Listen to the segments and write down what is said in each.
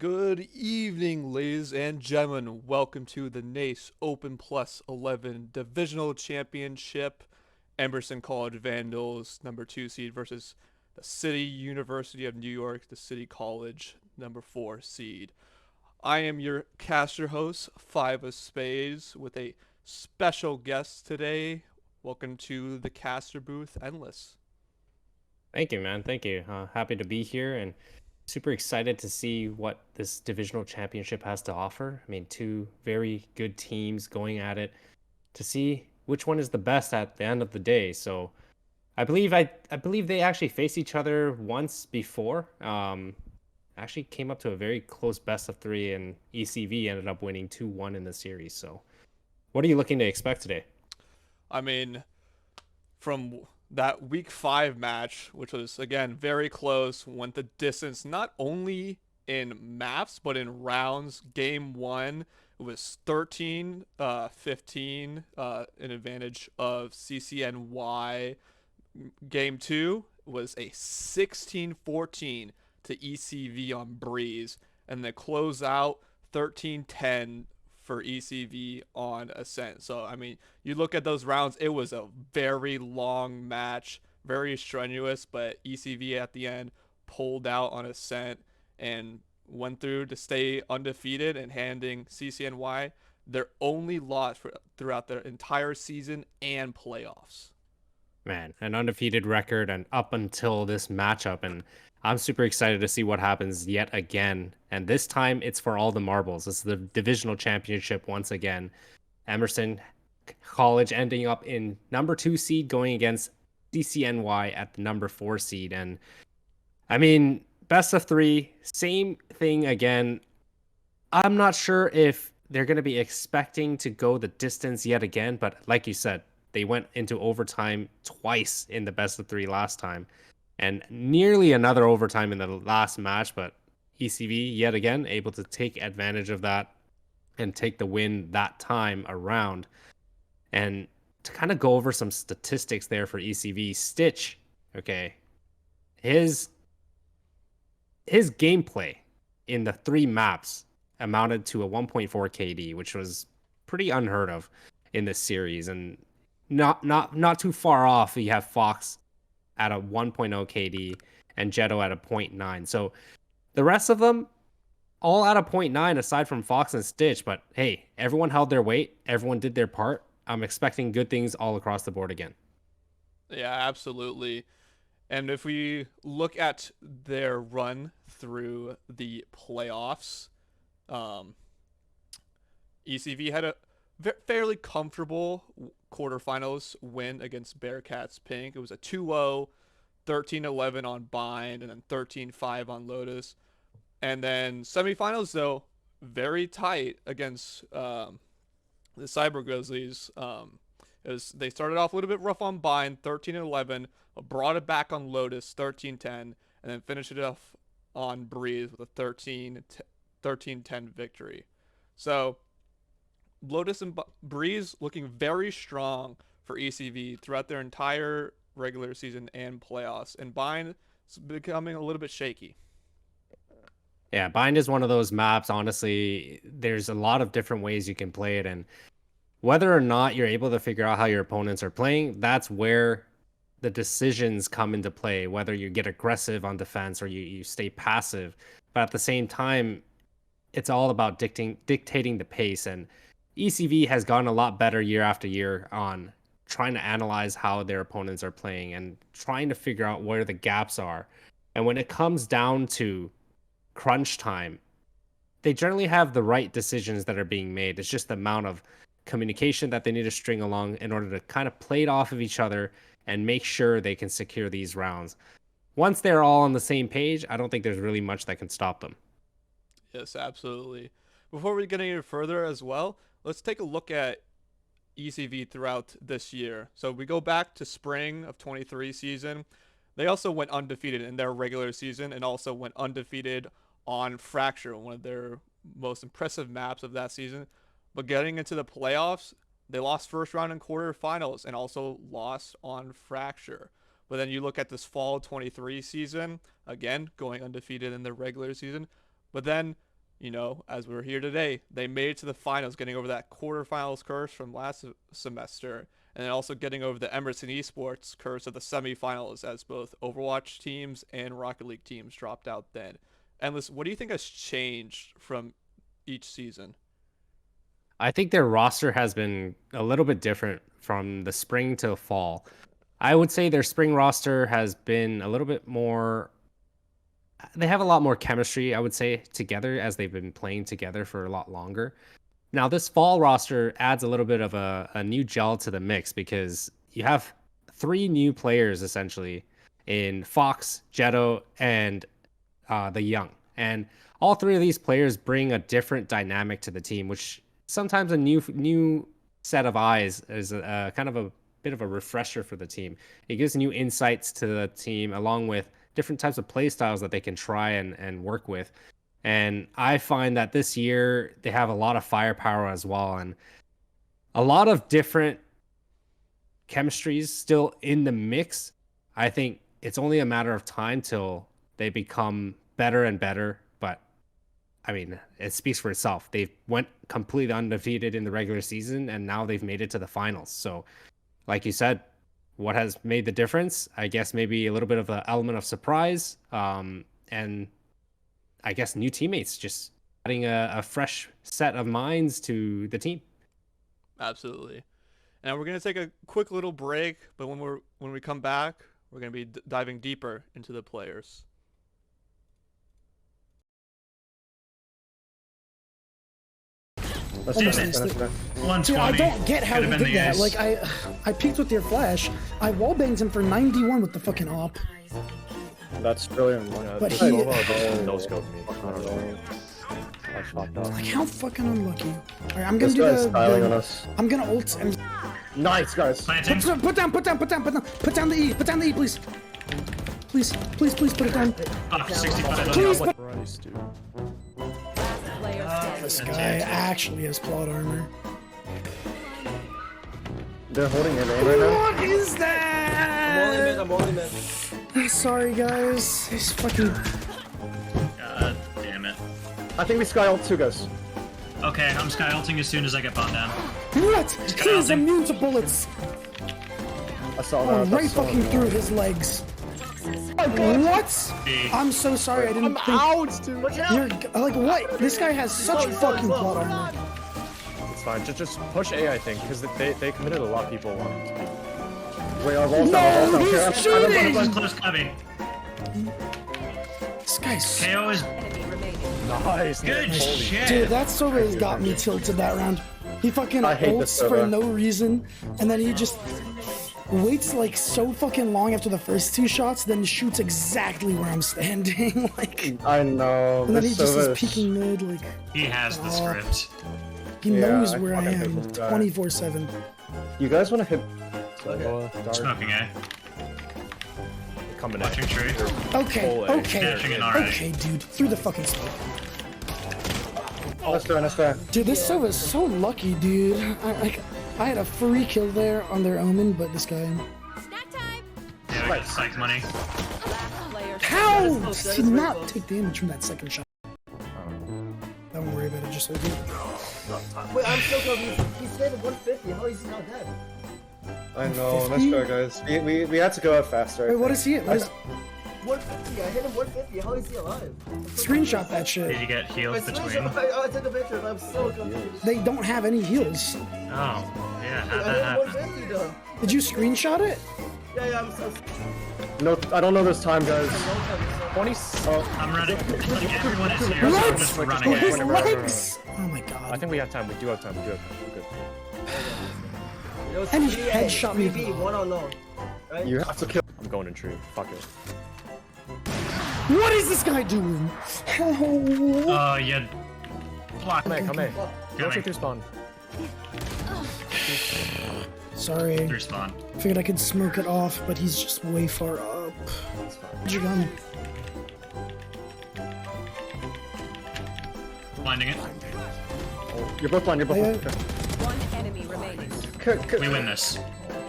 Good evening, ladies and gentlemen. Welcome to the NACE Open Plus 11 Divisional Championship. Emerson College Vandals, number 2 seed, versus the City University of New York, the City College, number 4 seed. I am your caster host, Five of Spades, with a special guest today. Welcome to the caster booth, Endless. Thank you, man. Thank you. Happy to be here and super excited to see what this divisional championship has to offer. I mean, two very good teams going at it to see which one is the best at the end of the day. So I believe they actually faced each other once before. Actually came up to a very close best of three, and ECV ended up winning 2-1 in the series. So what are you looking to expect today? I mean, from that week 5 match, which was again very close, went the distance not only in maps but in rounds. Game one, it was 13-15 in advantage of CCNY. Game two was a 16-14 to ECV on Breeze, and the closeout 13-10 for ECV on Ascent. So, I mean, you look at those rounds, it was a very long match, very strenuous, but ECV at the end pulled out on Ascent and went through to stay undefeated and handing CCNY their only loss throughout their entire season and playoffs. Man, an undefeated record and up until this matchup. And I'm super excited to see what happens yet again. And this time it's for all the marbles. It's the divisional championship once again. Emerson College ending up in number 2 seed going against CCNY at the number 4 seed. And I mean, best of three, same thing again. I'm not sure if they're going to be expecting to go the distance yet again, but like you said, they went into overtime twice in the best of three last time and nearly another overtime in the last match. But ECV, yet again, able to take advantage of that and take the win that time around. And to kind of go over some statistics there for ECV, Stitch, okay, his his gameplay in the three maps amounted to a 1.4 KD, which was pretty unheard of in this series, and not too far off. You have Fox at a 1.0 KD and Jetto at a point 0.9. So the rest of them all at a point 0.9 aside from Fox and Stitch. But hey, everyone held their weight. Everyone did their part. I'm expecting good things all across the board again. Yeah, absolutely. And if we look at their run through the playoffs, um, ECV had a fairly comfortable quarterfinals win against Bearcats Pink. It was a 2-0, 13-11 on Bind, and then 13-5 on Lotus. And then semifinals, though, very tight against the Cyber Grizzlies. They started off a little bit rough on Bind, 13-11, brought it back on Lotus, 13-10, and then finished it off on Breeze with a 13-10 victory. So Lotus and Breeze looking very strong for ECV throughout their entire regular season and playoffs, and Bind is becoming a little bit shaky. Yeah, Bind is one of those maps. Honestly, there's a lot of different ways you can play it, and whether or not you're able to figure out how your opponents are playing, that's where the decisions come into play, whether you get aggressive on defense or you stay passive. But at the same time, it's all about dictating the pace. And ECV has gotten a lot better year after year on trying to analyze how their opponents are playing and trying to figure out where the gaps are. And when it comes down to crunch time, they generally have the right decisions that are being made. It's just the amount of communication that they need to string along in order to kind of play it off of each other and make sure they can secure these rounds. Once they're all on the same page, I don't think there's really much that can stop them. Yes, absolutely. Before we get any further as well, let's take a look at ECV throughout this year. So we go back to spring of 23 season. They also went undefeated in their regular season and also went undefeated on Fracture, one of their most impressive maps of that season. But getting into the playoffs, they lost first round and quarterfinals and also lost on Fracture. But then you look at this fall 23 season, again, going undefeated in the regular season. But then as we're here today, they made it to the finals, getting over that quarterfinals curse from last semester, and then also getting over the Emerson Esports curse of the semifinals, as both Overwatch teams and Rocket League teams dropped out then. Endless, what do you think has changed from each season? I think their roster has been a little bit different from the spring to fall. I would say their spring roster has been a little bit more. They have a lot more chemistry, I would say, together as they've been playing together for a lot longer. Now, this fall roster adds a little bit of a new gel to the mix because you have three new players essentially in Fox, Jetto, and the Young. And all three of these players bring a different dynamic to the team, which sometimes a new set of eyes is a kind of a bit of a refresher for the team. It gives new insights to the team along with different types of play styles that they can try and work with. And I find that this year they have a lot of firepower as well and a lot of different chemistries still in the mix. I think it's only a matter of time till they become better and better. But I mean, it speaks for itself. They went completely undefeated in the regular season and now they've made it to the finals. So like you said, what has made the difference? I guess maybe a little bit of an element of surprise, and I guess new teammates, just adding a fresh set of minds to the team. Absolutely. And we're gonna take a quick little break, but when we come back, we're gonna be diving deeper into the players. Dude, I don't get how he did that. Like, I peeked with your flash. I wallbanged him for 91 with the fucking op. That's brilliant. But he... No scope me. I don't know. I fucked up. Like, how fucking unlucky. Alright, I'm gonna do I'm gonna ult and... Nice, guys. Put down the E. Put down the E, please. Please put it down. Please, Christ, dude. this guy actually has plot armor. They're holding it right now. What is that? I'm only mid. Sorry, guys. He's fucking... God damn it. I think we sky ult too, guys. Okay, I'm sky ulting as soon as I get bombed down. What? He's immune to bullets. I saw Oh, that. right fucking through his legs. What? I'm so sorry. I didn't think. Out, dude. You're like what? This guy has such fucking plot armor. It's fine. Just push A, I think, because they committed a lot of people. Wait, our walls No, down. he's shooting. Close coming. This guy's... KO is Nice. good Holy shit. Dude, that Sova got me tilted that round. He fucking ults for no reason, and then he just waits like so fucking long after the first two shots, then shoots exactly where I'm standing. Like, I know. and then he just is peeking mid. Like, He has the script. he knows where I am 24/7. You guys want to hit? Smoking A. Coming in. Watching tree. Okay, Dashing in already. okay, dude, through the fucking smoke. That's fair. That's fair. Dude, this Sova is so lucky, dude. I had a free kill there on their Omen, but this guy... Yeah, we got psych money. How did he not take damage from that second shot? Don't worry about it, just hold it. Wait, I'm so confused. He said 150. How is he not dead? I know. Let's go, guys. We had to go out faster. Wait, what is he? What is... 150. I hit him 150. How is he alive? Screenshot that shit. Did you get healed between? I took a picture. I'm so confused. They don't have any heals. Oh, yeah, how'd I that hit happen? 150 though. Did you screenshot it? Yeah, I'm so. No, I don't know this time, guys. 20. I'm running. Like, everyone is here, so I'm just running His it. legs! Oh my I god. think we have time. We do have time. We're good. And he headshot me. 3v, 1 unknown. Right? You have to kill. I'm going in tree. Fuck it. What is this guy doing? Oh. Oh, yeah. Block. Come here. Go Coming. through spawn. Sorry. Through spawn. Figured I could smoke it off, but he's just way far up. Where'd you go? Blinding it. You're both blind. You're both blind. One enemy remaining. We win this.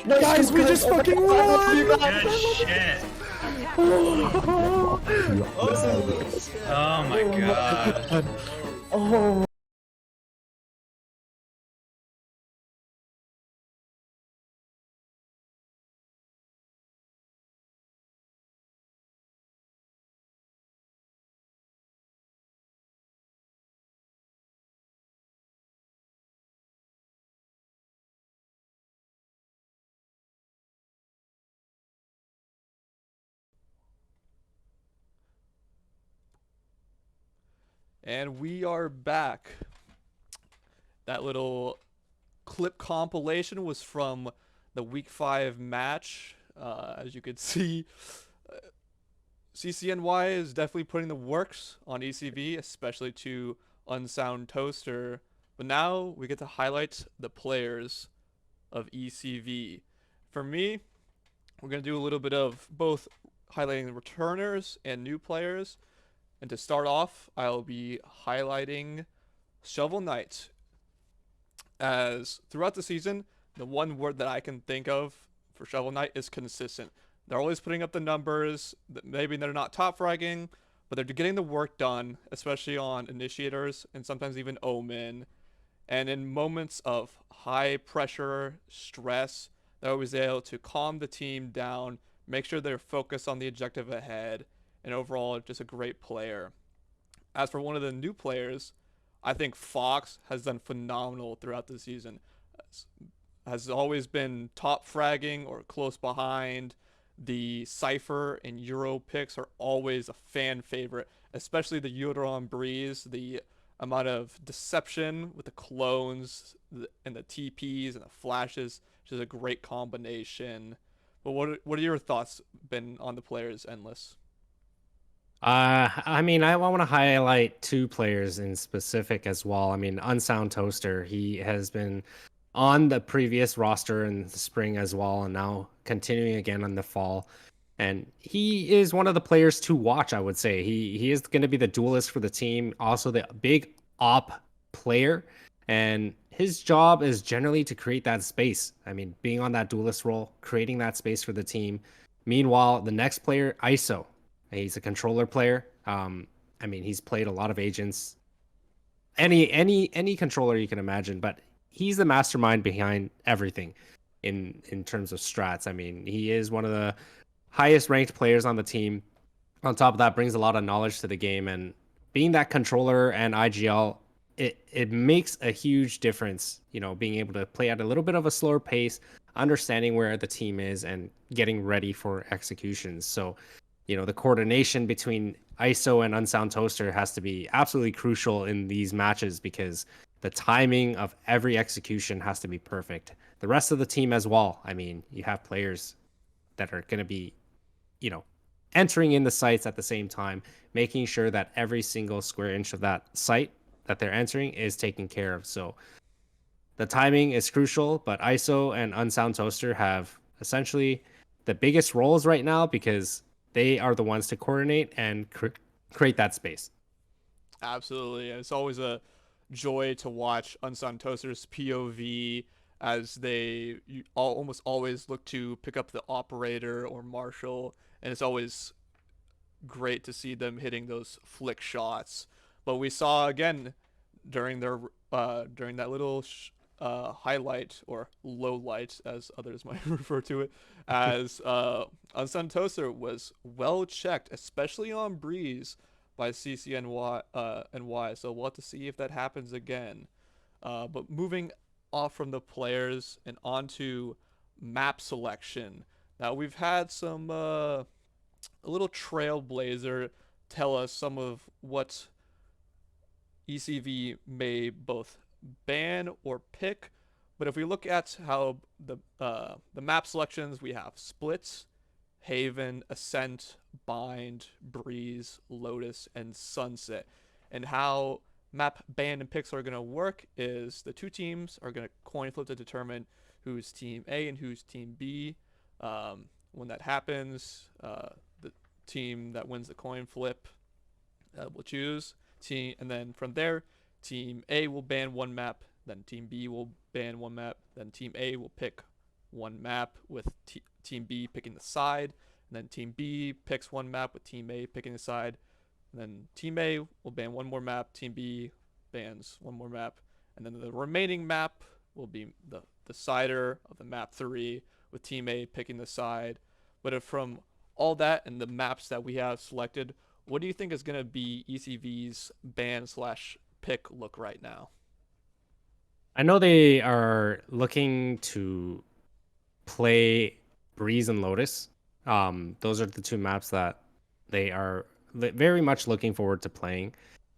No, Guys, we just fucking won! Good shit. Oh my god. Oh. And we are back. That little clip compilation was from the Week 5 match. As you could see, CCNY is definitely putting the works on ECV, especially to Unsound Toaster. But now we get to highlight the players of ECV. For me, we're going to do a little bit of both highlighting the returners and new players. And to start off, I'll be highlighting Shovel Knight. As throughout the season, the one word that I can think of for Shovel Knight is consistent. They're always putting up the numbers. Maybe they're not top fragging, but they're getting the work done, especially on initiators and sometimes even Omen. And in moments of high pressure, stress, they're always able to calm the team down, make sure they're focused on the objective ahead, and overall, just a great player. As for one of the new players, I think Fox has done phenomenal throughout the season. Has always been top fragging or close behind. The Cypher and Euro picks are always a fan favorite, especially the Euron Breeze. The amount of deception with the clones and the TPs and the flashes, which is a great combination. But what are your thoughts been on the players, Endless? I mean, I want to highlight two players in specific as well. I mean, Unsound Toaster, he has been on the previous roster in the spring as well, and now continuing again in the fall. And he is one of the players to watch, I would say. He is going to be the duelist for the team, also the big op player. And his job is generally to create that space. I mean, being on that duelist role, creating that space for the team. Meanwhile, the next player, ISO. He's a controller player. I mean, he's played a lot of agents, any controller you can imagine, but he's the mastermind behind everything in terms of strats. I mean, he is one of the highest ranked players on the team. On top of that, brings a lot of knowledge to the game, and being that controller and IGL, it makes a huge difference. You know, being able to play at a little bit of a slower pace, understanding where the team is, and getting ready for executions. So, you know, the coordination between ISO and Unsound Toaster has to be absolutely crucial in these matches because the timing of every execution has to be perfect. The rest of the team as well. I mean, you have players that are going to be, you know, entering in the sites at the same time, making sure that every single square inch of that site that they're entering is taken care of. So the timing is crucial, but ISO and Unsound Toaster have essentially the biggest roles right now because they are the ones to coordinate and create that space. Absolutely. And it's always a joy to watch Unsun Toaster's POV as almost always look to pick up the operator or marshal. And it's always great to see them hitting those flick shots. But we saw again during their during that little highlight or low light, as others might refer to it, as Unsun Toaster was well checked, especially on Breeze by CCNY and Y. So we'll have to see if that happens again. But moving off from the players and onto map selection. Now we've had some a little trailblazer tell us some of what ECV may both ban or pick. But if we look at how the map selections, we have Splits, Haven, Ascent, Bind, Breeze, Lotus, and Sunset. And how map ban and picks are going to work is the two teams are going to coin flip to determine who's team A and who's team B. When that happens, the team that wins the coin flip will choose team, and then from there, team A will ban one map, then team B will ban one map, then team A will pick one map with team B picking the side, and then team B picks one map with team A picking the side, and then team A will ban one more map, team B bans one more map, and then the remaining map will be the decider of the map 3 with Team A picking the side. But if from all that and the maps that we have selected, what do you think is going to be ECV's ban/pick look right now? I know they are looking to play Breeze and Lotus. Those are the two maps that they are very much looking forward to playing.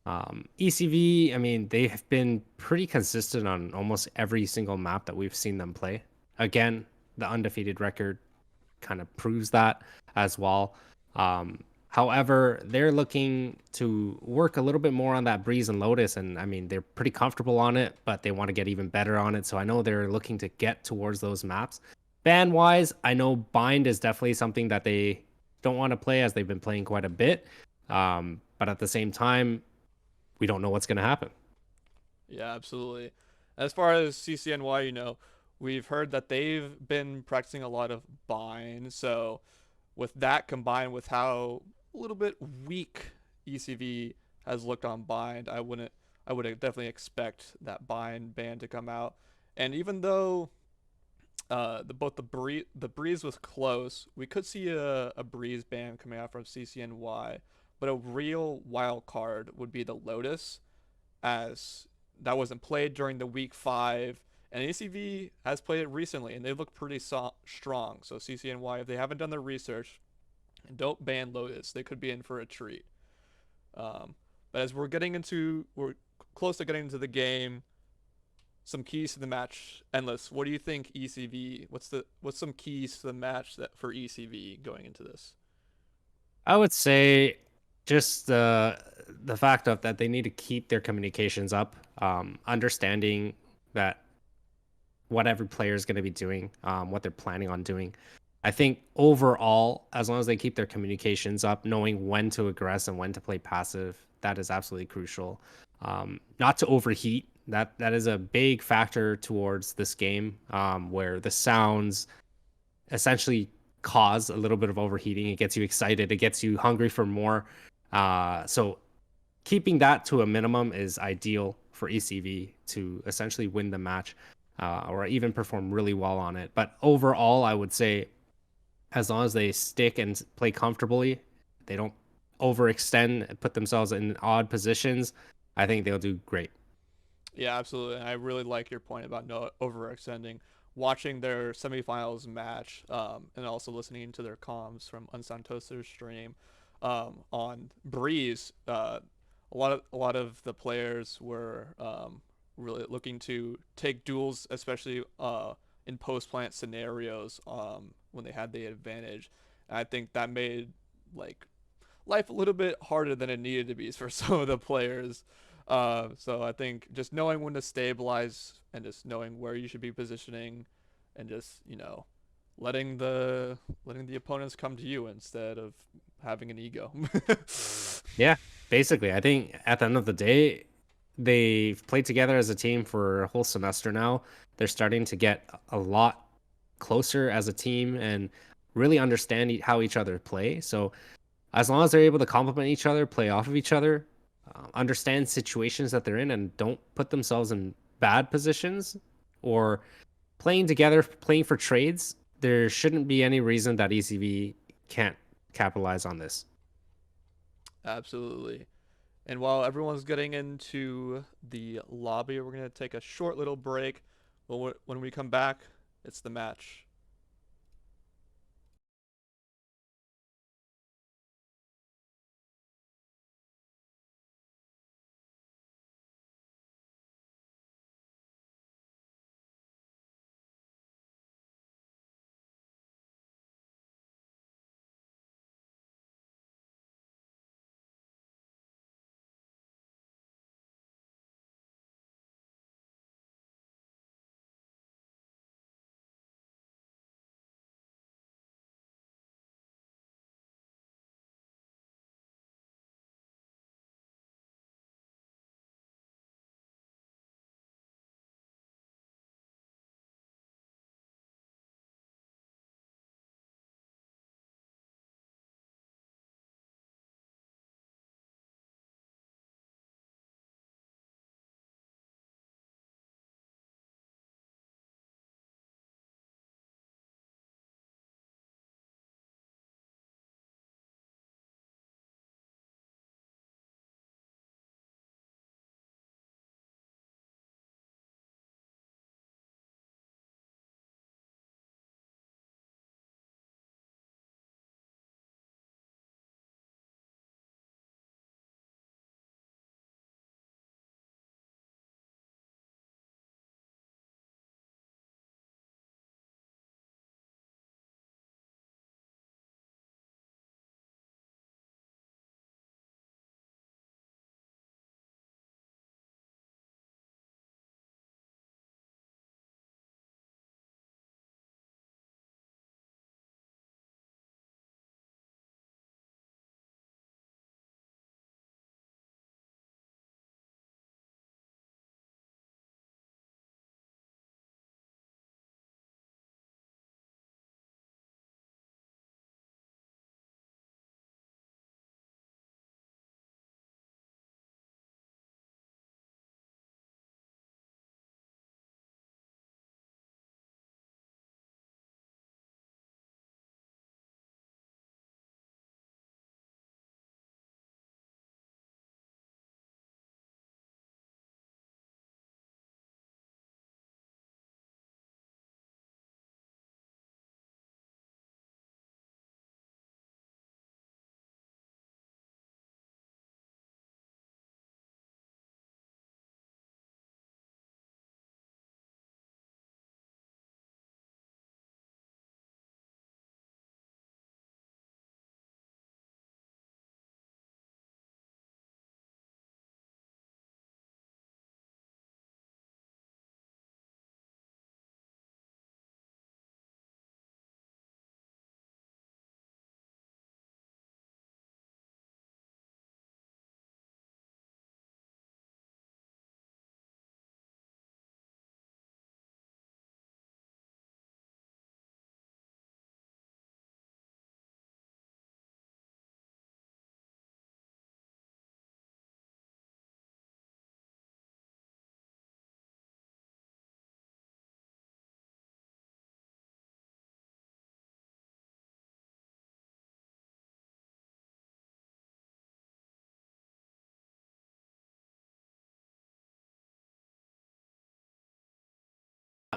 ECV, I mean, they have been pretty consistent on almost every single map that we've seen them play. Again, the undefeated record kind of proves that as well. However, they're looking to work a little bit more on that Breeze and Lotus, and I mean, they're pretty comfortable on it, but they want to get even better on it. So I know they're looking to get towards those maps. Ban wise, I know Bind is definitely something that they don't want to play as they've been playing quite a bit. But at the same time, we don't know what's going to happen. Yeah, absolutely. As far as CCNY, we've heard that they've been practicing a lot of bind. So with that combined with how a little bit weak ECV has looked on bind, I would definitely expect that bind ban to come out. And even though the breeze was close, we could see a breeze ban coming out from CCNY, but a real wild card would be the Lotus, as that wasn't played during the week 5, and ACV has played it recently, and they look pretty strong. So CCNY, if they haven't done their research and don't ban Lotus, they could be in for a treat. But as we're close to getting into the game, some keys to the match. Endless, what do you think ECV? What's some keys to the match that for ECV going into this? I would say just the fact of that they need to keep their communications up, understanding that what every player is going to be doing, what they're planning on doing. I think overall, as long as they keep their communications up, knowing when to aggress and when to play passive, that is absolutely crucial. Not to overheat. That is a big factor towards this game, where the sounds essentially cause a little bit of overheating. It gets you excited. It gets you hungry for more. So keeping that to a minimum is ideal for ECV to essentially win the match, or even perform really well on it. But overall, I would say as long as they stick and play comfortably, they don't overextend and put themselves in odd positions, I think they'll do great. Yeah, absolutely. And I really like your point about no overextending. Watching their semifinals match, and also listening to their comms from Unsantosa's stream, on Breeze, a lot of the players were really looking to take duels, especially in post plant scenarios, when they had the advantage. And I think that made like life a little bit harder than it needed to be for some of the players. So I think just knowing when to stabilize and just knowing where you should be positioning, and just letting the opponents come to you instead of having an ego. Yeah, basically, I think at the end of the day, they've played together as a team for a whole semester now. They're starting to get a lot closer as a team and really understand how each other play. So as long as they're able to complement each other, play off of each other, understand situations that they're in, and don't put themselves in bad positions or playing together, playing for trades, there shouldn't be any reason that ECV can't capitalize on this. Absolutely. And while everyone's getting into the lobby, we're going to take a short little break. When we come back, it's the match.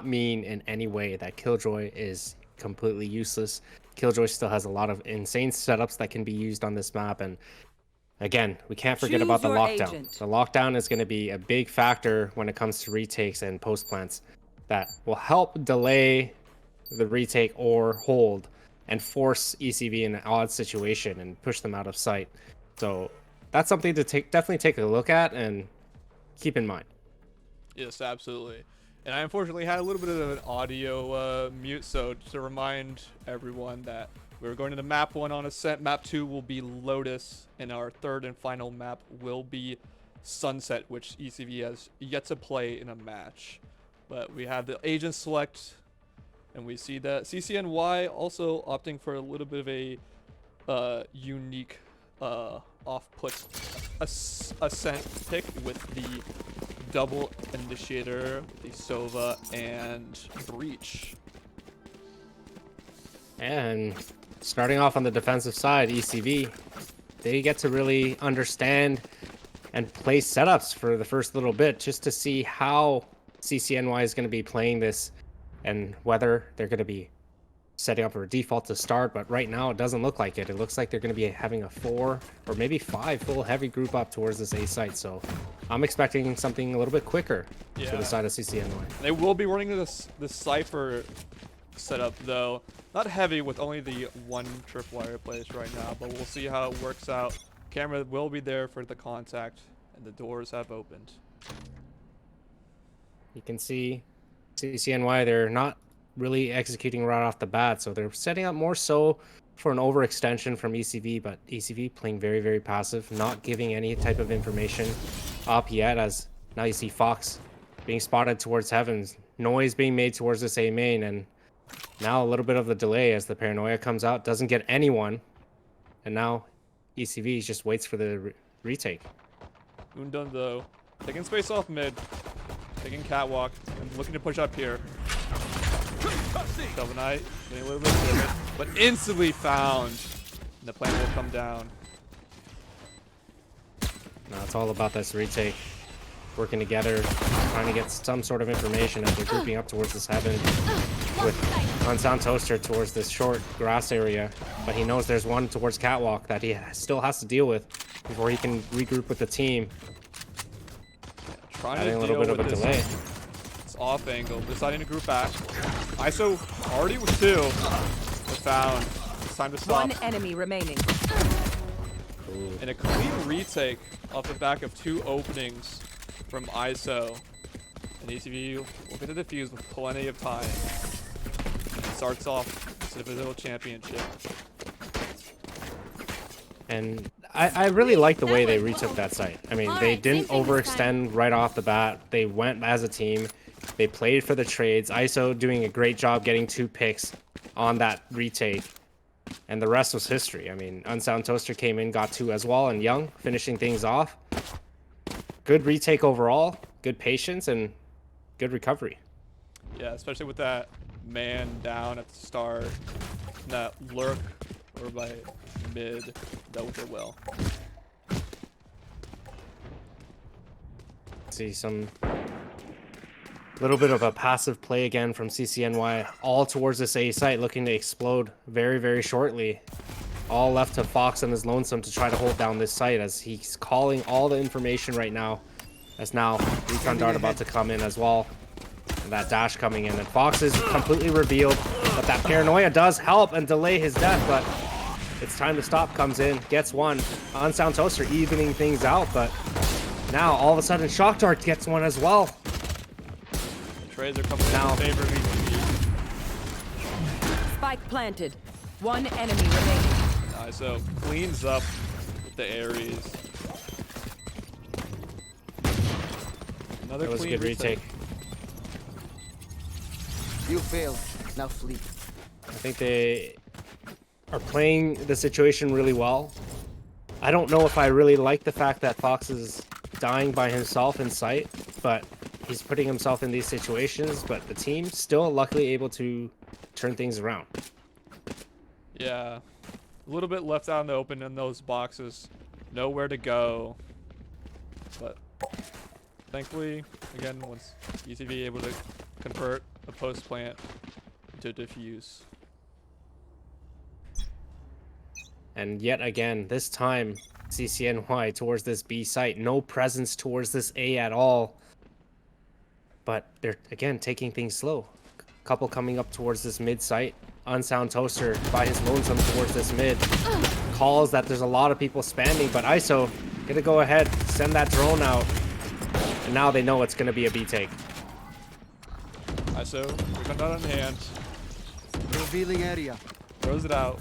mean in any way that Killjoy is completely useless. Killjoy still has a lot of insane setups that can be used on this map, and again, we can't forget about the lockdown. The lockdown is going to be a big factor when it comes to retakes and post plants that will help delay the retake or hold and force ECV in an odd situation and push them out of sight. So that's something to definitely take a look at and keep in mind. Yes, absolutely. And I unfortunately had a little bit of an audio mute, so just to remind everyone that we're going into map 1 on Ascent. Map 2 will be Lotus, and our third and final map will be Sunset, which ECV has yet to play in a match. But we have the agent select, and we see that CCNY also opting for a little bit of a unique off-put Ascent pick with the double initiator, the Sova, and Breach. And starting off on the defensive side, ECV, they get to really understand and play setups for the first little bit just to see how CCNY is going to be playing this and whether they're going to be setting up a default to start. But right now, it doesn't look like it. It looks like they're going to be having a 4 or maybe 5 full heavy group up towards this A site. So I'm expecting something a little bit quicker to the side of CCNY. They will be running this Cypher setup, though. Not heavy with only the 1 tripwire place right now, but we'll see how it works out. Camera will be there for the contact, and the doors have opened. You can see CCNY, they're not really executing right off the bat, so they're setting up more so for an overextension from ECV, but ECV playing very, very passive, not giving any type of information up yet, as now you see Fox being spotted towards Heavens, noise being made towards this A main, and now a little bit of the delay as the paranoia comes out, doesn't get anyone, and now ECV just waits for the retake. Undun, though, taking space off mid, taking catwalk, and looking to push up here. Kelvinite getting a little bit of it, but instantly found. And the plan will come down. Now it's all about this retake. Working together, trying to get some sort of information as they're grouping up towards this Heaven with Unsound Toaster towards this short grass area. But he knows there's one towards Catwalk that he still has to deal with before he can regroup with the team. Trying Adding to a little deal bit of a with delay. It's off angle, deciding to group back. ISO already with 2, but found. It's time to stop. 1 enemy remaining. Ooh. And a clean retake off the back of 2 openings from ISO. And ECV will get the defuse with plenty of time. And it starts off this individual championship. And I really like the way they retook that site. I mean, they didn't overextend right off the bat. They went as a team. They played for the trades. ISO doing a great job getting 2 picks on that retake. And the rest was history. I mean, Unsound Toaster came in, got 2 as well, and Young finishing things off. Good retake overall, good patience, and good recovery. Yeah, especially with that man down at the start. And that lurk over by mid, dealt with it well. See some little bit of a passive play again from CCNY, all towards this A site, looking to explode very, very shortly. All left to Fox and his lonesome to try to hold down this site as he's calling all the information right now. As now Recon Dart about to come in as well. And that dash coming in. And Fox is completely revealed, but that paranoia does help and delay his death, but it's time to stop comes in, gets 1. Unsound Toaster evening things out, but now all of a sudden Shock Dart gets 1 as well. The trades are coming Now- in favor of ECV. Spike planted. 1 enemy remaining. ISO cleans up with the Ares. Another That was a clean good retake. You failed. Now flee. I think they are playing the situation really well. I don't know if I really like the fact that Fox is dying by himself in sight, but he's putting himself in these situations, but the team's still luckily able to turn things around. Yeah, a little bit left out in the open in those boxes. Nowhere to go. But thankfully, again, once ECV able to convert a post plant to defuse. And yet again, this time, CCNY towards this B site. No presence towards this A at all. But they're, again, taking things slow. Couple coming up towards this mid site. Unsound Toaster by his lonesome towards this mid. Calls that there's a lot of people spamming, but ISO gonna go ahead, send that drone out. And now they know it's gonna be a B take. ISO, we're not on hand. Revealing area. Throws it out.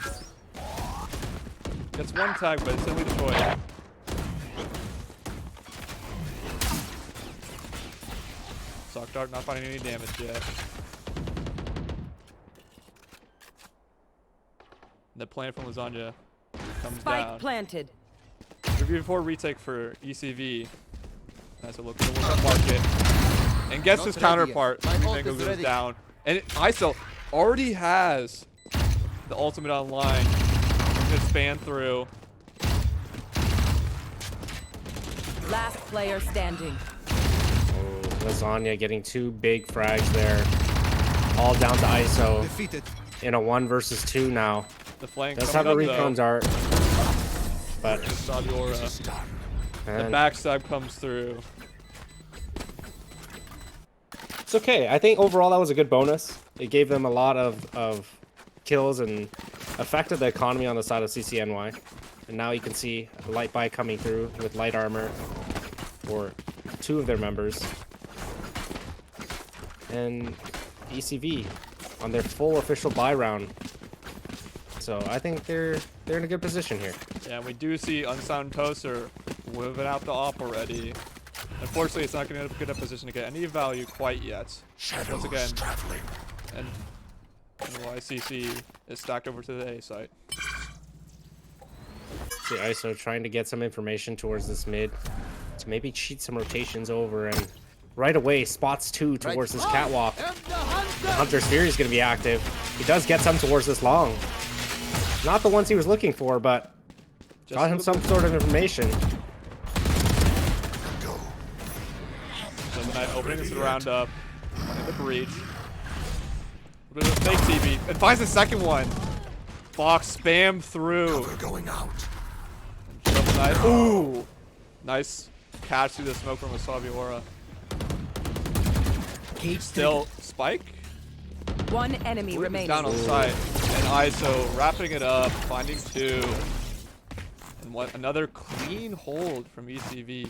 Gets one tag, but it's only destroyed. Sock Dart not finding any damage yet. The plan from Lasagna comes Spike down. planted. Review before retake for ECV. As a look at the market. And gets his counterpart. Mango goes down. And ISO already has the ultimate online. Can span through. Last player standing. Oh, Lasagna getting 2 big frags there. All down to ISO. Defeated. In a 1 versus 2 now. The flank Does have a recon dart. But The and backstab comes through. it's okay. I think overall that was a good bonus. It gave them a lot of kills and affected the economy on the side of CCNY. And now you can see a light buy coming through with light armor for 2 of their members. And ECV on their full official buy round. So I think they're in a good position here. Yeah, we do see Unsound Toaster moving out the op already. Unfortunately, it's not going to get a position to get any value quite yet. Once again, and YCC is stacked over to the A site. See ISO trying to get some information towards this mid to maybe cheat some rotations over, and right away spots 2 towards this catwalk. The Hunter's Fury is going to be active. He does get some towards this long. Not the ones he was looking for, but got him some sort of information. So the Knight opening this round up in the breach. A bit of a fake TV and finds the second one. Fox spam through. Going out. Ooh, nice catch through the smoke from Asaviora. Still Spike. One enemy He's remaining. down on site, and ISO wrapping it up, finding 2, and another clean hold from ECV.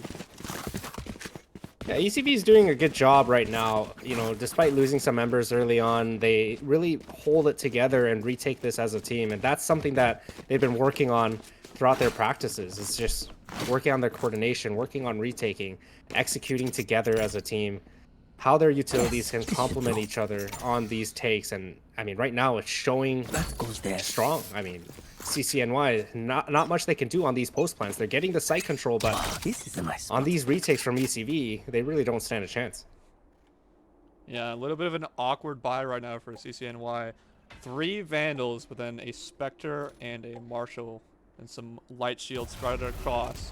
Yeah, ECV is doing a good job right now. You know, despite losing some members early on, they really hold it together and retake this as a team, and that's something that they've been working on throughout their practices. It's just working on their coordination, working on retaking, executing together as a team, how their utilities can complement each other on these takes. And I mean, right now it's showing strong. I mean, CCNY, not much they can do on these post plans. They're getting the site control, but on these retakes from ECV, they really don't stand a chance. Yeah, a little bit of an awkward buy right now for CCNY. 3 Vandals, but then a Spectre and a Marshal, and some light shields spread across.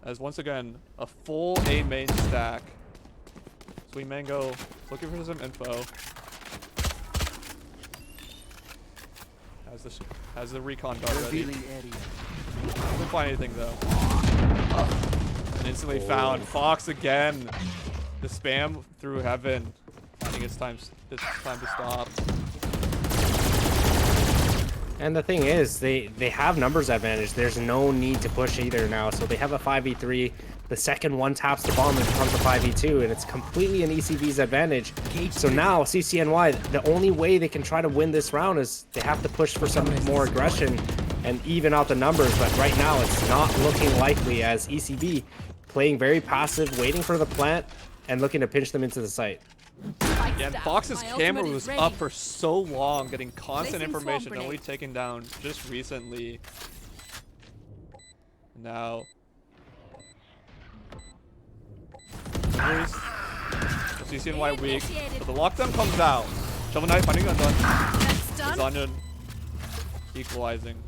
As once again, a full A main stack. Sweet Mango looking for some info. Has the recon dart ready. Doesn't find anything though. And instantly found. Fox again. The spam through heaven. Finding it's time to stop. And the thing is, they have numbers advantage. There's no need to push either now. So they have a 5v3. The second one taps the bomb and becomes a 5v2, and it's completely in ECV's advantage. So now CCNY, the only way they can try to win this round is they have to push for some more aggression and even out the numbers. But right now, it's not looking likely, as ECV playing very passive, waiting for the plant and looking to pinch them into the site. Yeah, and Fox's camera was up for so long, getting constant information, only taken down just recently. Now, CCNY weak, but the lockdown comes out. Shovel Knight finding undone. Lasagna equalizing.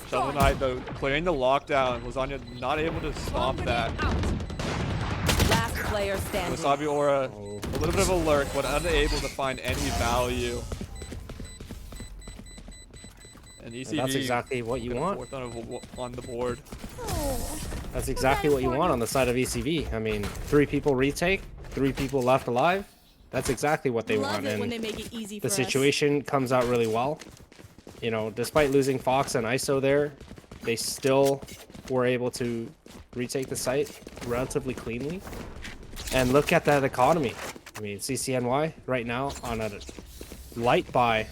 Shovel Knight though clearing the lockdown. Lasagna not able to stop that. Last player player standing. Wasabi Aura, a little bit of a lurk, but unable to find any value. And ECV, That's exactly what you gonna want. fourth on the board. That's exactly what you want on the side of ECV. I mean, 3 people retake, 3 people left alive. That's exactly what they want. Love it when And they make it easy for the us. situation comes out really well. You know, despite losing Fox and ISO there, they still were able to retake the site relatively cleanly. And look at that economy. I mean, CCNY right now on a light buy.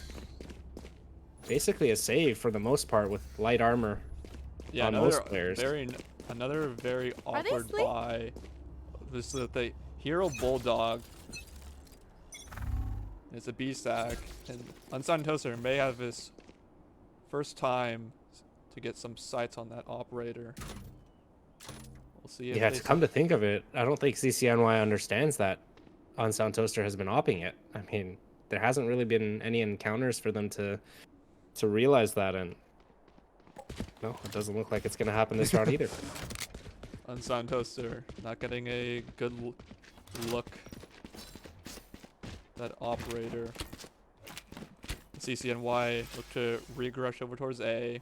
Basically a save for the most part with light armor Yeah, on most players. Another very Are they awkward asleep? buy. This is the Hero Bulldog. It's a B stack, and Unsigned Toaster may have his first time to get some sights on that operator. We'll see. If Yeah, they to come to think of it, I don't think CCNY understands that Unsound Toaster has been opping it. I mean, there hasn't really been any encounters for them to realize that, and no, it doesn't look like it's gonna happen this round either. Unsigned Toaster not getting a good look. That operator. CCNY look to regrush over towards A.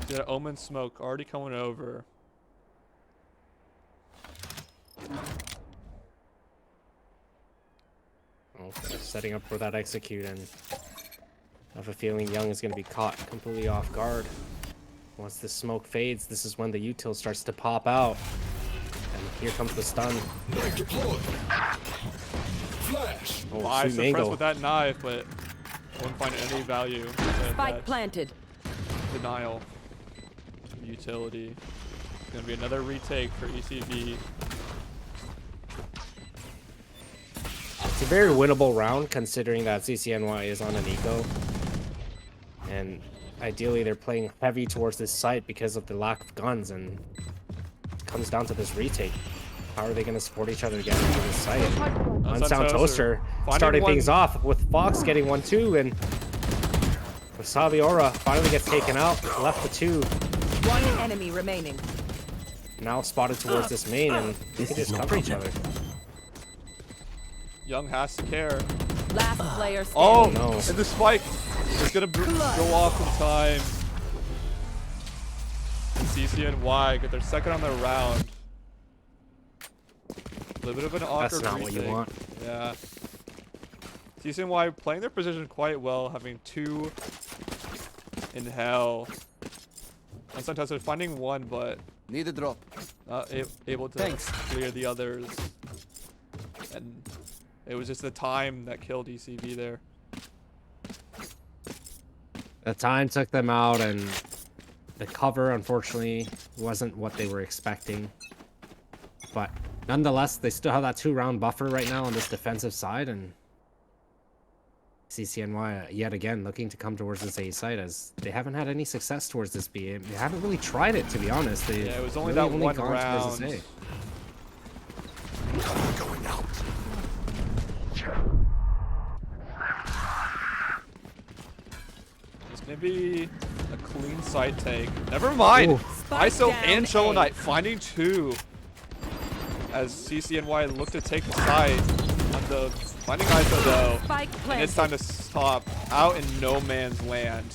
Got an Omen smoke already coming over. Oh, setting up for that execute, and I have a feeling Young is going to be caught completely off guard. Once the smoke fades, this is when the util starts to pop out. And here comes the stun. Oh, I sweet suppressed mango. with that knife, but won't find any value. Spike planted. Denial. Utility. It's gonna be another retake for ECV. It's a very winnable round considering that CCNY is on an eco. And ideally they're playing heavy towards this site because of the lack of guns, and it comes down to this retake. How are they going to support each other to get into this site? Unsound Toaster starting things off with Fox getting 1-2, and Wasabi Aura finally gets taken out, left the 2. One enemy remaining. Now spotted towards this main, and they can just cover each other. Young has to care. Last player standing. Oh, no. And the spike is gonna go off in time. CCNY get their second on the round. A little bit of an awkward That's not what you retake. want. Yeah. CCNY playing their position quite well, having 2 in hell. Unsigned Toaster finding 1, but Need a drop. not able to Thanks. clear the others. And it was just the time that killed ECV there. The time took them out, and the cover, unfortunately, wasn't what they were expecting. But nonetheless, they still have that 2-round buffer right now on this defensive side, and CCNY yet again looking to come towards this A site, as they haven't had any success towards this B. They haven't really tried it, to be honest. They Yeah, it was only really that one gone towards this round. A. Going out. It's gonna be a clean side take. Never mind. Ooh. Spike ISO down and Shovel A. Knight finding 2. As CCNY look to take the side on the finding ISO though. Spike And it's planted. time to stop out in no man's land.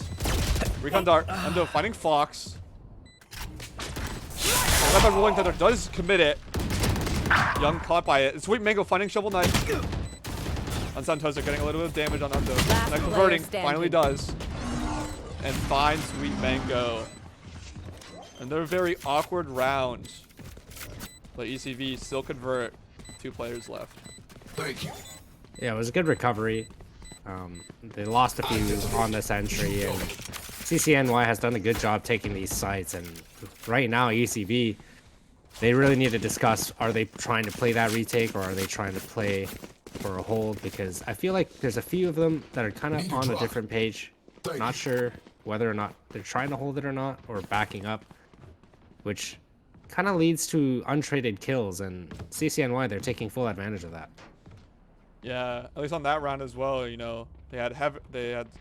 Recon Dart Undo finding Fox. Another rolling tether does commit it. Young caught by it. Sweet Mango finding Shovel Knight. Unsound Toaster getting a little bit of damage on Undo. Last Not player converting. standing. Finally does. And finds Sweet Mango. And they're very awkward rounds. But ECV still convert. 2 players left. Thank you. Yeah, it was a good recovery. They lost a few on this entry, and CCNY has done a good job taking these sites. And right now, ECV, they really need to discuss, are they trying to play that retake, or are they trying to play for a hold? Because I feel like there's a few of them that are kind of on a different page. Not sure whether or not they're trying to hold it or not, or backing up, which kind of leads to untraded kills, and CCNY, they're taking full advantage of that. Yeah, at least on that round as well, you know, they had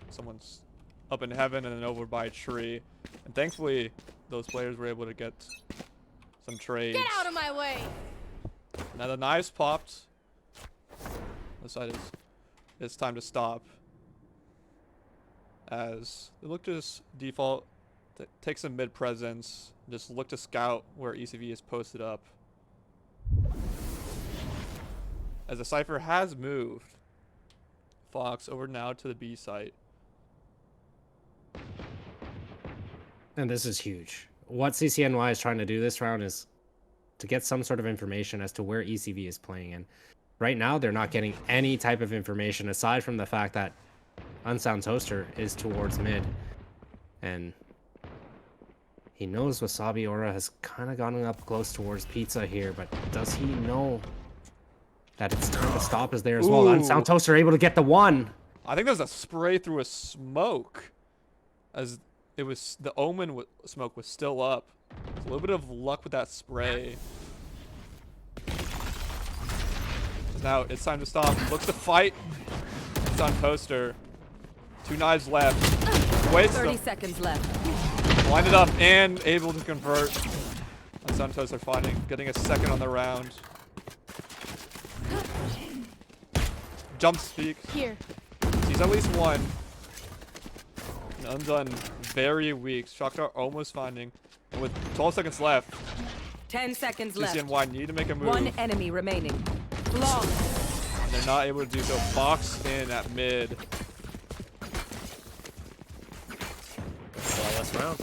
someone's up in heaven and then over by a tree. And thankfully those players were able to get some trades. Get out of my way. Now the knives popped. The side is. It's time to stop. As they look to just default, take some mid presence, just look to scout where ECV is posted up. As the Cypher has moved, Fox over now to the B site. And this is huge. What CCNY is trying to do this round is to get some sort of information as to where ECV is playing in. Right now, they're not getting any type of information aside from the fact that Unsound Toaster is towards mid. And he knows Wasabi Aura has kind of gone up close towards Pizza here, but does he know that it's time to stop is there as well? Unsound Toaster able to get the one. I think there's a spray through a smoke, as it was the Omen smoke was still up. A little bit of luck with that spray. Now it's time to stop. Looks to fight. It's on Toaster. 2 knives left. Waits 30 seconds left. Lined it up and able to convert. On Toaster getting a second on the round. Jump speak. Here. He's at least one. And Undone very weak. Shockdart almost finding. And with 12 seconds left, 10 seconds left. CCNY need to make a move. 1 enemy remaining. Flawless. And they're not able to do so. Box in at mid. Last round.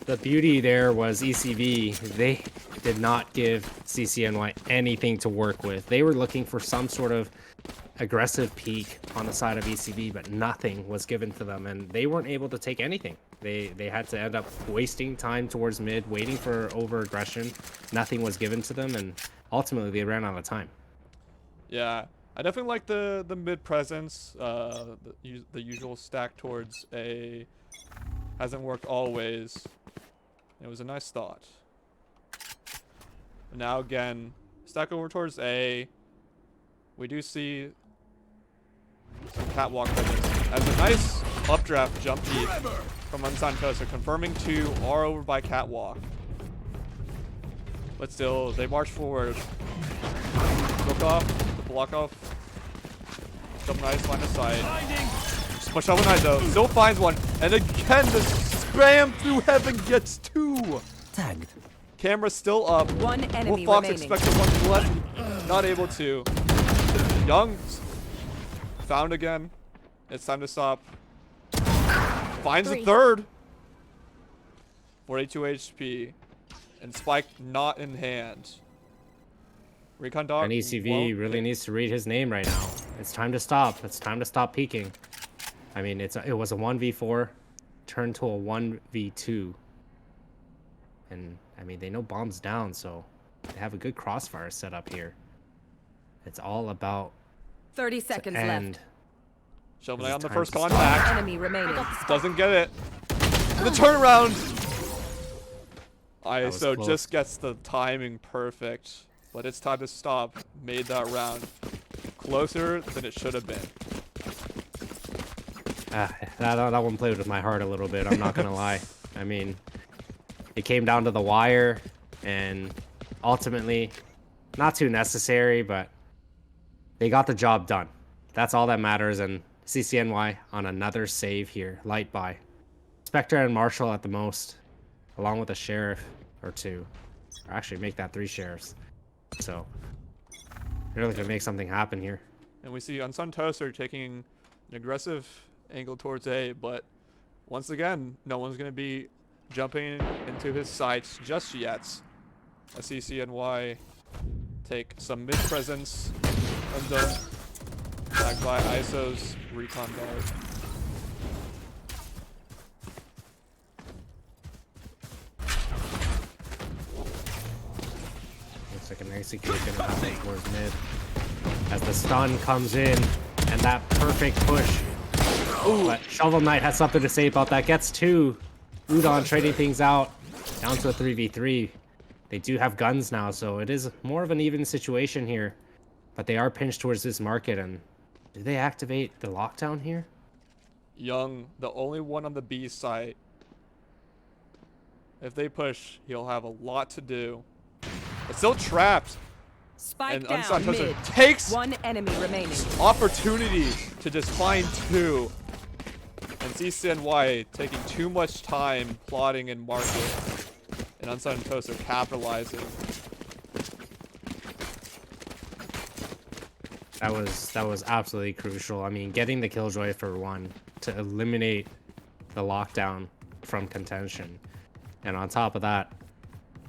The beauty there was ECV. They did not give CCNY anything to work with. They were looking for some sort of aggressive peak on the side of ECV, but nothing was given to them, and they weren't able to take anything. They had to end up wasting time towards mid, waiting for over aggression. Nothing was given to them, and ultimately they ran out of time. Yeah, I definitely like the mid presence. The usual stack towards A hasn't worked always. It was a nice thought. And now again, stack over towards A. We do see some catwalk presence as a nice updraft jump peek from Unsigned Toaster, confirming 2 are over by catwalk. But still, they march forward. Look off, the block off. Some nice line of sight. Just shovel knife though, still finds one, and again the spam through heaven gets 2. Tagged. Camera still up. 1 enemy Will Fox remaining. expect one left? Not able to. Young found again. It's time to stop. Finds the 3rd. 42 HP. And Spike not in hand. Recon Dog. And ECV really needs to read his name right now. It's time to stop. It's time to stop peeking. I mean, it was a 1v4 turned to a 1v2. And I mean, they know bomb's down, so they have a good crossfire set up here. It's all about 30 seconds end. left. Shovel It's on the time first to stop. contact. Enemy remaining. Doesn't get it. And the turnaround. was ISO close. just gets the timing perfect. But it's time to stop. Made that round closer than it should have been. That one played with my heart a little bit, I'm not gonna lie. I mean, it came down to the wire, and ultimately, not too necessary, but they got the job done. That's all that matters, and CCNY on another save here, light by. Spectre and Marshall at the most, along with a sheriff or 2. Or actually make that 3 sheriffs. So, they're looking to make something happen here. And we see Unsung Toaster taking an aggressive angle towards A, but once again, no one's going to be jumping into his sights just yet. A CCNY take some mid presence. Undone. Backed by ISO's recon guard. Looks like an execution gonna happen towards mid. As the stun comes in, and that perfect push. Ooh. But Shovel Knight has something to say about that. Gets 2. Udon trading things out. Down to a 3v3. They do have guns now, so it is more of an even situation here. But they are pinched towards this market, and do they activate the lockdown here? Young, the only one on the B site. If they push, he'll have a lot to do. But still trapped. Spike And down Unsigned Toaster mid. takes One enemy remaining. opportunity to just find 2. And CCNY taking too much time plotting in market. And Unsigned Toaster capitalizing. That was absolutely crucial. I mean, getting the Killjoy for 1 to eliminate the lockdown from contention. And on top of that,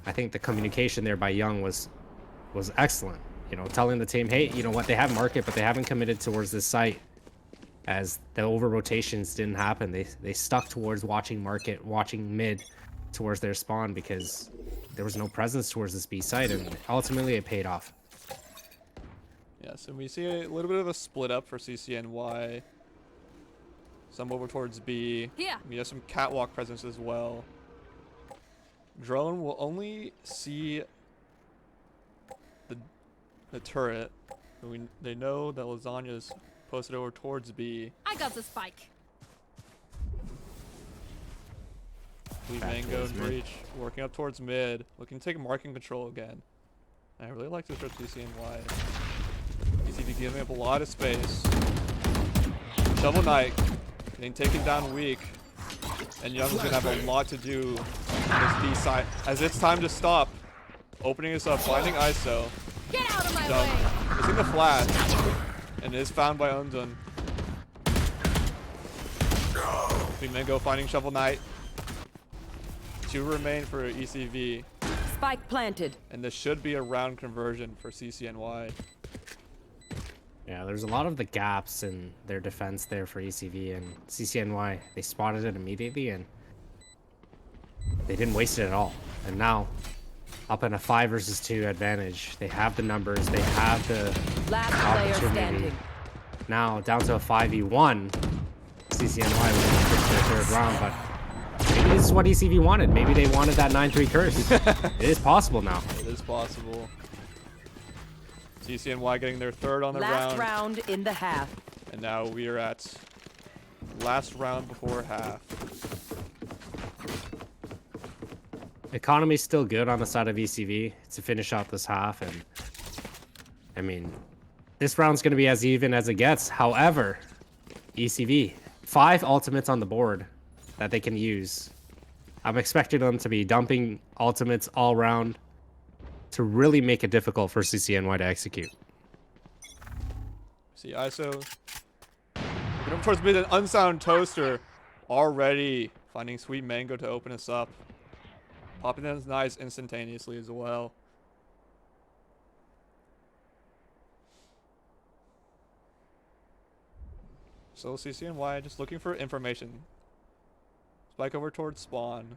I think the communication there by Young was excellent. You know, telling the team, hey, you know what, they have market, but they haven't committed towards this site. As the over rotations didn't happen, they stuck towards watching market, watching mid towards their spawn because there was no presence towards this B site, and ultimately it paid off. Yeah, so we see a little bit of a split up for CCNY. Some over towards B. Yeah. We have some catwalk presence as well. Drone will only see the turret. They know that Lasagna's posted over towards B. I got the spike. Leave Mango and Breach working up towards mid, looking to take marking control again. And I really like this for CCNY. ECV giving up a lot of space. Shovel Knight getting taken down weak. And Young's gonna have a lot to do on this B side as it's time to stop. Opening this up, finding ISO. Get out of my Done. way. Missing the flash. And is found by Undun. Mango finding Shovel Knight. 2 remain for ECV. Spike planted. And this should be a round conversion for CCNY. Yeah, there's a lot of the gaps in their defense there for ECV and CCNY. They spotted it immediately and they didn't waste it at all. And now, up in a 5 versus 2 advantage. They have the numbers, they have the Last player opportunity. standing. Now, down to a 5v1. CCNY will push their 3rd round, but maybe this is what ECV wanted. Maybe they wanted that 9-3 curse. It is possible now. It is possible. CCNY getting their 3rd on the Last round. round in the half. And now we are at last round before half. Economy's still good on the side of ECV to finish out this half, and I mean, this round's going to be as even as it gets. However, ECV, 5 ultimates on the board that they can use. I'm expecting them to be dumping ultimates all round to really make it difficult for CCNY to execute. See ISO. Looking up towards mid, an Unsound Toaster already finding Sweet Mango to open us up. Popping in his knives instantaneously as well. So CCNY just looking for information. Spike over towards spawn.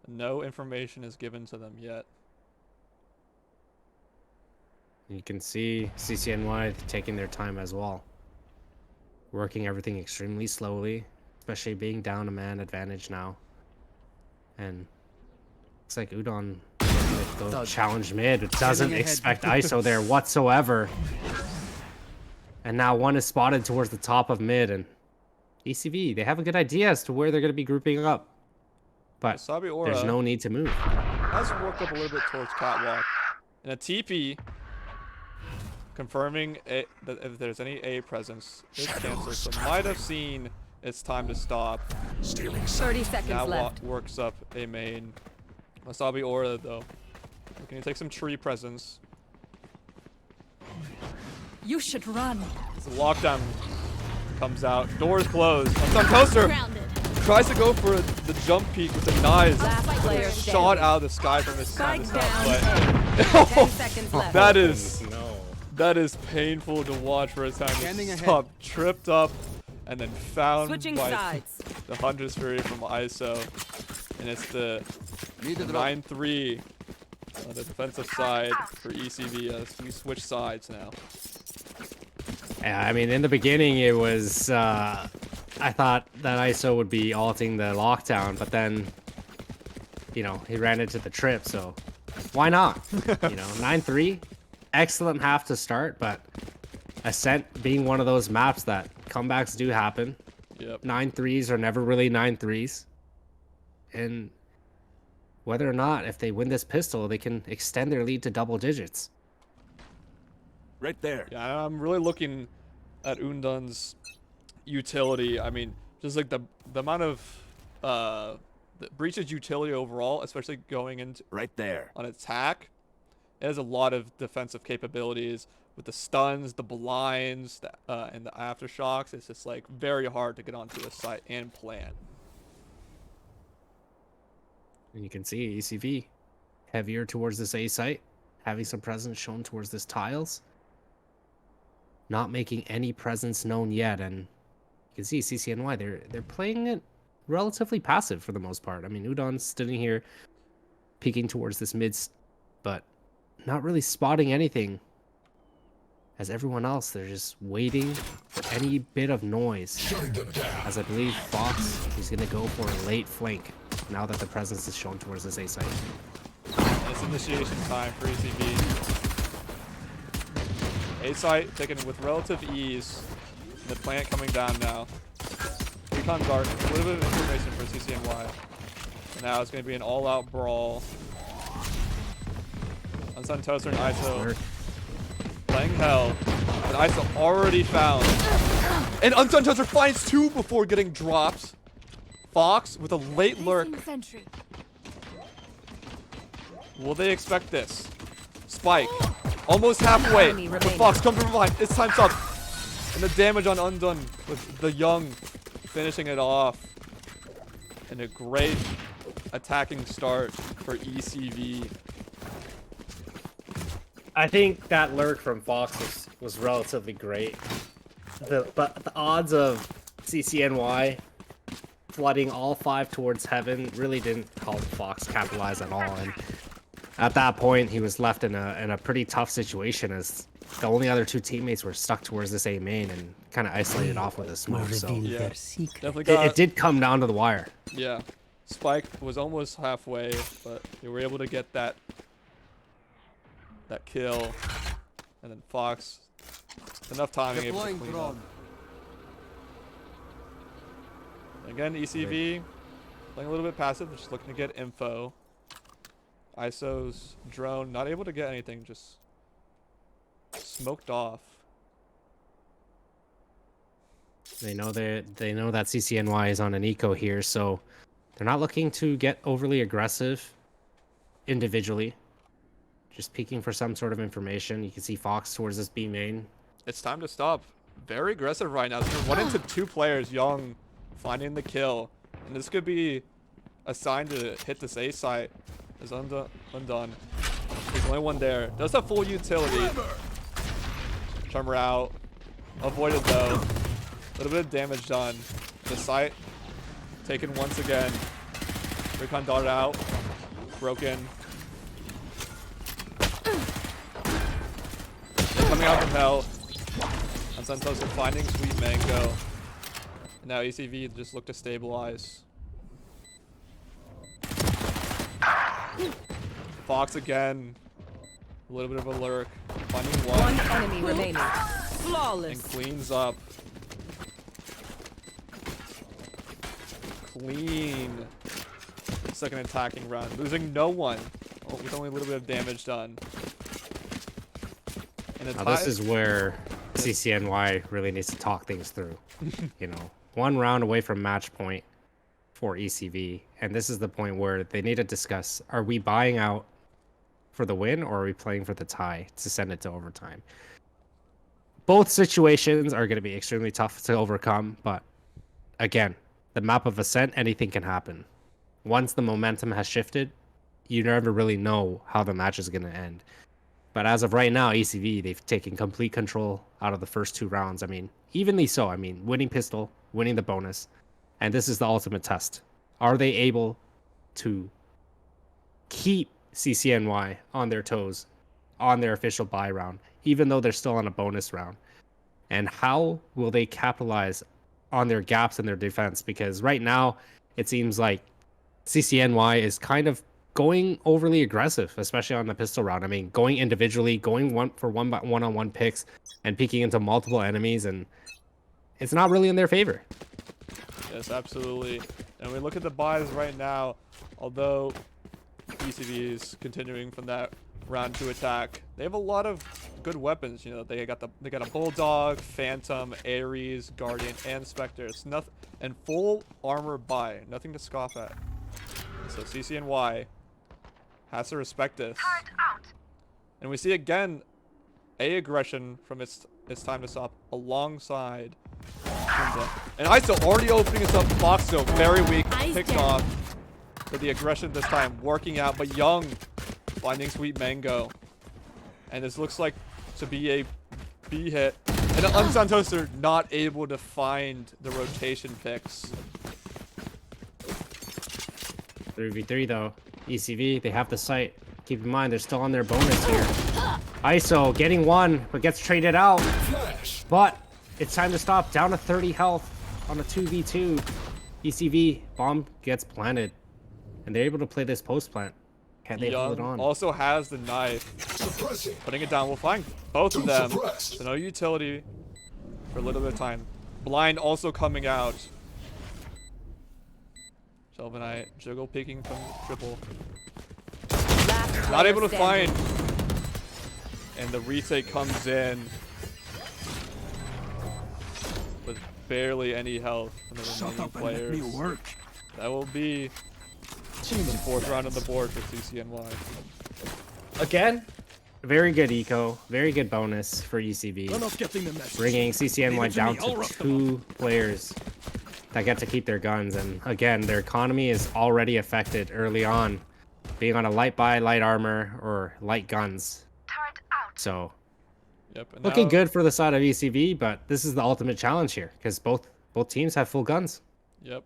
No information is given to them yet. You can see CCNY taking their time as well. Working everything extremely slowly, especially being down a man advantage now. And looks like Udon with the challenge mid doesn't expect ISO there whatsoever. And now one is spotted towards the top of mid, and ECV, they have a good idea as to where they're going to be grouping up. But Wasabi Aura there's no need to move. has worked up a little bit towards Catwalk. And a TP confirming that if there's any A presence, it's canceled. So might have seen it's time to stop. 30 seconds Now left. works up a main. Wasabi Aura though. Can you take some tree presence? You should run. The lockdown comes out. Doors closed. Unsound Toaster tries to go for the jump peek with the knives. Last player Shot standing. out of the sky from his Spike side. down. 10 seconds left. That is painful to watch for a time Standing to ahead. stop. Tripped up and then found Switching by sides. the Hunter's Fury from ISO. And it's the Need the drop. 9-3 on the defensive side for ECV as we switch sides now. Yeah, I mean, in the beginning, it was, I thought that ISO would be alting the lockdown, but then, you know, he ran into the trip, so why not? You know, 9-3, excellent half to start, but Ascent being one of those maps that comebacks do happen. Yep. 9-3s are never really 9-3s. And whether or not, if they win this pistol, they can extend their lead to double digits. Right there. Yeah, I'm really looking at Undun's utility. I mean, just like the amount of the Breach's utility overall, especially going into Right there. on attack. It has a lot of defensive capabilities with the stuns, the blinds, and the aftershocks. It's just like very hard to get onto a site and plan. And you can see ECV heavier towards this A site, having some presence shown towards this tiles. Not making any presence known yet, and you can see CCNY, they're playing it relatively passive for the most part. I mean, Udon's sitting here peeking towards this mid, but not really spotting anything. As everyone else, they're just waiting for any bit of noise. As I believe Fox is going to go for a late flank now that the presence is shown towards this A site. And it's initiation time for ECV. A site taken with relative ease. And the plant coming down now. Recon Dart, a little bit of information for CCNY. And now it's going to be an all-out brawl. Unsun Toaster and ISO playing hell. And ISO already found. And Unsun Toaster finds 2 before getting dropped. Fox with a late lurk. Will they expect this? Spike. Almost halfway. But Fox comes from behind. It's time's up. And the damage on Undone with the Young finishing it off. And a great attacking start for ECV. I think that lurk from Fox was relatively great. But the odds of CCNY flooding all 5 towards heaven really didn't help Fox capitalize at all. And at that point, he was left in a pretty tough situation as the only other 2 teammates were stuck towards this A main and kind of isolated off with a smoke. So yeah, definitely got, it did come down to the wire. Yeah, Spike was almost halfway, but they were able to get that kill, and then Fox, enough timing able to clean up. Again, ECV playing a little bit passive, just looking to get info. ISO's drone not able to get anything, just smoked off. They know that CCNY is on an eco here, so they're not looking to get overly aggressive individually. Just peeking for some sort of information. You can see Fox towards this B main. It's time to stop. Very aggressive right now. They're 1 into 2 players. Young finding the kill, and this could be a sign to hit this A site. Is undone. There's only 1 there. Does have full utility. Tremor out. Avoided though. A little bit of damage done. The site taken once again. Recon darted out. Broken. They're coming out from hell. And Santos are finding Sweet Mango. And now ECV just look to stabilize. Fox again. A little bit of a lurk. Finding 1. 1 enemy remaining. And Flawless. cleans up. Clean. Second attacking round. Losing no one. Oh, with only a little bit of damage done. And Now this is where CCNY really needs to talk things through. You know, 1 round away from match point for ECV. And this is the point where they need to discuss, are we buying out for the win or are we playing for the tie to send it to overtime? Both situations are going to be extremely tough to overcome, but again, the map of Ascent, anything can happen. Once the momentum has shifted, you never really know how the match is going to end. But as of right now, ECV, they've taken complete control out of the first 2 rounds. I mean, evenly so. I mean, winning pistol, winning the bonus, and this is the ultimate test. Are they able to keep CCNY on their toes on their official buy round, even though they're still on a bonus round? And how will they capitalize on their gaps in their defense? Because right now, it seems like CCNY is kind of going overly aggressive, especially on the pistol round. I mean, going individually, going one-on-one picks, and peeking into multiple enemies, and it's not really in their favor. Yes, absolutely. And we look at the buys right now, although ECV is continuing from that round 2 attack. They have a lot of good weapons. You know, they got a Bulldog, Phantom, Ares, Guardian, and Spectre. It's nothing, and full armor buy. Nothing to scoff at. So CCNY has to respect this. And we see again a aggression from its time to stop alongside. And ISO already opening us up. Fox still very weak. Picked off. But the aggression this time working out. But Young finding Sweet Mango. And this looks like to be a B hit. And an Unsound Toaster not able to find the rotation fix. 3v3 though. ECV, they have the site. Keep in mind, they're still on their bonus here. ISO getting one, but gets traded out. But it's time to stop. Down to 30 health on a 2v2. ECV, bomb gets planted. And they're able to play this post plant. Can they hold it on? Also has the knife. Putting it down. We'll find both of them. So no utility for a little bit of time. Blind also coming out. Shelvanite juggle peeking from triple. Not able to find. And the retake comes in with barely any health from the remaining players. That will be the 4th round on the board for CCNY. Again, very good eco, very good bonus for ECV. Bringing CCNY down to 2 players that get to keep their guns. And again, their economy is already affected early on, being on a light buy, light armor, or light guns. So, looking good for the side of ECV, but this is the ultimate challenge here because both teams have full guns. Yep.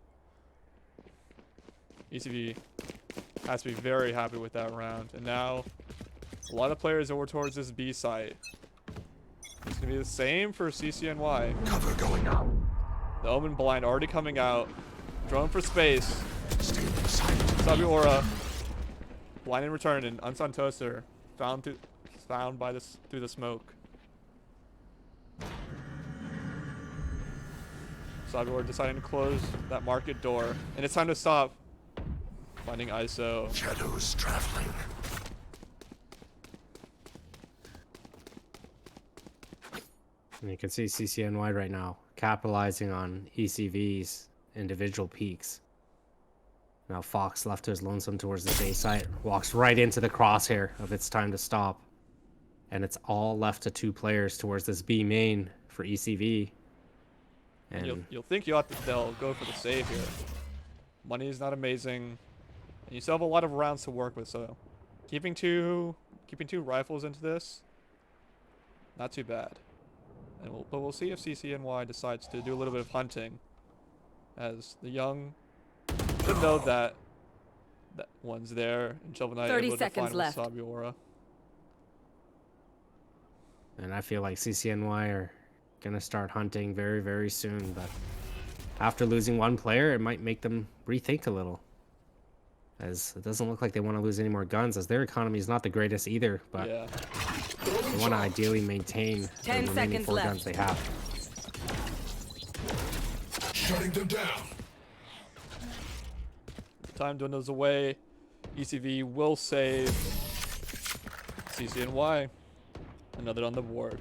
ECV has to be very happy with that round. And now, a lot of players over towards this B site. It's going to be the same for CCNY. Cover going out. The Omen Blind already coming out. Drone for space. Sabi Aura. Blind in return, and Unsound Toaster found by this through the smoke. Sabi Aura deciding to close that market door. And it's time to stop. Finding ISO. Shadows traveling. And you can see CCNY right now capitalizing on ECV's individual peaks. Now Fox, left to his lonesome towards the A site, walks right into the crosshair of its time to stop. And it's all left to 2 players towards this B main for ECV. And you'll think they'll go for the save here. Money is not amazing. And you still have a lot of rounds to work with, so keeping two rifles into this, not too bad. But we'll see if CCNY decides to do a little bit of hunting, as the Young should know that one's there, and Shelvanite 30 able to seconds find left. Wasabi Aura. And I feel like CCNY are gonna start hunting very, very soon. But after losing 1 player, it might make them rethink a little, as it doesn't look like they want to lose any more guns, as their economy is not the greatest either. But Yeah. they want to ideally maintain the 10 remaining seconds 4 left. guns they have. Shutting them down. Time dwindles away. ECV will save. CCNY, another on the board.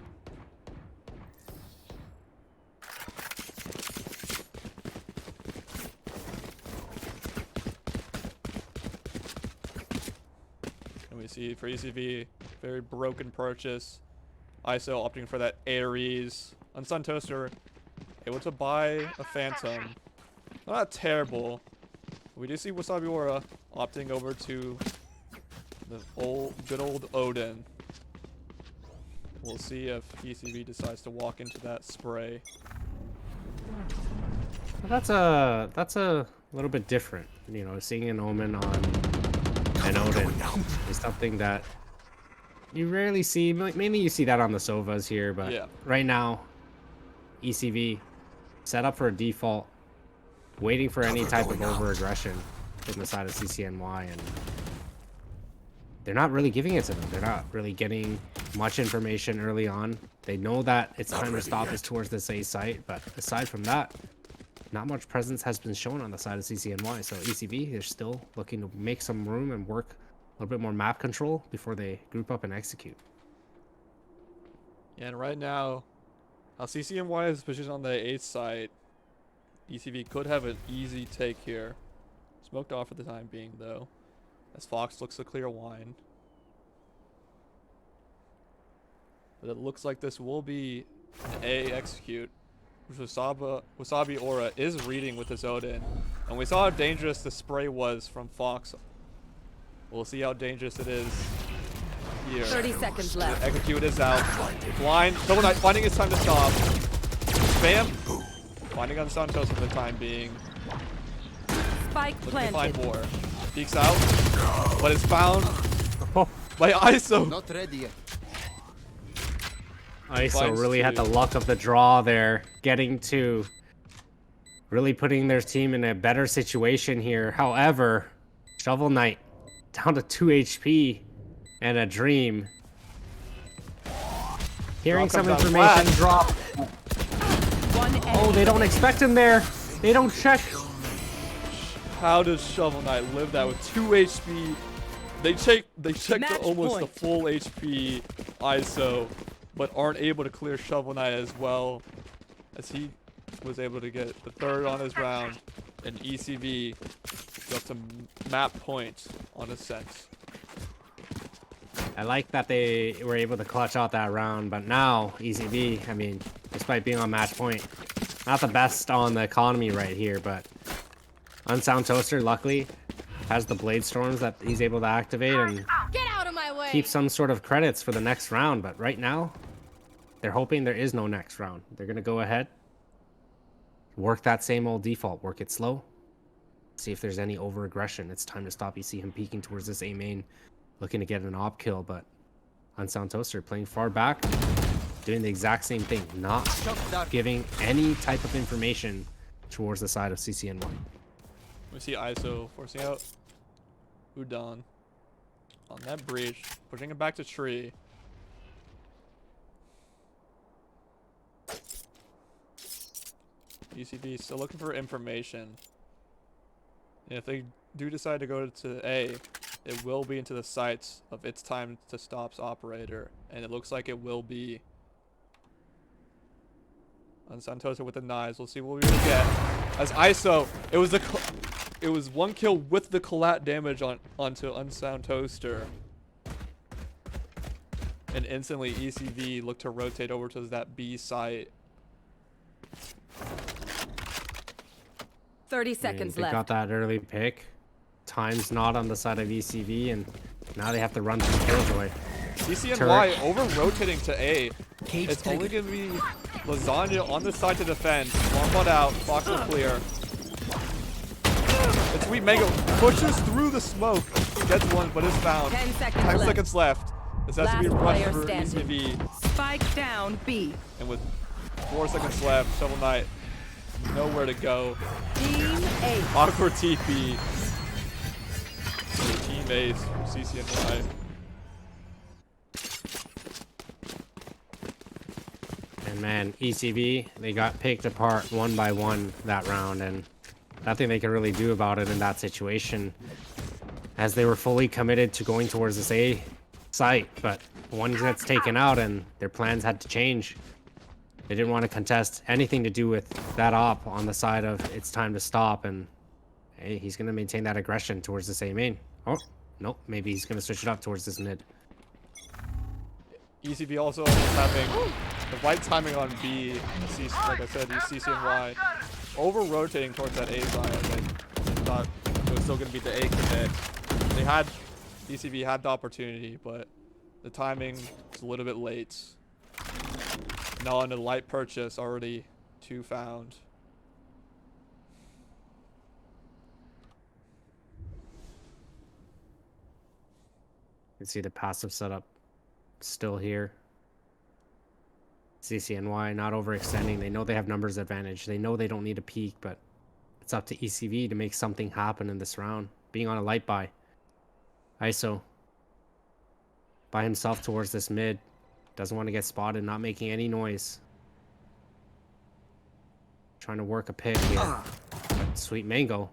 And we see for ECV, very broken purchase. ISO opting for that Ares. Unsun Toaster, able to buy a Phantom. Not terrible. We do see Wasabi Aura opting over to the good old Odin. We'll see if ECV decides to walk into that spray. Well, that's a little bit different. You know, seeing an Omen on an Odin is something that you rarely see. Mainly you see that on the Sovas here, but Yeah. right now, ECV set up for a default, waiting for any type of over-aggression from the side of CCNY, and they're not really giving it to them. They're not really getting much information early on. They know that it's time to stop is towards this A site, but aside from that, not much presence has been shown on the side of CCNY. So ECV, they're still looking to make some room and work little bit more map control before they group up and execute. Yeah, and right now, how CCNY is positioned on the 8th site, ECV could have an easy take here. Smoked off for the time being, though, as Fox looks to clear wine. But it looks like this will be an A execute, which Wasabi Aura is reading with his Odin. And we saw how dangerous the spray was from Fox. We'll see how dangerous it is here. 30 seconds left. Execute is out. Blind. Double Knight finding his time to stop. Spam. Finding on Santos for the time being. Spike Looking to find planted. more. Peeks out. But is found by ISO. Not ready yet. ISO Finds really had the two. luck of the draw there, getting to really putting their team in a better situation here. However, Shovel Knight down to 2 HP and a dream. Hearing Drop some comes down information flat. drop. One Oh, enemy they don't remaining. expect him there. They don't check. How does Shovel Knight live that with 2 HP? They checked Match almost the point. full HP ISO, but aren't able to clear Shovel Knight as well, as he was able to get the 3rd on his round, and ECV got some map point on Ascent. I like that they were able to clutch out that round, but now ECV, I mean, despite being on match point, not the best on the economy right here, but Unsound Toaster, luckily, has the Blade Storms that he's able to activate and Get out of my way. keep some sort of credits for the next round. But right now, they're hoping there is no next round. They're going to go ahead, work that same old default, work it slow, see if there's any over-aggression. It's time to stop. You see him peeking towards this A main, looking to get an op kill, but Unsound Toaster playing far back, doing the exact same thing, not giving any type of information towards the side of CCNY. We see ISO forcing out Udon on that breach, pushing it back to tree. UCB still looking for information. And if they do decide to go to A, it will be into the sights of its time to stop's operator, and it looks like it will be on Santosa with the knives. We'll see what we will get. As ISO, it was 1 kill with the collat damage onto Unsound Toaster. And instantly ECV looked to rotate over to that B site. 30 seconds They left. got that early pick. Time's not on the side of ECV, and now they have to run through Killjoy. CCNY over rotating to A. It's only going to be Lasagna on the side to defend. One butt out. Fox will clear. It's Sweet Mango pushes through the smoke. Gets one, but is found. 10 seconds 10 left. seconds left. This has to be Last rushed player for standing. ECV. Spike down B. And with 4 seconds left, Shovel Knight nowhere to go. Team A. Awkward TP. Team Ace from CCNY. And man, ECV, they got picked apart one by one that round, and nothing they could really do about it in that situation, as they were fully committed to going towards this A site. But one gets taken out and their plans had to change. They didn't want to contest anything to do with that op on the side of it's time to stop, and hey, he's going to maintain that aggression towards this A main. Oh, nope, maybe he's going to switch it up towards this mid. ECV also having the right timing on B. Like I said, CCNY over rotating towards that A side. They thought it was still going to be the A commit. They had ECV had the opportunity, but the timing was a little bit late. Now on a light purchase, already 2 found. You can see the passive setup still here. CCNY not overextending. They know they have numbers advantage. They know they don't need a peak, but it's up to ECV to make something happen in this round. Being on a light buy. ISO by himself towards this mid. Doesn't want to get spotted, not making any noise. Trying to work a pick here. But Sweet Mango,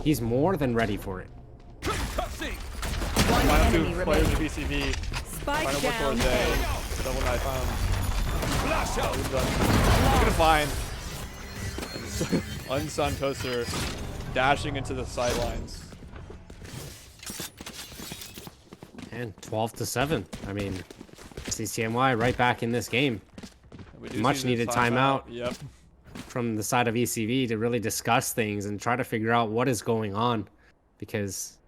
he's more than ready for it. One Final enemy two players of remaining. ECV. Spike Final one down towards A. A. Double knife found. We're gonna find Unsun Toaster dashing into the sidelines. And 12-7. I mean, CCNY right back in this game. We do Much see the needed timeout. Yep. From the side of ECV to really discuss things and try to figure out what is going on, because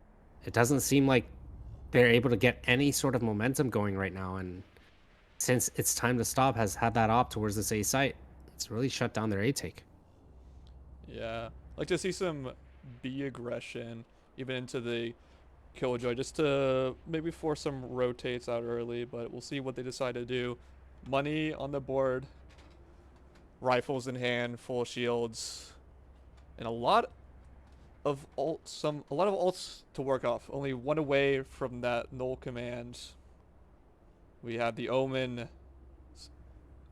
it doesn't seem like they're able to get any sort of momentum going right now. And since it's time to stop has had that op towards this A site, it's really shut down their A take. Yeah. Like to see some B aggression even into the Killjoy, just to maybe force some rotates out early, but we'll see what they decide to do. Money on the board, rifles in hand, full shields, and a lot of ults to work off. Only one away from that null command. We have the Omen,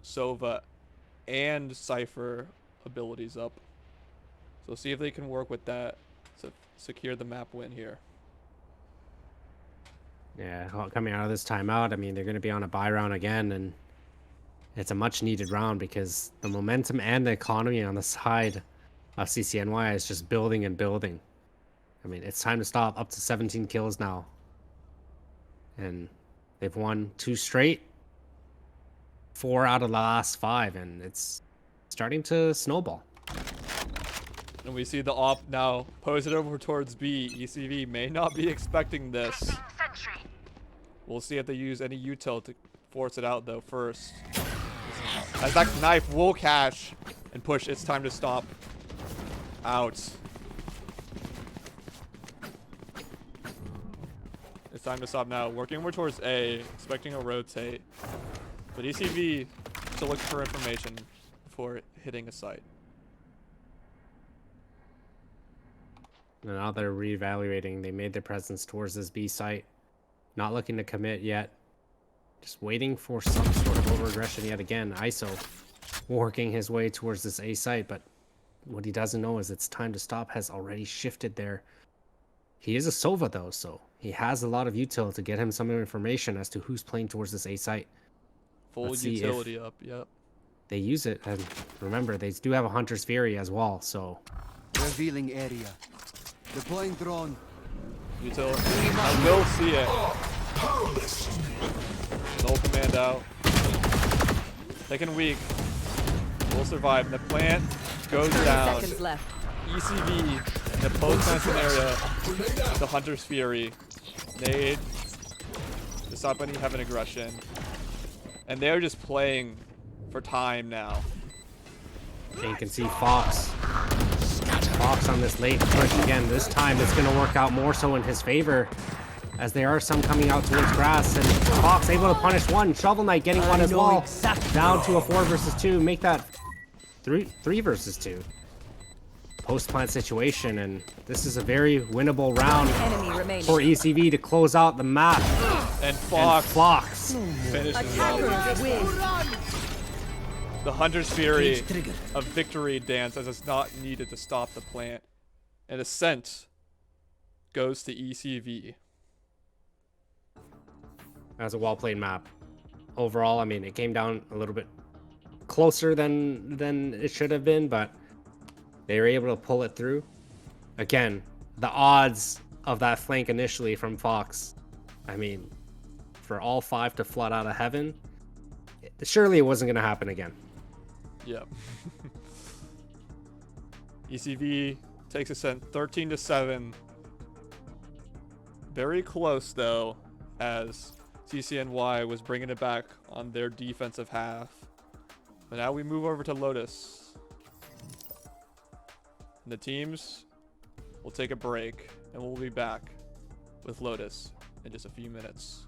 Sova, and Cypher abilities up. So see if they can work with that to secure the map win here. Yeah, coming out of this timeout, I mean, they're going to be on a buy round again, and it's a much needed round because the momentum and the economy on the side of CCNY is just building and building. I mean, it's time to stop. Up to 17 kills now. And they've won 2 straight, 4 out of the last 5, and it's starting to snowball. And we see the op now pose it over towards B. ECV may not be expecting this. We'll see if they use any util to force it out though first. As that knife will catch and push, it's time to stop. Out. It's time to stop now. Working more towards A, expecting a rotate. But ECV to look for information before hitting a site. And now they're reevaluating. They made their presence towards this B site. Not looking to commit yet. Just waiting for some sort of over-aggression yet again. ISO working his way towards this A site, but what he doesn't know is it's time to stop has already shifted there. He is a Sova though, so he has a lot of util to get him some information as to who's playing towards this A site. Full Let's see utility up, yep. They use it, and remember, they do have a Hunter's Fury as well, so... Revealing area. Deploying drone. Utility. I will see it. Null command out. Taken weak. Will survive. The plant goes 30 down. seconds left. ECV in the post-plant scenario. The Hunter's Fury. Nade. To stop any heaven aggression. And they're just playing for time now. And you can see Fox. Fox on this late push again. This time it's going to work out more so in his favor, as there are some coming out towards grass, and Fox able to punish one. Shovel Knight getting one as well. Down to a 4 versus 2. Make that 3 versus 2. Post-plant situation, and this is a very winnable round Enemy remaining. for ECV to close out the map. And Fox finishes Attackers win. the Hunter's Fury of victory dance, as it's not needed to stop the plant. And Ascent goes to ECV. As a well-played map. Overall, I mean, it came down a little bit closer than it should have been, but they were able to pull it through. Again, the odds of that flank initially from Fox, I mean, for all 5 to flood out of heaven, surely it wasn't going to happen again. Yep. ECV takes Ascent 13-7. Very close though, as CCNY was bringing it back on their defensive half. But now we move over to Lotus. And the teams will take a break, and we'll be back with Lotus in just a few minutes.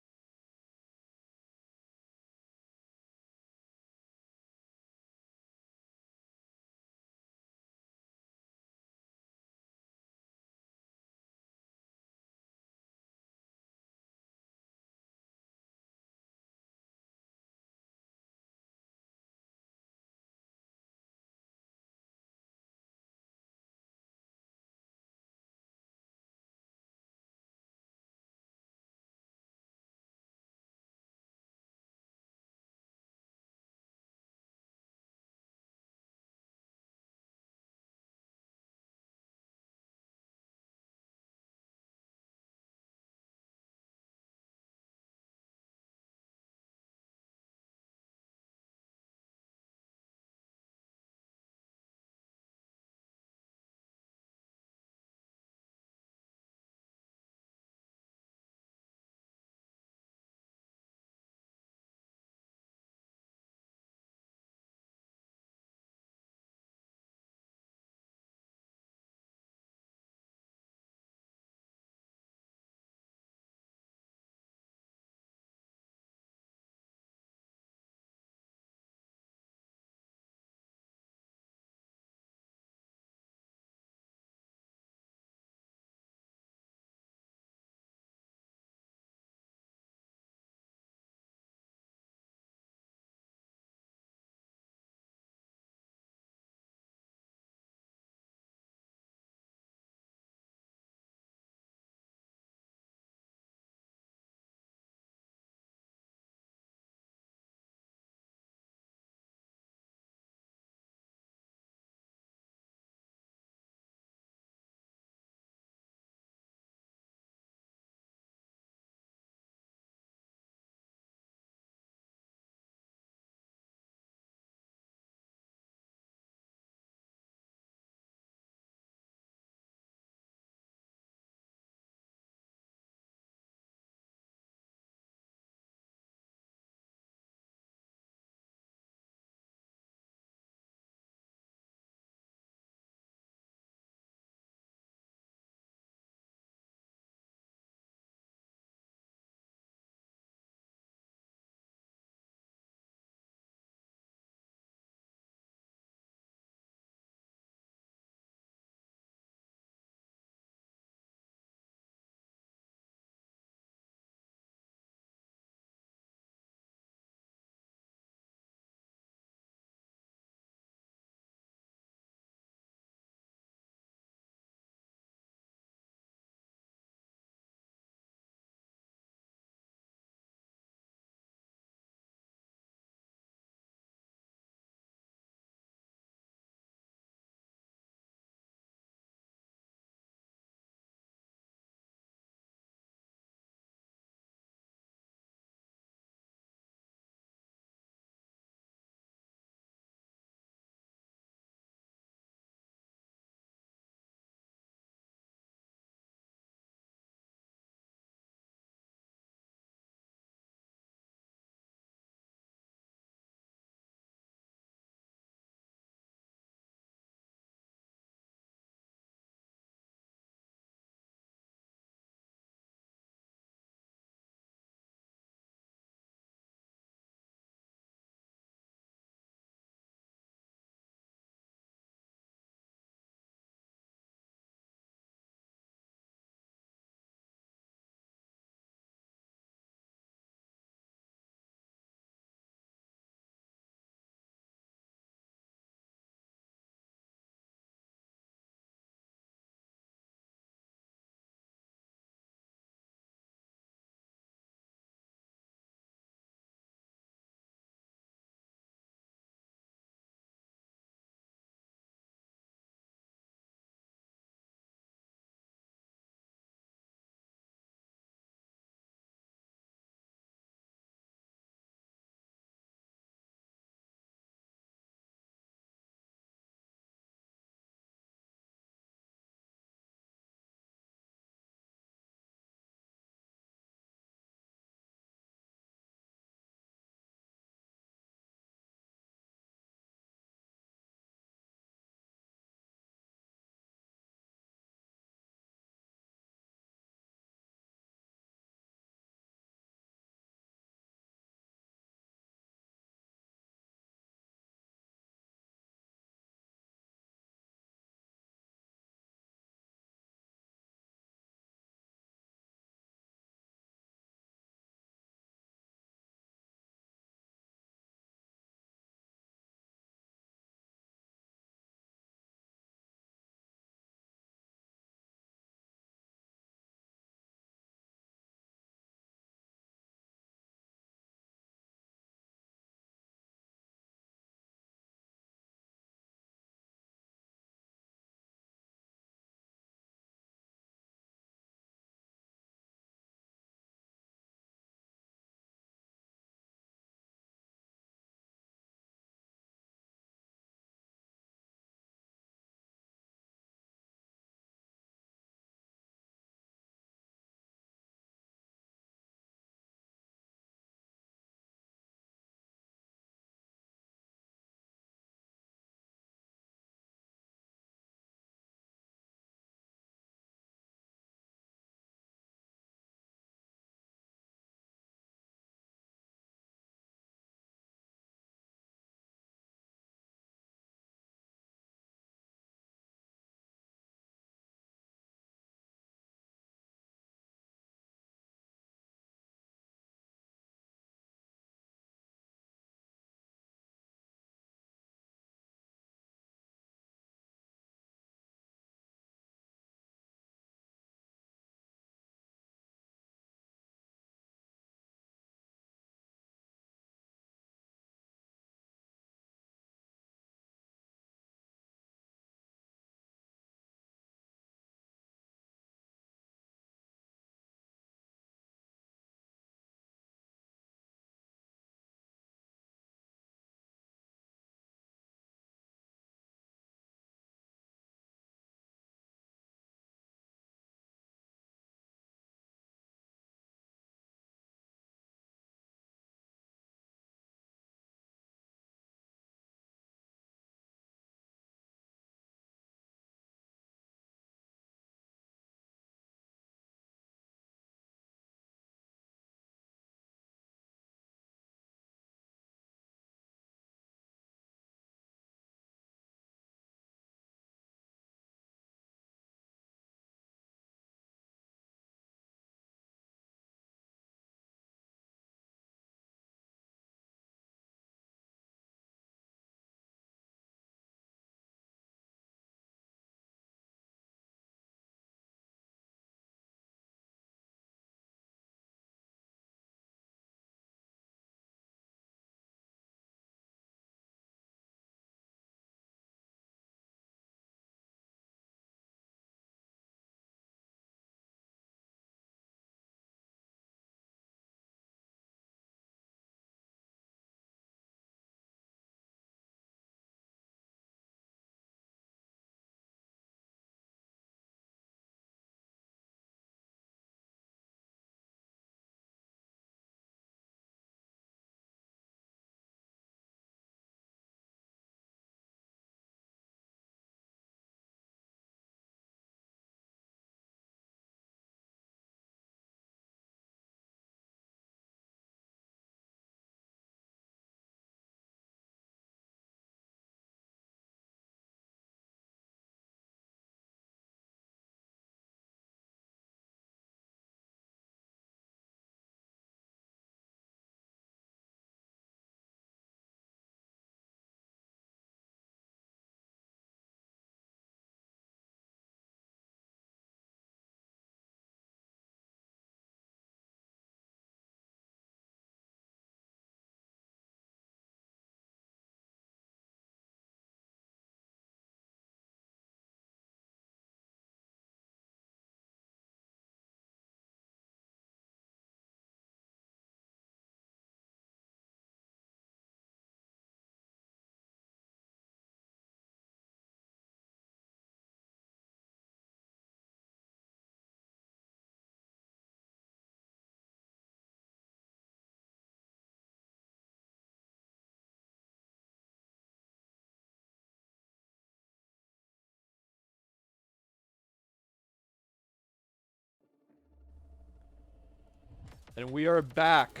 And we are back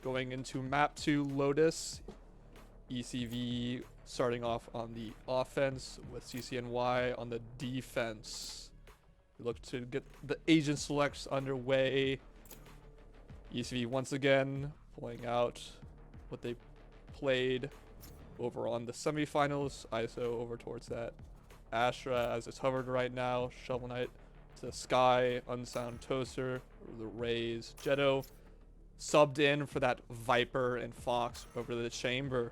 going into map 2 Lotus. ECV starting off on the offense with CCNY on the defense. We look to get the agent selects underway. ECV once again pulling out what they played over on the semifinals. ISO over towards that Astra as it's hovered right now. Shovel Knight to the sky. Unsound Toaster. The Rays. Jetto subbed in for that Viper and Fox over the chamber.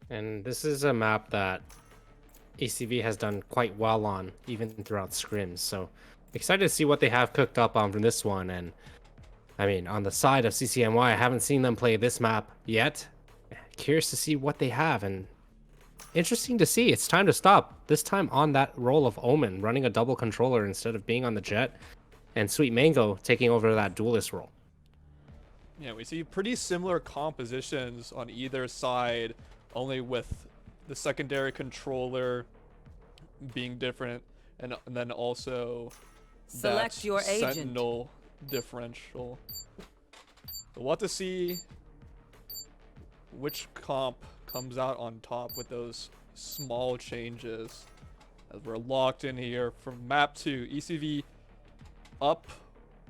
And this is a map that ECV has done quite well on, even throughout scrims. So excited to see what they have cooked up on from this one. And I mean, on the side of CCNY, I haven't seen them play this map yet. Curious to see what they have, and interesting to see. It's time to stop. This time on that role of Omen, running a double controller instead of being on the Jet, and Sweet Mango taking over that duelist role. Yeah, we see pretty similar compositions on either side, only with the secondary controller being different, and then also Select that your agent. Sentinel differential. We'll have to see which comp comes out on top with those small changes, as we're locked in here from map 2. ECV up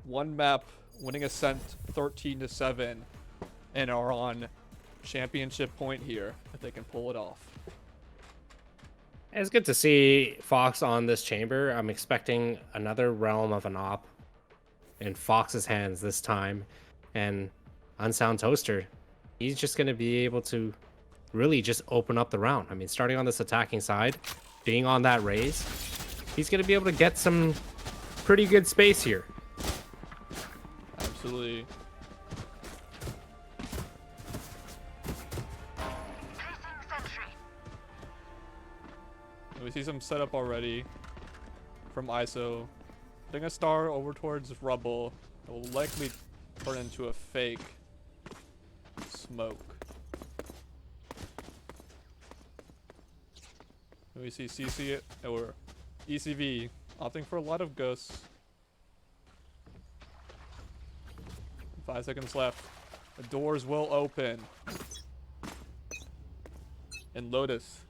one map, winning Ascent 13-7, and are on championship point here if they can pull it off. It's good to see Fox on this chamber. I'm expecting another realm of an op in Fox's hands this time, and Unsound Toaster, he's just going to be able to really just open up the round. I mean, starting on this attacking side, being on that raise, he's going to be able to get some pretty good space here. Absolutely. We see some setup already from ISO. Putting a star over towards rubble. It will likely turn into a fake smoke. And we see CC or ECV opting for a lot of ghosts. 5 seconds left. The doors will open. And Lotus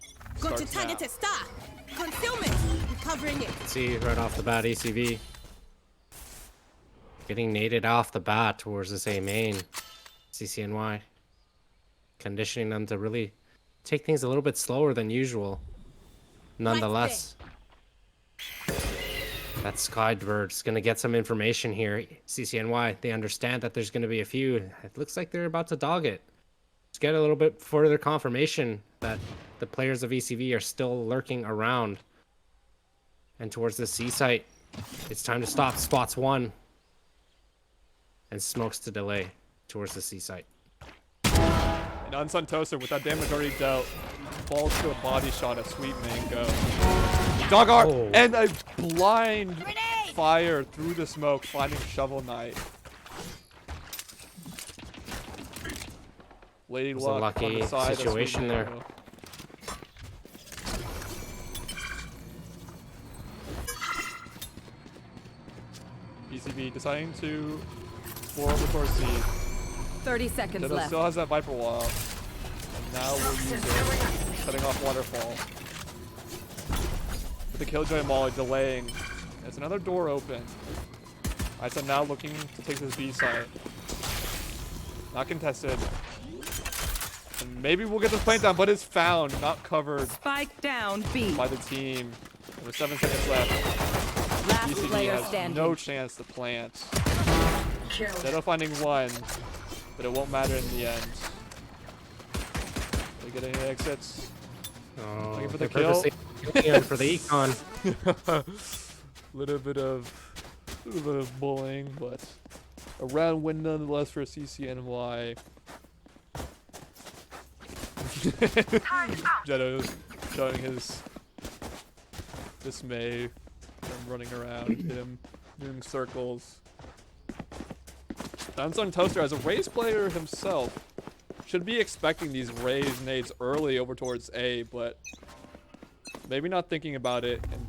Got to starts target now. a star. Concealment. Recovering it. See right off the bat, ECV getting naded off the bat towards this A main. CCNY conditioning them to really take things a little bit slower than usual. Nonetheless, that Skybird's gonna get some information here. CCNY, they understand that there's gonna be a few. It looks like they're about to dog it. Let's get a little bit further confirmation that the players of ECV are still lurking around. And towards the C site, it's time to stop. Spots 1. And smokes to delay towards the C site. And Unsun Toaster with that damage already dealt falls to a body shot at Sweet Mango. Dog art and a blind fire through the smoke, finding Shovel Knight. Lady was Luck a lucky on the side of situation Sweet there. Mango. ECV deciding to explore over towards C. 30 seconds Ditto left. still has that Viper wall. And now we'll use it. Setting off Waterfall. With the Killjoy Molly delaying. There's another door open. ISO now looking to take this B site. Not contested. And maybe we'll get this plant down, but it's found, not covered Spike down B. by the team. With 7 seconds left. Last ECV player has standing. no chance to plant. Ditto finding one, but it won't matter in the end. They get any exits? Oh, Looking for the they're kill. purposely going for the econ. little bit of bullying, but a round win nonetheless for CCNY. Jetto's showing his dismay from running around him, doing circles. Unsung Toaster, as a Raze player himself, should be expecting these Raze nades early over towards A, but maybe not thinking about it, and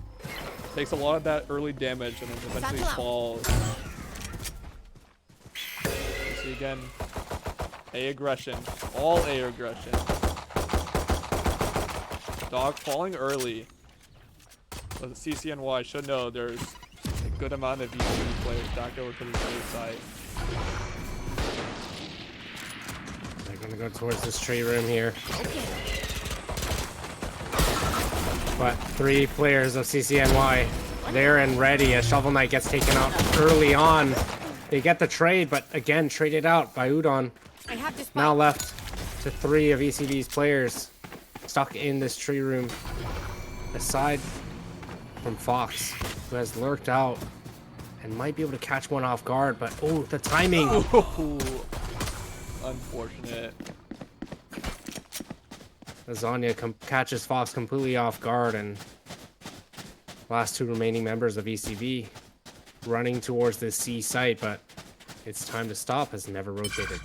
takes a lot of that early damage and then eventually falls. See again. A aggression. All A aggression. Dog falling early. But the CCNY should know there's a good amount of ECV players back over to the other side. They're gonna go towards this tree room here. But 3 players of CCNY there and ready as Shovel Knight gets taken out early on. They get the trade, but again traded out by Udon. Now left to 3 of ECV's players stuck in this tree room. Aside from Fox, who has lurked out and might be able to catch one off guard, but oh, the timing! Ooh, unfortunate. Lasagna catches Fox completely off guard, and last 2 remaining members of ECV running towards this C site, but it's time to stop has never rotated.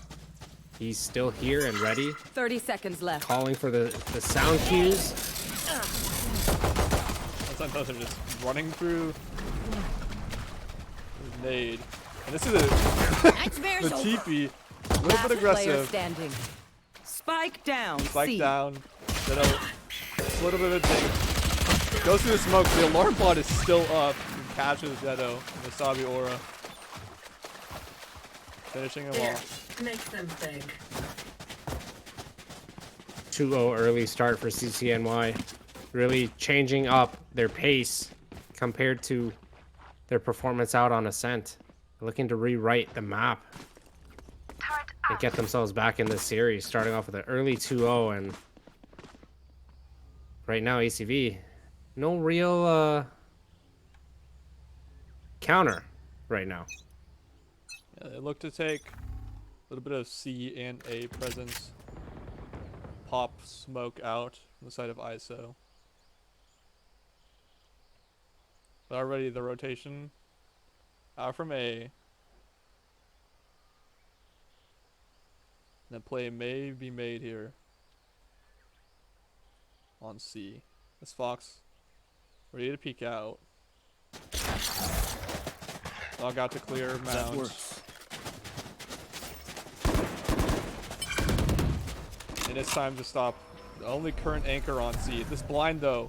He's still here and ready. 30 seconds left. Calling for the sound cues. Sometimes they're just running through the nade. And this is the TP. A little bit aggressive. Standing. Spike down. Spike C. down. Then a little bit of a ding. Goes through the smoke. The alarm bot is still up. He catches Zeto. Wasabi Aura. Finishing him off. Makes them think. 2-0 early start for CCNY. Really changing up their pace compared to their performance out on Ascent. Looking to rewrite the map and get themselves back in this series, starting off with an early 2-0, and right now ECV, no real counter right now. Yeah, they look to take a little bit of C and A presence. Pop smoke out from the side of ISO. But already the rotation out from A. And the play may be made here on C. This Fox ready to peek out. Dog out to clear mount. That works. And it's time to stop. The only current anchor on C. This blind though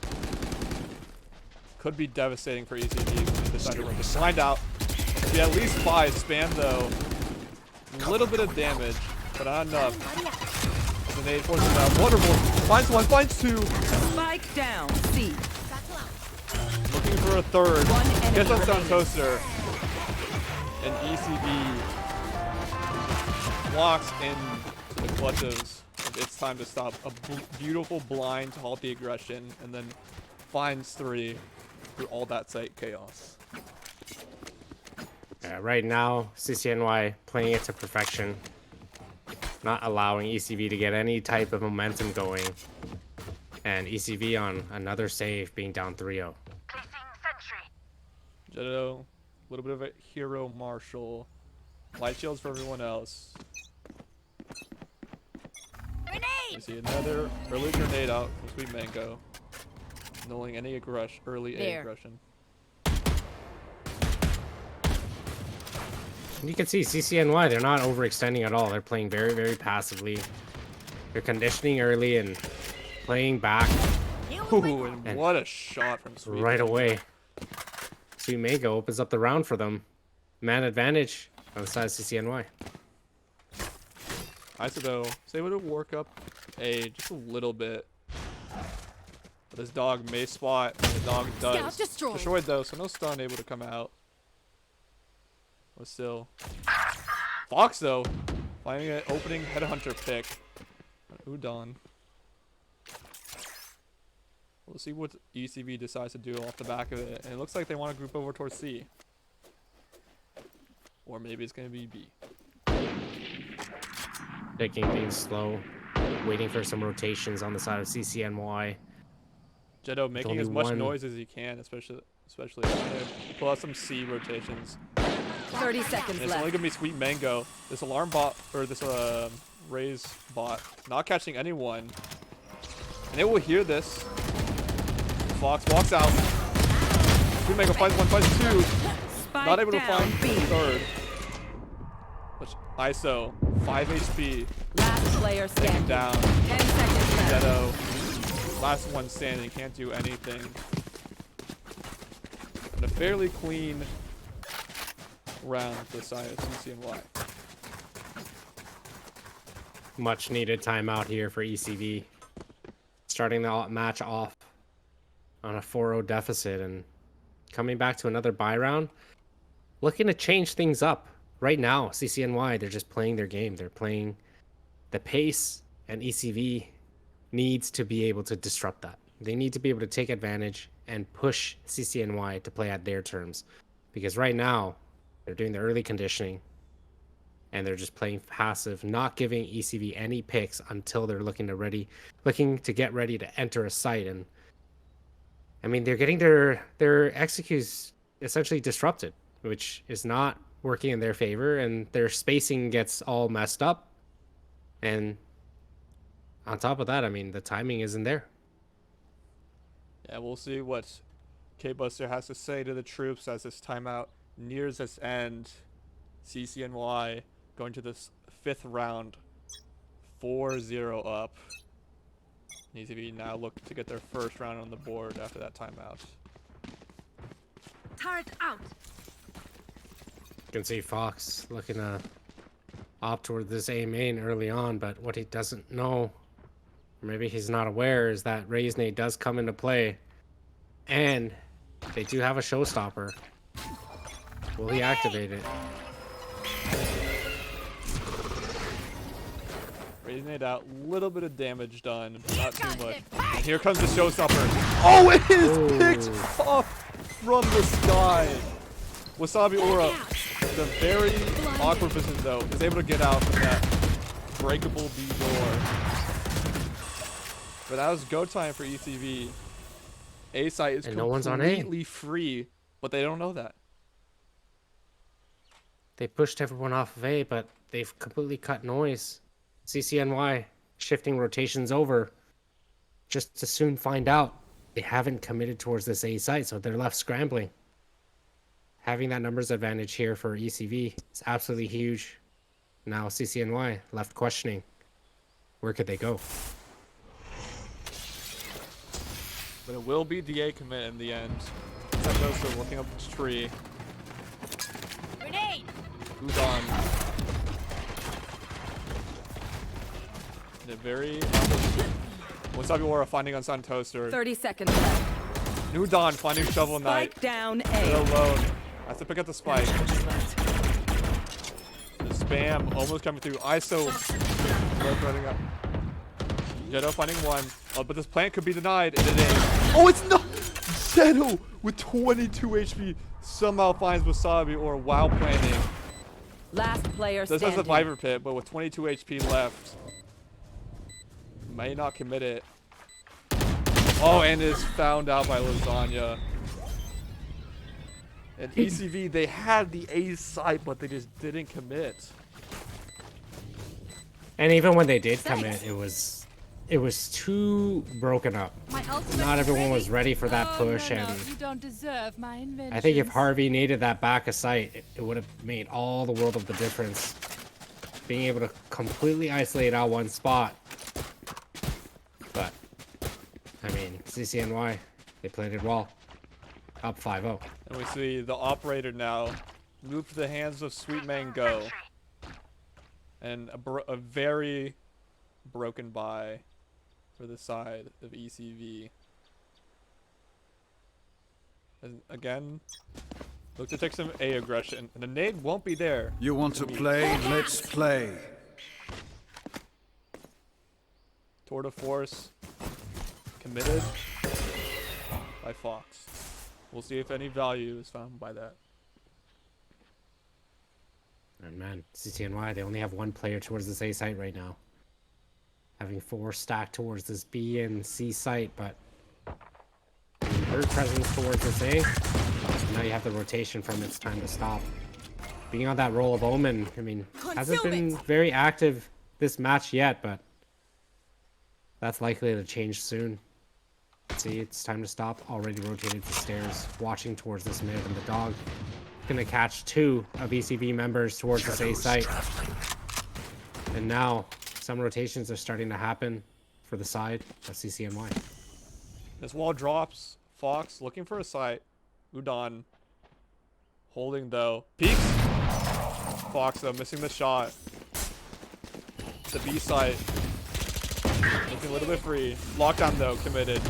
could be devastating for ECV when they decide to run the blind out. Yeah, at least 5 spam though. A little bit of damage, but not enough. The nade forces it out. Wonderful. Finds 1, finds 2. Spike down. C. Looking for a 3rd. One enemy Gets on Stone remaining. Toaster. And ECV walks into the clutches. It's time to stop. A beautiful blind to halt the aggression, and then finds 3 through all that site chaos. Right now, CCNY playing it to perfection, not allowing ECV to get any type of momentum going, and ECV on another save being down 3-0. Jetto, a little bit of a hero marshal. Light shields for everyone else. You see another early grenade out from Sweet Mango, nulling any early A aggression. And you can see CCNY, they're not overextending at all. They're playing very, very passively. They're conditioning early and playing back Ooh, and what a shot from Sweet right Mango. away. Sweet Mango opens up the round for them. Man advantage on the side of CCNY. Isodo is able to work up A just a little bit. But this dog may spot, and the dog does. Destroyed though, so no stun able to come out. But still. Fox though, finding an opening headhunter pick on Udon. We'll see what ECV decides to do off the back of it. And it looks like they want to group over towards C. Or maybe it's going to be B. Taking things slow, waiting for some rotations on the side of CCNY. Jetto making only as much one- noise as he can, especially trying to pull out some C rotations. 30 seconds And it's left. only gonna be Sweet Mango. This alarm bot, or this raise bot, not catching anyone. And it will hear this. Fox walks out. Sweet Mango finds 1, finds 2. Spike Not able to down. find B. the 3rd. Which ISO 5 HP. Last player Taken standing. down. 10 seconds left. Zeto, last one standing, can't do anything. And a fairly clean round for the side of CCNY. Much needed timeout here for ECV. Starting the match off on a 4-0 deficit and coming back to another bye round. Looking to change things up. Right now, CCNY, they're just playing their game. They're playing the pace, and ECV needs to be able to disrupt that. They need to be able to take advantage and push CCNY to play at their terms. Because right now, they're doing the early conditioning, and they're just playing passive, not giving ECV any picks until they're looking to get ready to enter a site. And I mean, they're getting their executes essentially disrupted, which is not working in their favor, and their spacing gets all messed up. And on top of that, I mean, the timing isn't there. Yeah, we'll see what K-Buster has to say to the troops as this timeout nears its end. CCNY going to this 5th round, 4-0 up. ECV now look to get their first round on the board after that timeout. Turret out. You can see Fox looking to opt toward this A main early on, but what he doesn't know, or maybe he's not aware, is that Raise Nade does come into play, and they do have a showstopper. Will he activate it? Raising it out, little bit of damage done, but not too much. And here comes the showstopper. Oh, it is picked off from the sky. Wasabi Aura, in a very awkward position though, is able to get out from that breakable B door. But that was go time for ECV. A site is And no one's on A. completely free, but they don't know that. They pushed everyone off of A, but they've completely cut noise. CCNY shifting rotations over just to soon find out they haven't committed towards this A site, so they're left scrambling. Having that numbers advantage here for ECV is absolutely huge. Now CCNY left questioning, where could they go? But it will be DA commit in the end. Santos looking up the tree. Grenade. Who's on? The very Wasabi Aura finding on Sun Toaster. 30 seconds left. New Dawn finding Shovel Knight. Spike down They're A. alone. Has to pick up the spike. The spam almost coming through. ISO both running up. Jetto finding one. Oh, but this plant could be denied, and it is. Oh, it's not! Jetto with 22 HP somehow finds Wasabi Aura while planting. Last player This standing. has a Viper Pit, but with 22 HP left. May not commit it. Oh, and is found out by Lasagna. And ECV, they had the A site, but they just didn't commit. And even when they did commit, it was too broken up. Not everyone was ready for that push, and You don't deserve my inventions. I think if Harvey needed that back of sight, it would have made all the world of the difference. Being able to completely isolate out one spot. But, I mean, CCNY, they played it well. Up 5-0. And we see the operator now move to the hands of Sweet Mango. And a very broken buy for the side of ECV. And again, look to take some A aggression. And the nade won't be there. You want to play? Let's play. Tour de Force committed by Fox. We'll see if any value is found by that. And man, CCNY, they only have one player towards this A site right now. Having 4 stacked towards this B and C site, but third presence towards this A. Now you have the rotation from It's Time to Stop. Being on that role of Omen, I mean, hasn't been very active this match yet, but that's likely to change soon. See, It's Time to Stop, already rotated to stairs, watching towards this mid, and the dog gonna catch 2 of ECV members towards this A site. And now some rotations are starting to happen for the side of CCNY. This wall drops. Fox looking for a site. Udon holding though. Peeks. Fox though missing the shot. The B site. Looking a little bit free. Lockdown though committed.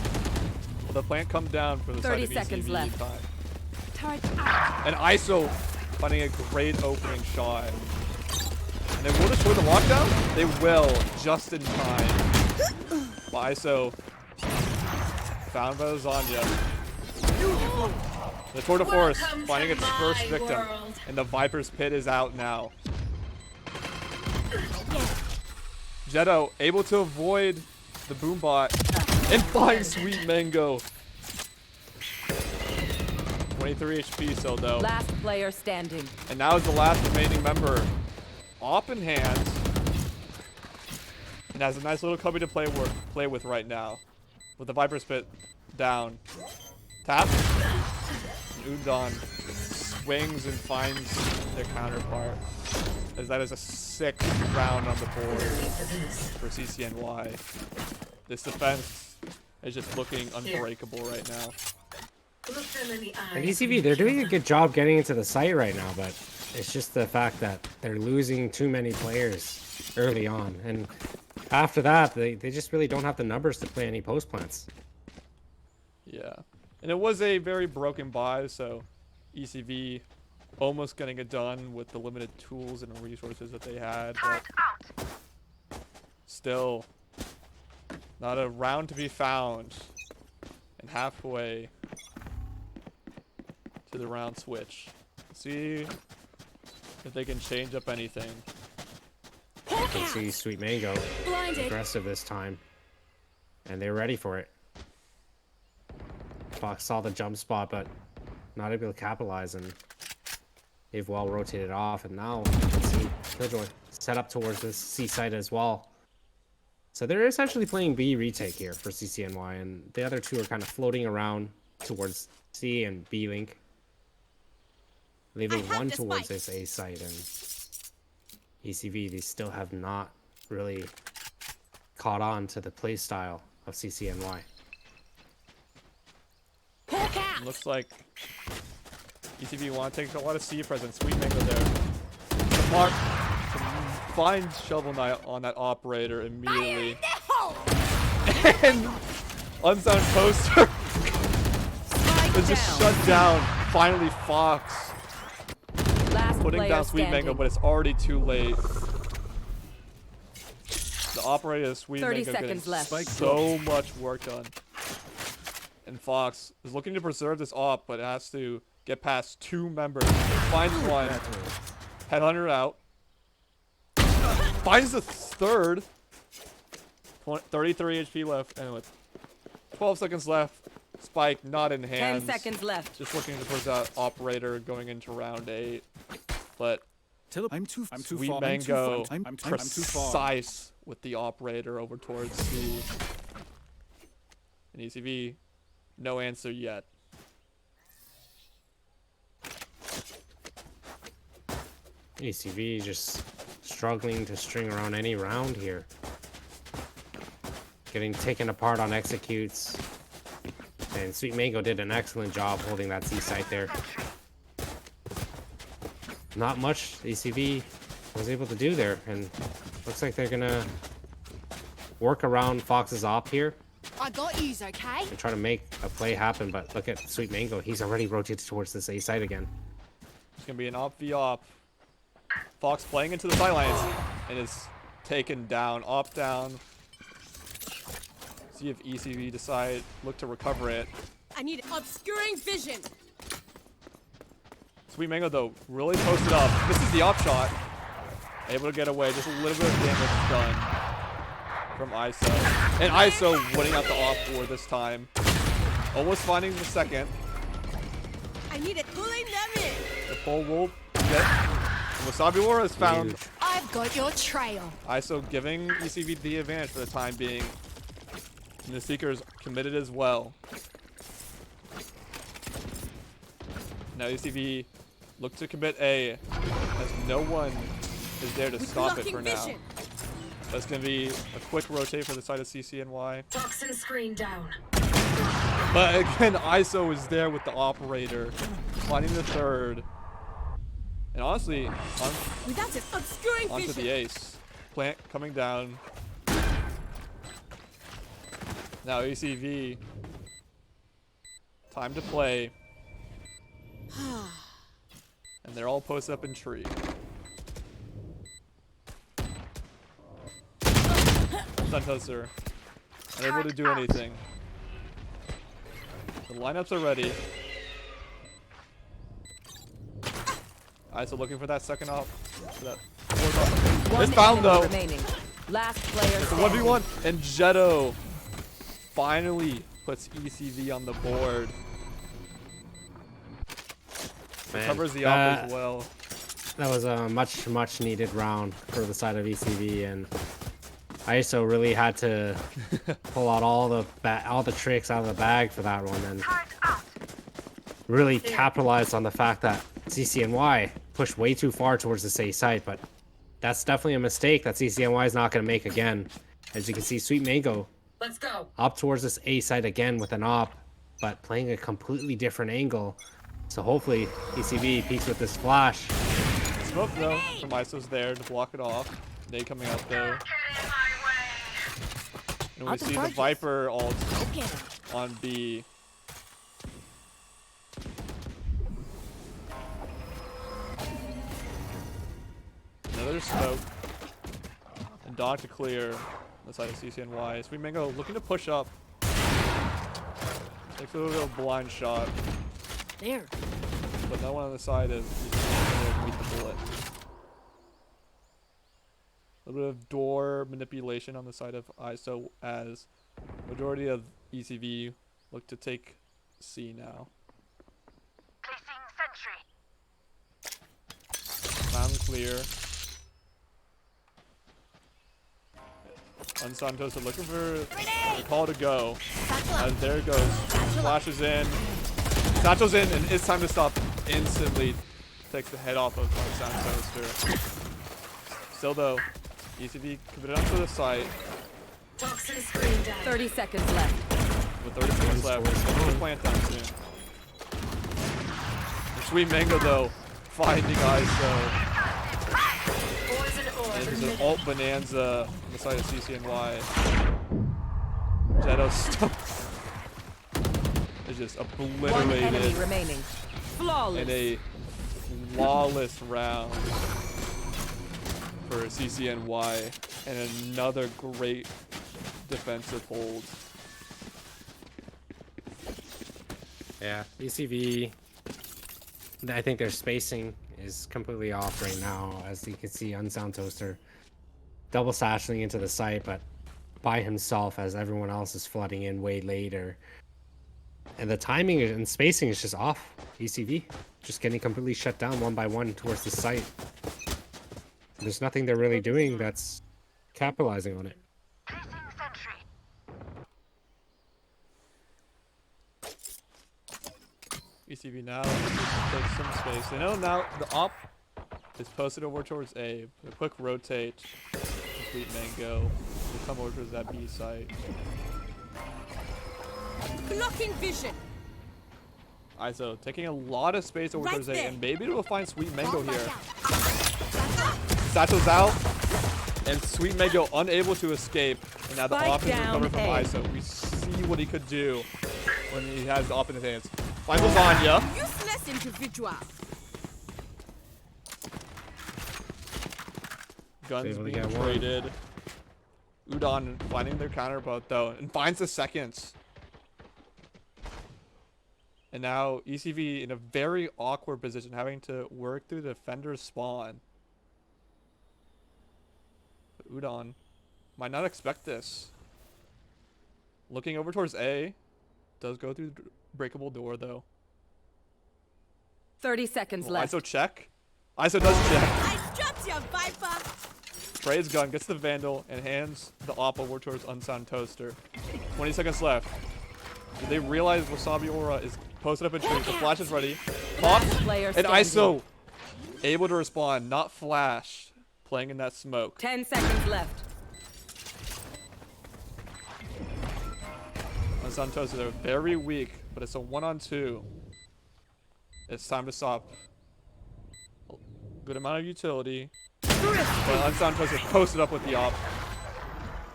Will the plant come down for the side of 30 seconds ECV left. time? Target out. And ISO finding a great opening shot. And they will destroy the lockdown? They will, just in time. But ISO found by Lasagna. The Tour de Force finding its first victim. And the Viper's Pit is out now. Jetto able to avoid the boombot and find Sweet Mango. 23 HP still though. Last player standing. And now is the last remaining member. Op in hands. And has a nice little cubby to play with right now. With the Viper's Pit down. Tap. And Udon swings and finds their counterpart. As that is a 6th round on the board for CCNY. This defense is just looking unbreakable right now. And ECV, they're doing a good job getting into the site right now, but it's just the fact that they're losing too many players early on. And after that, they just really don't have the numbers to play any post plants. Yeah. And it was a very broken buy, so ECV almost getting it done with the limited tools and resources that they had. But still, not a round to be found. And halfway to the round switch. See if they can change up anything. You can see Sweet Mango aggressive this time. And they're ready for it. Fox saw the jump spot, but not able to capitalize, and they've well rotated off. And now you can see Killjoy set up towards this C site as well. So they're essentially playing B retake here for CCNY, and the other 2 are kind of floating around towards C and B link, leaving 1 towards this A site. And ECV, they still have not really caught on to the play style of CCNY. Looks like ECV want to take a lot of C presence. Sweet Mango there. Smart to find Shovel Knight on that operator immediately. And unsound poster is just shut down. Finally, Fox putting down Sweet Mango, but it's already too late. The operator of Sweet Mango getting so much work done. And Fox is looking to preserve this op, but it has to get past 2 members. Finds 1. Headhunter out. Finds the 3rd. 33 HP left. And with 12 seconds left, Spike not in hands. 10 seconds left. Just looking to push that operator going into round 8. But Sweet Mango precise with the operator over towards C. And ECV, no answer yet. ECV just struggling to string around any round here. Getting taken apart on executes. And Sweet Mango did an excellent job holding that C site there. Not much ECV was able to do there, and looks like they're gonna work around Fox's op here. I got yous, okay? And try to make a play happen, but look at Sweet Mango. He's already rotated towards this A site again. It's gonna be an op v op. Fox playing into the sidelines and is taken down. Op down. See if ECV look to recover it. I need obscuring vision. Sweet Mango though really posted up. This is the op shot. Able to get away. Just a little bit of damage done from ISO. And ISO winning out the op board this time. Almost finding the 2nd. I need it pulling them in. The pole will get. Wasabi War is found. Huge. I've got your trail. ISO giving ECV the advantage for the time being. And the Seeker's committed as well. Now ECV look to commit A, as no one is there to stop it for now. That's going to be a quick rotate for the side of CCNY. Toxin screen down. But again, ISO is there with the operator, finding the third. And honestly, Without an obscuring onto vision. the ace. Plant coming down. Now ECV. Time to play. And they're all posted up in tree. Suntoaster, unable to do anything. The lineups are ready. ISO looking for that second op. It's found though. Remaining. Last player It's a 1v1, and Jetto finally puts ECV on the board. Covers the op as well. That was a much needed round for the side of ECV, and ISO really had to pull out all the tricks out of the bag for that one, and really capitalized on the fact that CCNY pushed way too far towards the A site. But that's definitely a mistake that CCNY is not going to make again. As you can see, Sweet Mango up towards this A site again with an op, but playing a completely different angle. So hopefully ECV peaks with this flash. Smoke though from ISO's there to block it off. They coming out though. And we see the Viper ult on B. Another smoke. And dog to clear on the side of CCNY. Sweet Mango looking to push up. Takes a little bit of blind shot. There. But no one on the side of ECV meet the bullet. A little bit of door manipulation on the side of ISO as majority of ECV look to take C now. Found clear. Unsantos are looking for the call to go. As there it goes. Flashes in. Satchel's in, and it's time to stop instantly. Takes the head off of Unsantos. Still though, ECV committed onto the site. 30 seconds left. With 30 seconds left, we're gonna plant down soon. Sweet Mango though, finding ISO. And there's an ult bonanza on the side of CCNY. Jetto is just One enemy obliterated remaining. Flawless. in a flawless round for CCNY, and another great defensive hold. Yeah, ECV, I think their spacing is completely off right now. As you can see, Unsound Toaster double satcheling into the site, but by himself as everyone else is flooding in way later. And the timing and spacing is just off. ECV just getting completely shut down one by one towards the site. There's nothing they're really doing that's capitalizing on it. ECV now takes some space. They know now the op is posted over towards A. A quick rotate. Sweet Mango will come over towards that B site. Blocking vision. ISO taking a lot of space over Right towards A, there. and maybe we'll find Sweet Mango here. Satchel's out, and Sweet Mango unable to escape. And now the Spike op is down recovered from A. ISO. We see what he could do when he has the op in his hands. Finds lasagna. Useless individual. Guns Able to being get one. traded. Udon finding their counterpart though, and finds the seconds. And now ECV in a very awkward position, having to work through the defender's spawn. But Udon might not expect this. Looking over towards A. Does go through the breakable door though. 30 seconds left. ISO check. ISO does check. I dropped your Viper. Trades gun, gets the Vandal, and hands the op over towards Unsound Toaster. 20 seconds left. Do they realize Wasabi Aura is posted up in trees. The flash is ready. Fox Player and standing. ISO able to respond, not flash. Playing in that smoke. 10 seconds left. Santos, they're very weak, but it's a 1-on-2. It's time to stop. Good amount of utility. But Santos is posted up with the op.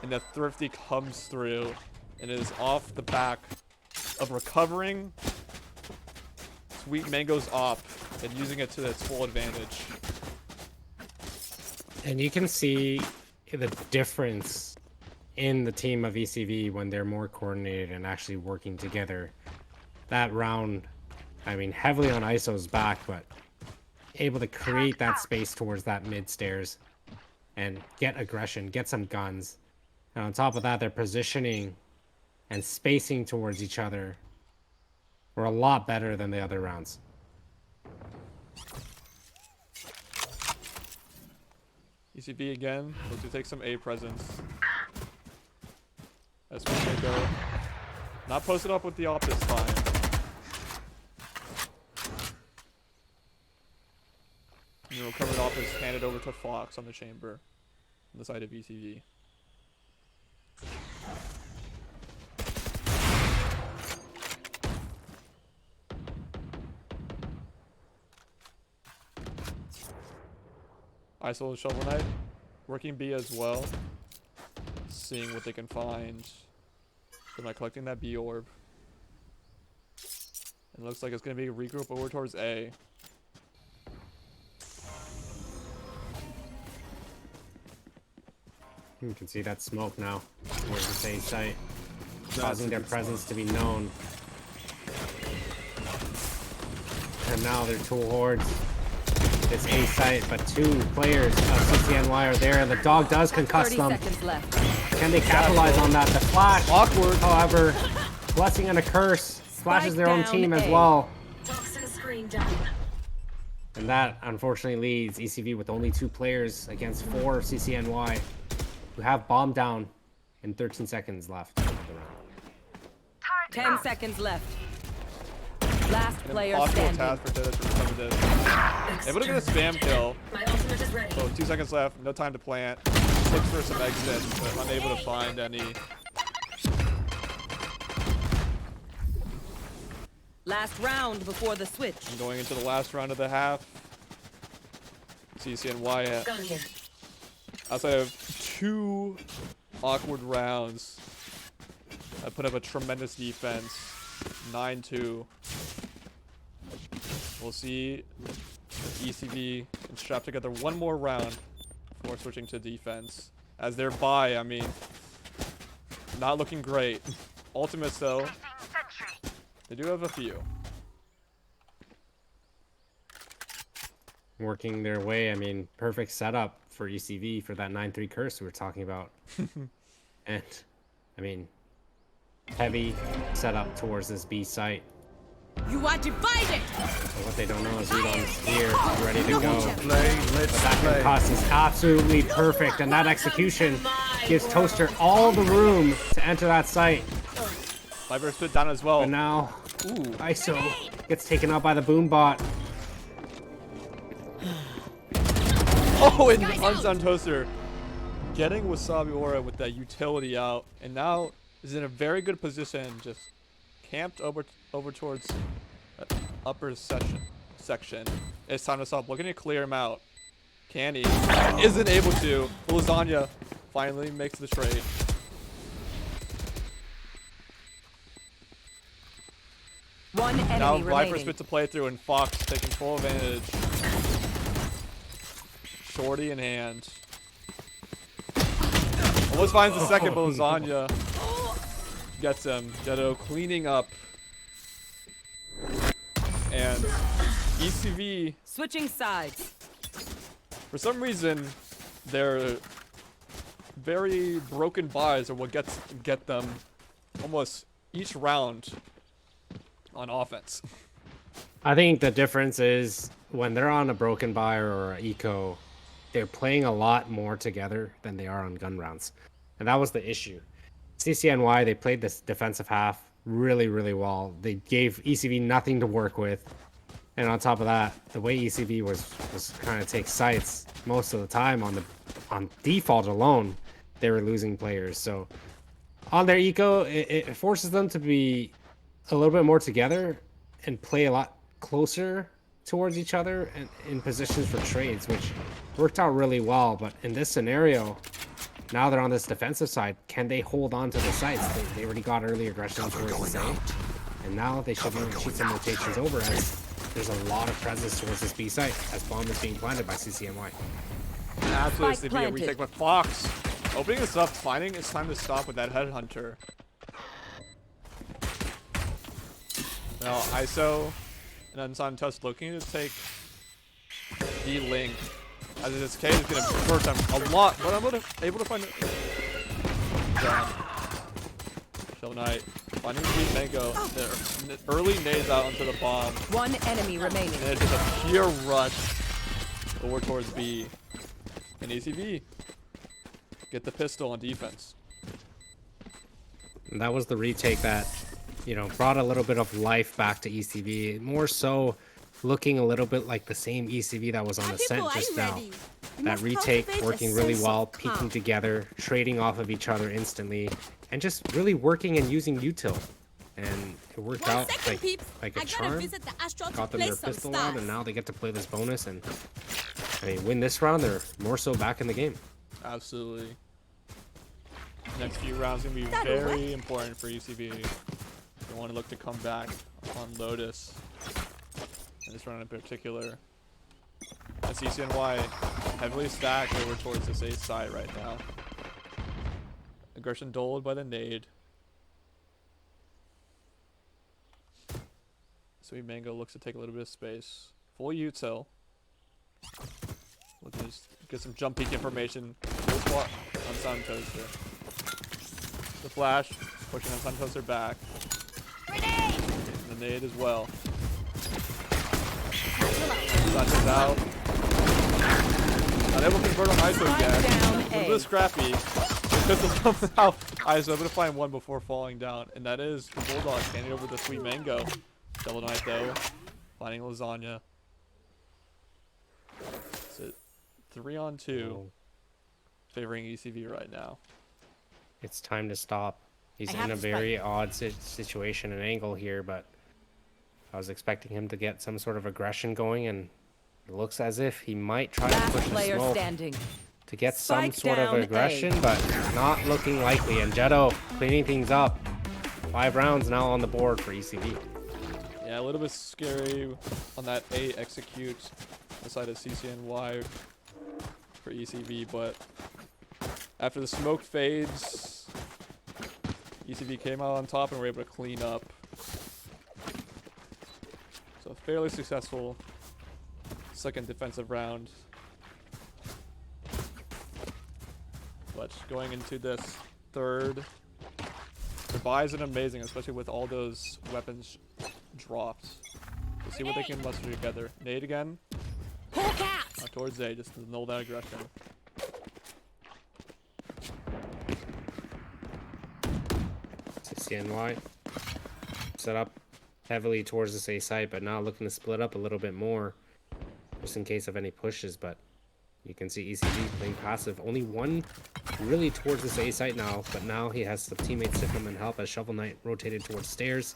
And the Thrifty comes through and is off the back of recovering Sweet Mango's op and using it to its full advantage. And you can see the difference in the team of ECV when they're more coordinated and actually working together. That round, I mean, heavily on ISO's back, but able to create that space towards that mid stairs and get aggression, get some guns. And on top of that, their positioning and spacing towards each other were a lot better than the other rounds. ECV again, looks to take some A presence. As we go. Not posted up with the op this time. The recovered op is handed over to Fox on the chamber on the side of ECV. ISO Shovel Knight working B as well. Seeing what they can find. They're not collecting that B orb. It looks like it's going to be a regroup over towards A. You can see that smoke now towards the same site, causing their presence to be known. And now they're two hordes. It's A site, but two players of CCNY are there, and the dog does concuss 30 them. seconds left. Can they capitalize on that? The flash, Awkward. however, blessing and a curse, flashes their own down team as A. well. Toxin screen down. And that, unfortunately, leaves ECV with only 2 players against 4 CCNY, who have bomb down in 13 seconds left. 10 seconds left. Last An player impossible standing. task for Dennis to recover this. Able to get a spam kill. My ultimate is ready. So 2 seconds left, no time to plant. Looks for some exits, but unable to find any. Last round before the switch. And going into the last round of the half. CCNY at Gun here. outside of 2 awkward rounds. I put up a tremendous defense. 9-2. We'll see if ECV can strap together one more round before switching to defense. As they're by, I mean, not looking great. Ultimates though, they do have a few. Working their way, I mean, perfect setup for ECV for that 9-3 curse we were talking about. And, I mean, heavy setup towards this B site. You are divided. But what they don't know is Udon's here, ready to go. Play, let's But that play. concuss is absolutely perfect, and that execution gives Toaster all the room to enter that site. Viper split down as well. But now, Ooh. ISO gets taken out by the boom bot. Oh, and Unsound Toaster getting Wasabi Aura with that utility out, and now is in a very good position, just camped over towards that upper section. It's time to stop looking to clear him out. Can he? Isn't able to. Lasagna finally makes the trade. One enemy Now Viper remaining. spit to play through, and Fox taking full advantage. Shorty in hand. Almost finds the second, but Lasagna gets him. Jetto cleaning up. And ECV, Switching sides. for some reason, their very broken buys are what get them almost each round on offense. I think the difference is when they're on a broken buy or an eco, they're playing a lot more together than they are on gun rounds. And that was the issue. CCNY, they played this defensive half really, really well. They gave ECV nothing to work with. And on top of that, the way ECV was kind of take sites most of the time on default alone, they were losing players. So on their eco, it forces them to be a little bit more together and play a lot closer towards each other and in positions for trades, which worked out really well. But in this scenario, now they're on this defensive side. Can they hold on to the sites? They already got early aggression towards the side, and now they should be able to shoot some rotations over as there's a lot of presence towards this B site as bomb is being planted by CCNY. Absolutely, CCNY retake by Fox. Opening this up, finding it's time to stop with that headhunter. Now ISO and Unsantos looking to take the link. As this K is going to hurt them a lot, but I'm able to find it. Show Knight finding Sweet Mango. The early nades out onto the bomb. One enemy remaining. And it's just a pure rush over towards B. And ECV get the pistol on defense. And that was the retake that, you know, brought a little bit of life back to ECV. More so looking a little bit like the same ECV that was on Ascent just now. That retake working really well, peeking together, trading off of each other instantly, and just really working and using util. And it worked out like a charm. Got them their pistol round, and now they get to play this bonus. And I mean, win this round, they're more so back in the game. Absolutely. Next few rounds gonna be very important for ECV. They want to look to come back on Lotus. And this round in particular. And CCNY heavily stacked over towards this A side right now. Aggression doled by the nade. Sweet Mango looks to take a little bit of space. Full util. We'll just get some jump peek information. Full swat on Sun Toaster. The flash, pushing on Sun Toaster back. And the nade as well. Sun is out. Not able to convert on ISO again. A little bit scrappy. Because of jump out. ISO able to find one before falling down. And that is the Bulldog handing over the Sweet Mango. Double Knight though. Finding Lasagna. So 3-on-2. Favoring ECV right now. It's time to stop. He's in a very odd situation and angle here, but I was expecting him to get some sort of aggression going, and it looks as if he might try to push the smoke to get some sort of aggression, but not looking likely. And Jetto cleaning things up. 5 rounds now on the board for ECV. Yeah, a little bit scary on that A execute aside of CCNY for ECV, but after the smoke fades, ECV came out on top and were able to clean up. So fairly successful second defensive round. But going into this third, the buys are amazing, especially with all those weapons dropped. We'll see what they can muster together. Nade again. Towards A, just to null that aggression. CCNY set up heavily towards this A site, but now looking to split up a little bit more just in case of any pushes. But you can see ECV playing passive. Only one really towards this A site now, but now he has some teammates to come and help as Shovel Knight rotated towards stairs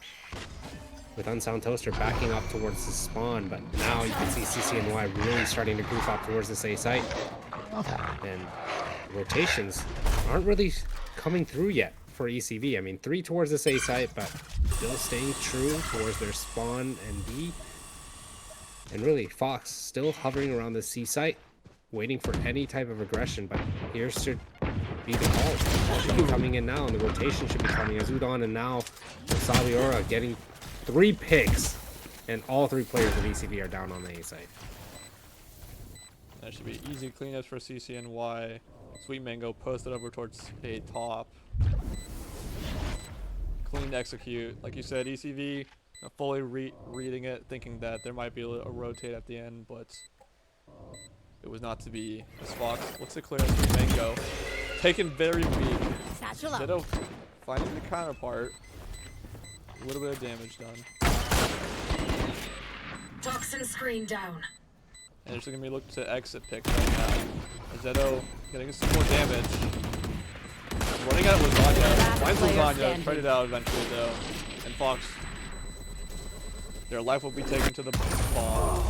with Unsound Toaster backing up towards the spawn. But now you can see CCNY really starting to goof up towards this A site, and rotations aren't really coming through yet for ECV. I mean, 3 towards this A site, but still staying true towards their spawn and B. And really, Fox still hovering around the C site, waiting for any type of aggression. But here should be the call. Should be coming in now, and the rotation should be coming as Udon and now Saviora getting 3 picks, and all 3 players of ECV are down on the A site. That should be easy cleanups for CCNY. Sweet Mango posted over towards A top. Clean execute. Like you said, ECV fully reading it, thinking that there might be a rotate at the end, but it was not to be. As Fox looks to clear Sweet Mango. Taken very weak. Ditto finding the counterpart. A little bit of damage done. Toxin screen down. And there's gonna be look to exit pick right now. Zeto getting some more damage. Running out of lasagna. Finds lasagna. Tried it out eventually though. And Fox. Their life will be taken to the ball.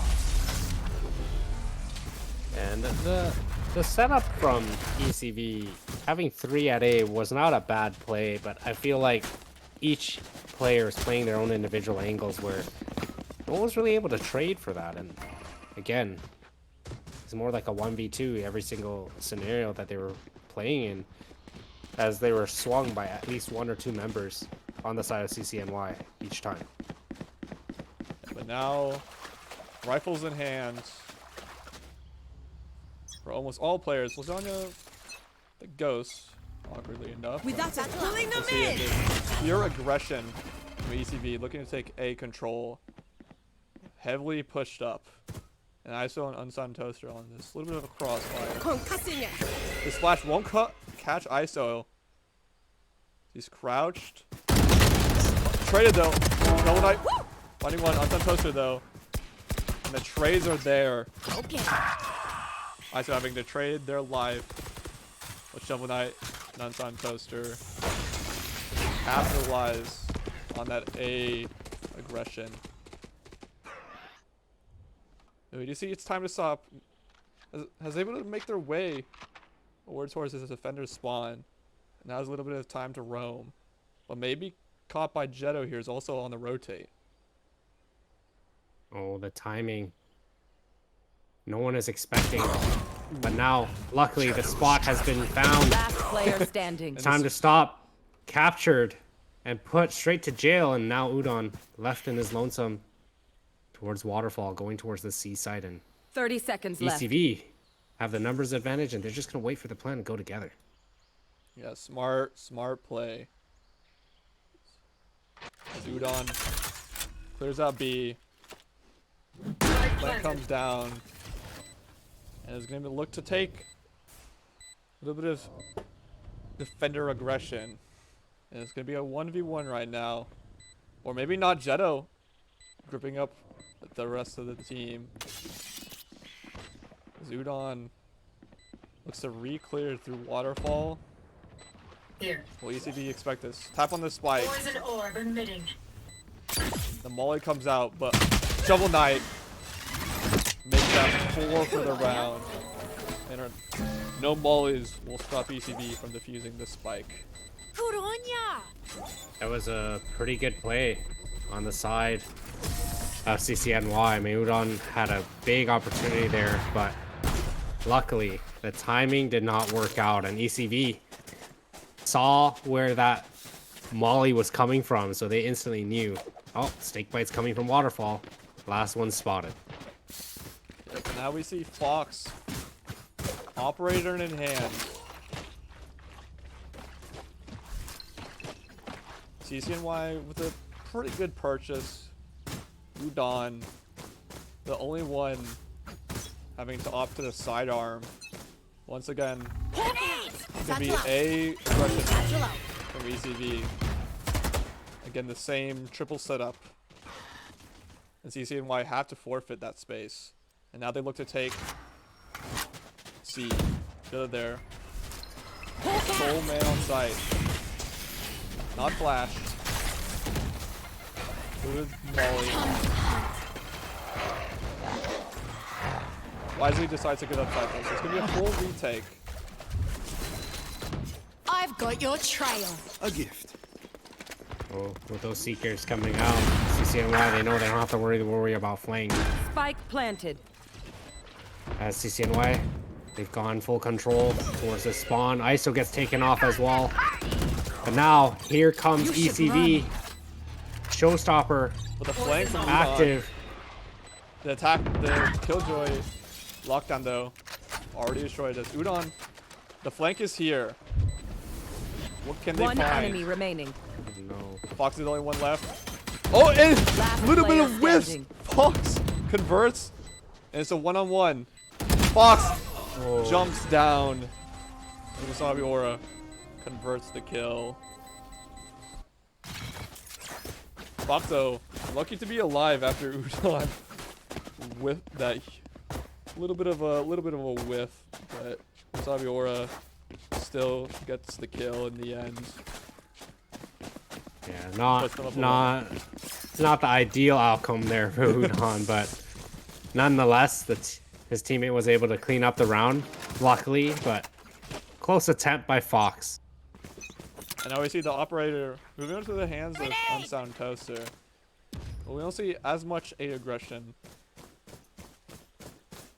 And the setup from ECV, having 3 at A was not a bad play, but I feel like each player is playing their own individual angles where no one was really able to trade for that. And again, it's more like a 1v2 every single scenario that they were playing in, as they were swung by at least 1 or 2 members on the side of CCNY each time. But now, rifles in hand for almost all players. Lasagna, the ghost, awkwardly enough. With that, pulling them in. Pure aggression from ECV, looking to take A control. Heavily pushed up. And ISO and Unsigned Toaster on this. A little bit of a crossfire. This flash won't catch ISO. He's crouched. Traded though. Double Knight. Finding one. Unsigned Toaster though. And the trades are there. Okay. ISO having to trade their life with Shovel Knight and Unsigned Toaster. Capitalize on that A aggression. You see, it's time to stop. Has able to make their way towards this defender's spawn. Now has a little bit of time to roam. But maybe caught by Jetto here is also on the rotate. Oh, the timing. No one is expecting. But now, luckily, the spot has been found. Last player standing. Time to stop. Captured and put straight to jail. And now Udon left in his lonesome towards Waterfall, going towards the seaside. And 30 seconds left. ECV have the numbers advantage, and they're just going to wait for the plan to go together. Yeah, smart play. As Udon clears out B. Plant comes down. And is going to look to take a little bit of defender aggression. And it's going to be a 1v1 right now. Or maybe not Jetto gripping up the rest of the team. Udon looks to re-clear through Waterfall. Here. Will ECV expect this? Tap on the spike. Poison orb emitting. The molly comes out, but Shovel Knight makes that 4 for the round. And no mollies will stop ECV from defusing the spike. That was a pretty good play on the side of CCNY. I mean, Udon had a big opportunity there, but luckily the timing did not work out, and ECV saw where that molly was coming from, so they instantly knew, oh, snake bite's coming from Waterfall. Last one spotted. Yep, now we see Fox, operator in hand. CCNY with a pretty good purchase. Udon, the only one having to opt to the sidearm. Once again, it's gonna be a aggression from ECV. Again, the same triple setup. And CCNY have to forfeit that space. And now they look to take C. Good there. Sole man on site. Not flash. Good molly. Wisely decides to get up cycle, so it's gonna be a full retake. I've got your trail. A gift. Oh, with those Seekers coming out, CCNY, they know they don't have to worry about flank. Spike planted. As CCNY, they've gone full control towards the spawn. ISO gets taken off as well. But now, here comes ECV. Showstopper. With a flank from active. The attack, the Killjoy lockdown though, already destroyed us. Udon, the flank is here. What can they One find? enemy remaining. No. Fox is the only one left. Oh, and Last a little bit player of whiffs. standing. Fox converts, and it's a one-on-one. Fox jumps down. And Wasabi Aura converts the kill. Fox though, lucky to be alive after Udon with that little bit of a whiff, but Saviora still gets the kill in the end. Yeah, not the ideal outcome there for Udon, but nonetheless, his teammate was able to clean up the round, luckily, but close attempt by Fox. And now we see the operator moving into the hands of Unsound Toaster. But we don't see as much A aggression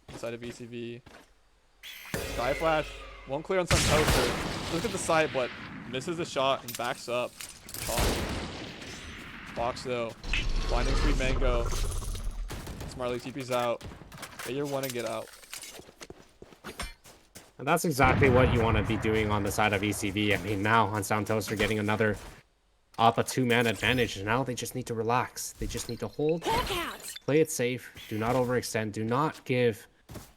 inside of ECV. Sky Flash won't clear Unsound Toaster. Look at the side, but misses the shot and backs up. Fox though, finding Sweet Mango. Smartly TP's out. Get your one and get out. And that's exactly what you want to be doing on the side of ECV. I mean, now Unsound Toaster getting another up a 2-man advantage, and now they just need to relax. They just need to hold, play it safe, do not overextend, do not give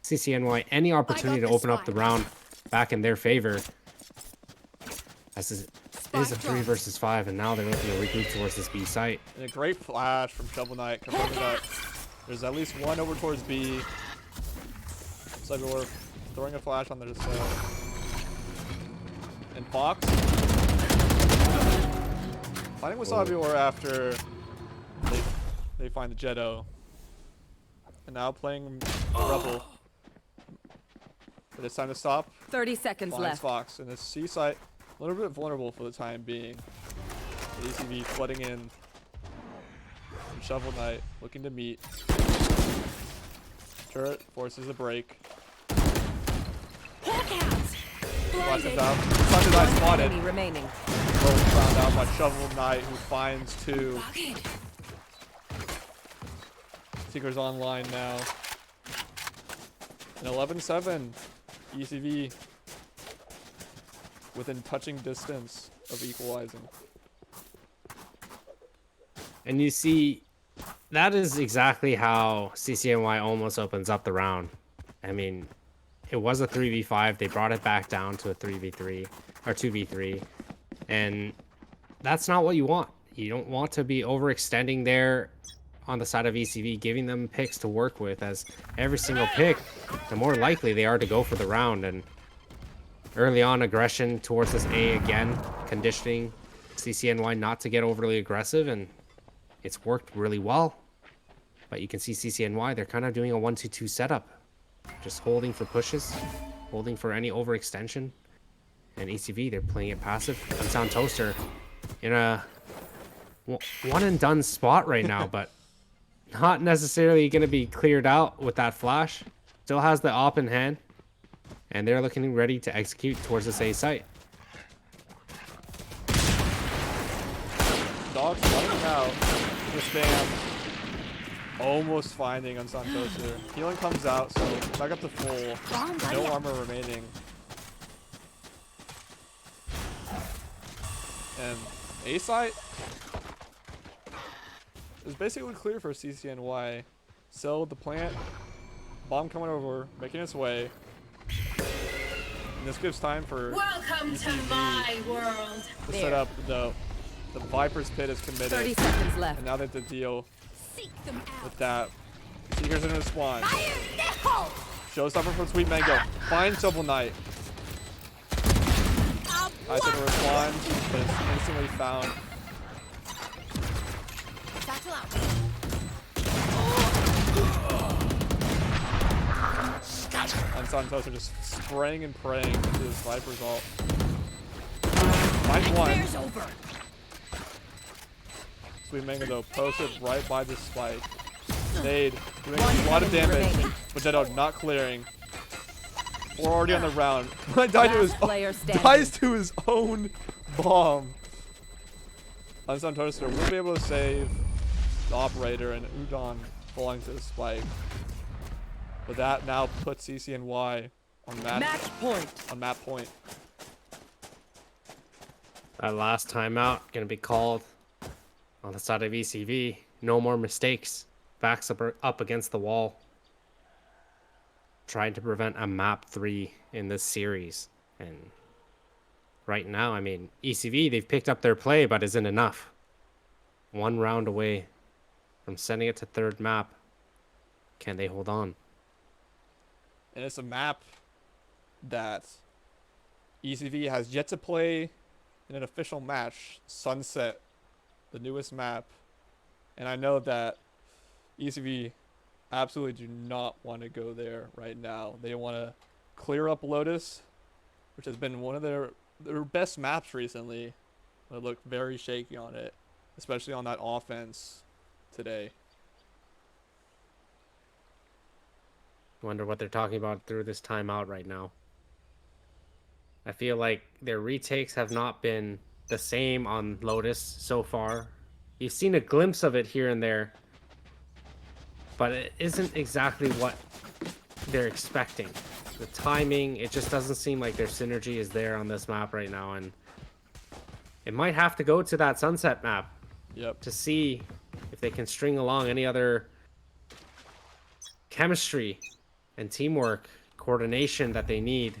CCNY any opportunity to open up the round back in their favor. As it is a 3 versus 5, and now they're looking to regroup towards this B site. And a great flash from Shovel Knight confirming that there's at least one over towards B. Cyberwar throwing a flash on their side. And Fox finding Wasabi Ore after they find the Jetto. And now playing Rebel. But it's time to stop. 30 seconds Finds left. Fox. And this C site a little bit vulnerable for the time being. The ECV flooding in. And Shovel Knight looking to meet. Turret forces a break. Flashes out. Thunder Knight spotted. Enemy remaining. Both found out by Shovel Knight, who finds 2. Seeker's online now. And 11-7. ECV within touching distance of equalizing. And you see, that is exactly how CCNY almost opens up the round. I mean, it was a 3v5. They brought it back down to a 3v3 or 2v3. And that's not what you want. You don't want to be overextending there on the side of ECV, giving them picks to work with, as every single pick, the more likely they are to go for the round. And early on, aggression towards this A again, conditioning CCNY not to get overly aggressive, and it's worked really well. But you can see CCNY, they're kind of doing a 1-2-2 setup. Just holding for pushes, holding for any overextension. And ECV, they're playing it passive. Unsound Toaster in a one and done spot right now, but not necessarily going to be cleared out with that flash. Still has the op in hand, and they're looking ready to execute towards this A site. Dogs running out. The spam. Almost finding Unsound Toaster. Healing comes out, so back up to full. No armor remaining. And A site is basically clear for CCNY. Sell the plant. Bomb coming over, making its way. And this gives time for Welcome to ECV my world. to set up the Viper's Pit is 30 committed. seconds left. And now they have to deal Seek them out. with that. Seeker's in respawn. Fire now! Showstopper from Sweet Mango. Finds Shovel Knight. Tries to respond, but it's instantly found. Satchel out. Unsound Toaster just spraying and praying into his Viper's ult. Finds one. Nightmare's over. Sweet Mango though posted right by the spike. Nade doing a lot of damage, but Jetto not clearing. We're already on the round. Dies to his own bomb. Unsound Toaster will be able to save the operator and Udon falling to the spike. But that now puts CCNY on match point. That last timeout going to be called on the side of ECV. No more mistakes. Backs up against the wall. Trying to prevent a map 3 in this series. And right now, I mean, ECV, they've picked up their play, but isn't enough. 1 round away from sending it to 3rd map. Can they hold on? And it's a map that ECV has yet to play in an official match. Sunset, the newest map. And I know that ECV absolutely do not want to go there right now. They want to clear up Lotus, which has been one of their best maps recently. They look very shaky on it, especially on that offense today. Wonder what they're talking about through this timeout right now. I feel like their retakes have not been the same on Lotus so far. You've seen a glimpse of it here and there, but it isn't exactly what they're expecting. The timing, it just doesn't seem like their synergy is there on this map right now, and it might have to go to that sunset map to see if they can string along any other chemistry and teamwork, coordination that they need.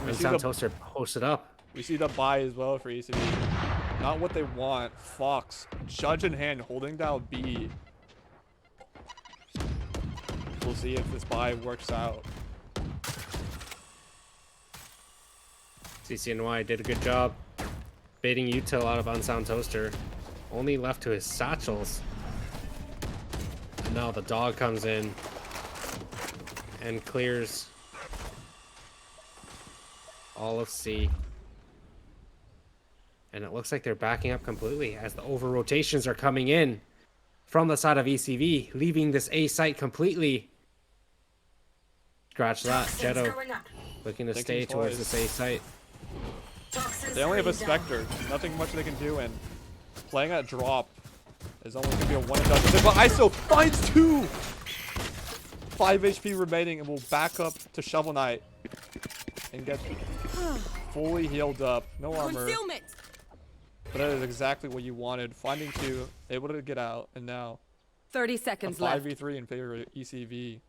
And Santos are posted up. We see the buy as well for ECV. Not what they want. Fox, judge in hand, holding down B. We'll see if this buy works out. CCNY did a good job baiting util out of Unsound Toaster. Only left to his satchels. And now the dog comes in and clears all of C. And it looks like they're backing up completely as the over rotations are coming in from the side of ECV, leaving this A site completely. Scratch that. Jetto looking to stay towards this A site. They only have a Spectre. Nothing much they can do, and playing at drop is only going to be a one and done. But ISO finds 2! 5 HP remaining, and will back up to Shovel Knight and get fully healed up. No armor. But that is exactly what you wanted. Finding 2, able to get out, and now 30 seconds a left. 5v3 in favor of ECV.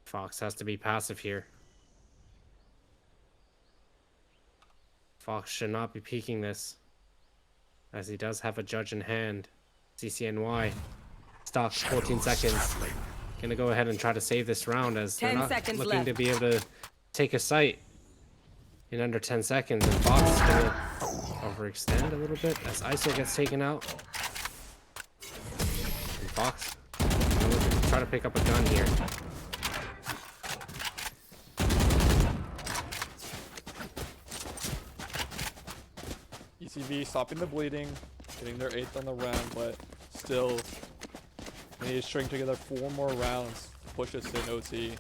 Fox has to be passive here. Fox should not be peeking this, as he does have a judge in hand. CCNY stocks 14 seconds. Gonna go ahead and try to save this round, as they're not looking to be able to take a site in under 10 seconds. And Fox is gonna overextend a little bit as ISO gets taken out. And Fox gonna try to pick up a gun here. ECV stopping the bleeding, getting their 8th on the round, but still they need to string together 4 more rounds to push us to an OT.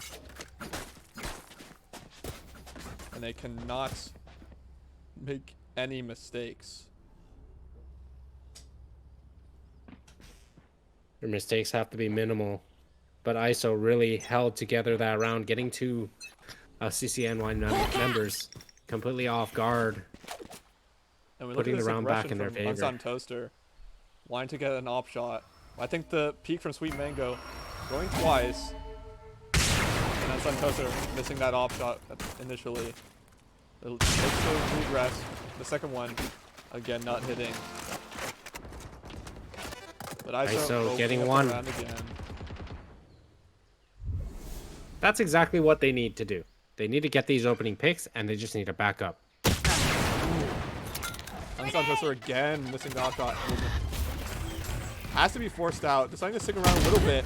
And they cannot make any mistakes. Their mistakes have to be minimal, but ISO really held together that round, getting 2 CCNY members completely off guard. And we Putting the round back in their favor. Unsound Toaster, wanting to get an op shot. I think the peek from Sweet Mango, going twice, and Unsound Toaster missing that op shot initially. It takes the regress. The second one, again, not hitting. But ISO getting up 1. the round again. That's exactly what they need to do. They need to get these opening picks, and they just need to back up. Unsound Toaster again, missing the op shot. Has to be forced out. Deciding to stick around a little bit.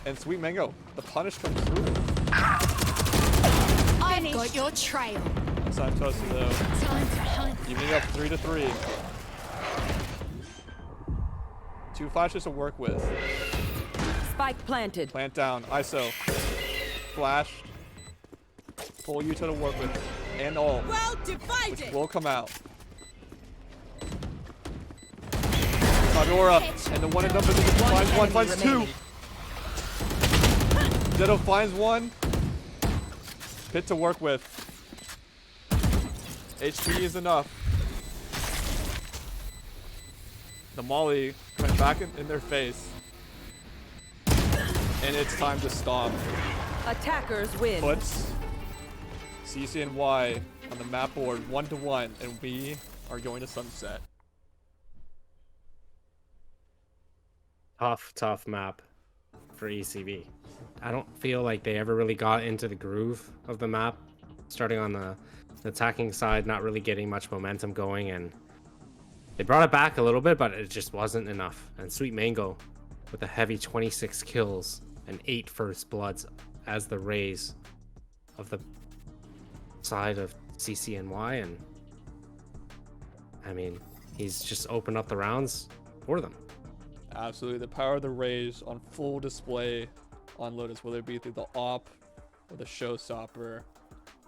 And Sweet Mango, the punish comes through. I've got your trail. Unsound Toaster though. Time to hunt. Evening up 3-3. 2 flashes to work with. Spike planted. Plant down. ISO. Flash. Full Utah to work with. And all. Well divided. Which will come out. Fedora. And the one and number finds 1, finds 2. Ditto finds 1. Pit to work with. HP is enough. The Molly coming back in their face. And it's time to stop. Attackers win. Puts CCNY on the map board 1-1, and we are going to sunset. tough map for ECV. I don't feel like they ever really got into the groove of the map, starting on the attacking side, not really getting much momentum going, and they brought it back a little bit, but it just wasn't enough. And Sweet Mango with a heavy 26 kills and 8 first bloods as the raise of the side of CCNY, and I mean, he's just opened up the rounds for them. Absolutely, the power of the Rays on full display on Lotus, whether it be through the op or the showstopper.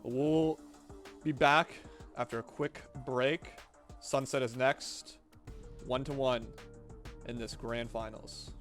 We'll be back after a quick break. Sunset is next, 1-1 in this grand finals.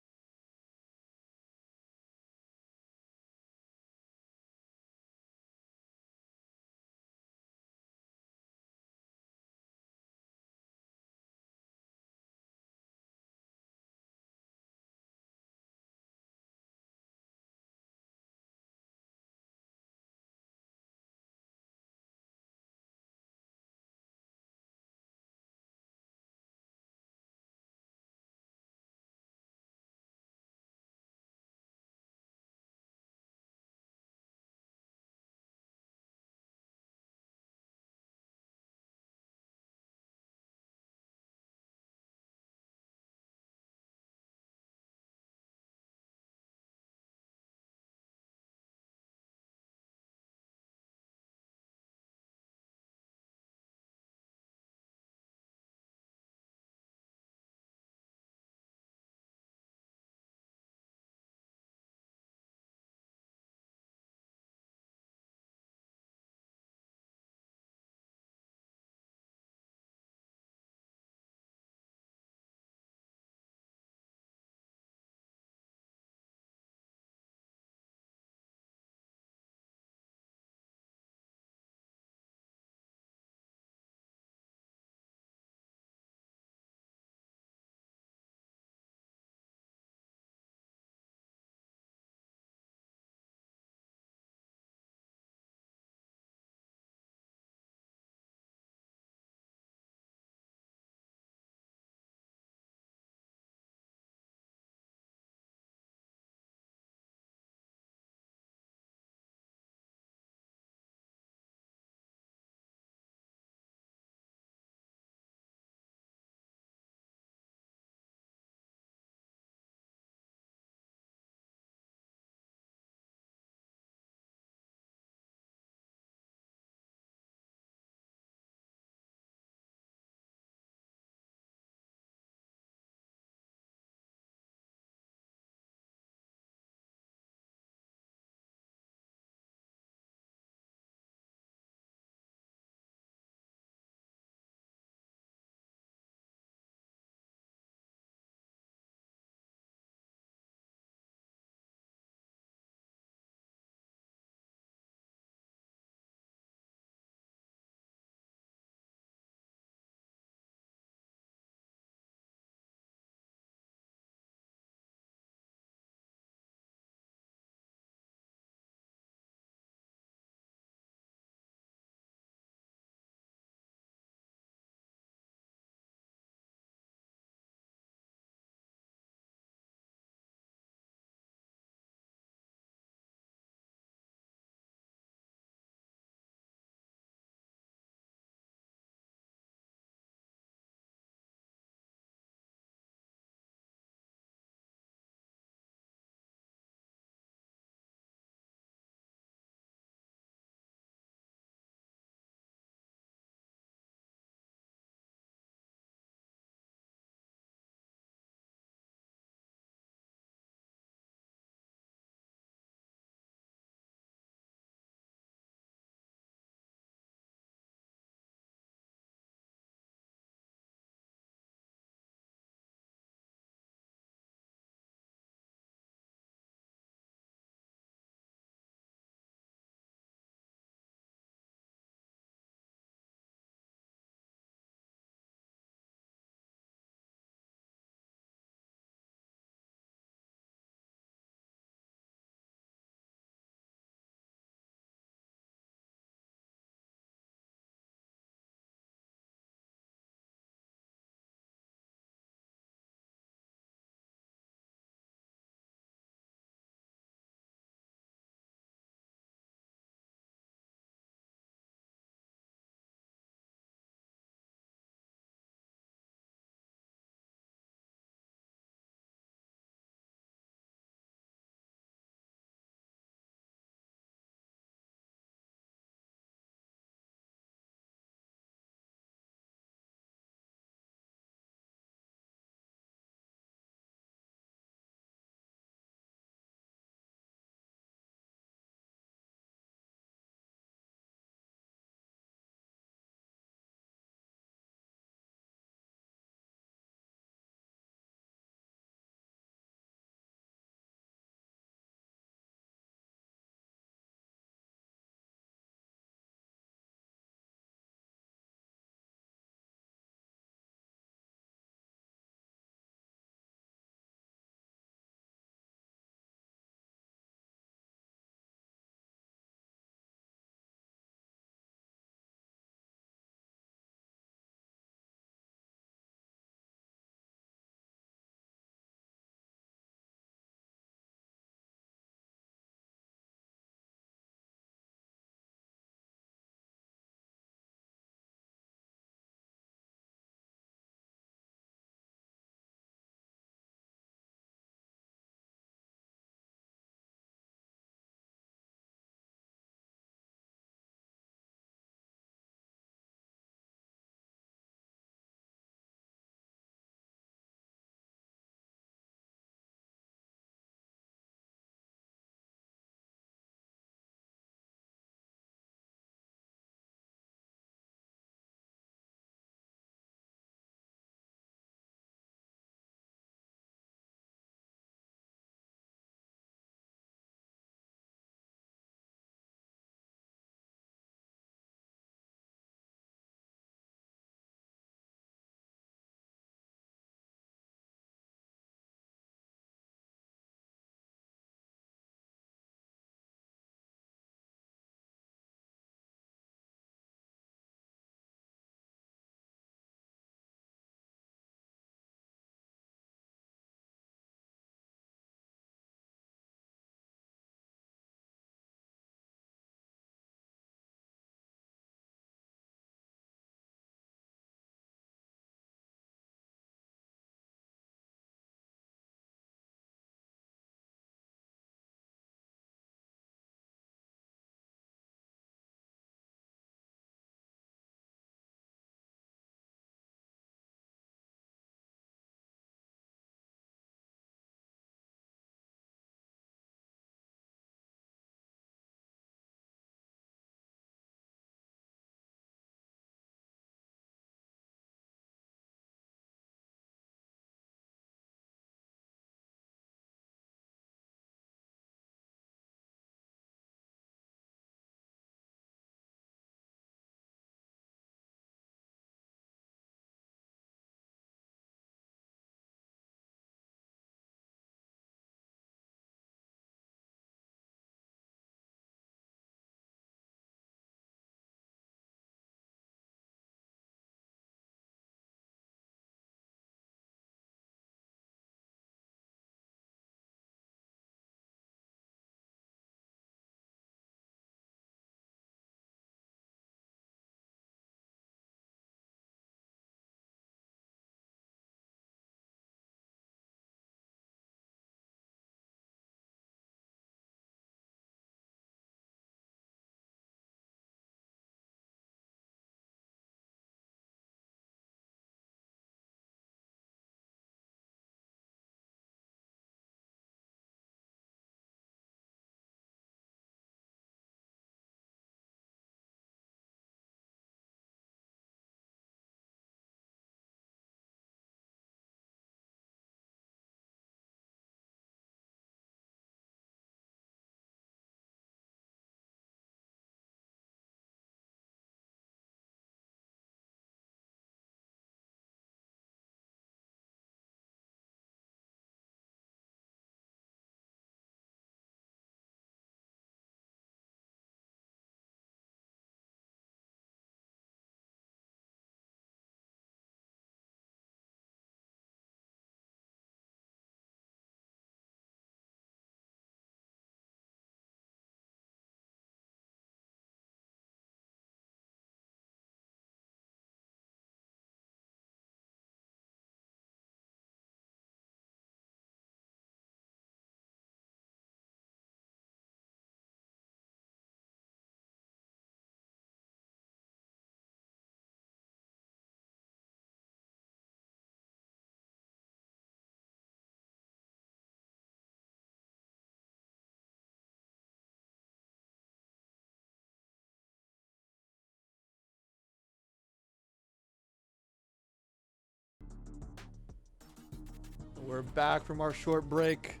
We're back from our short break.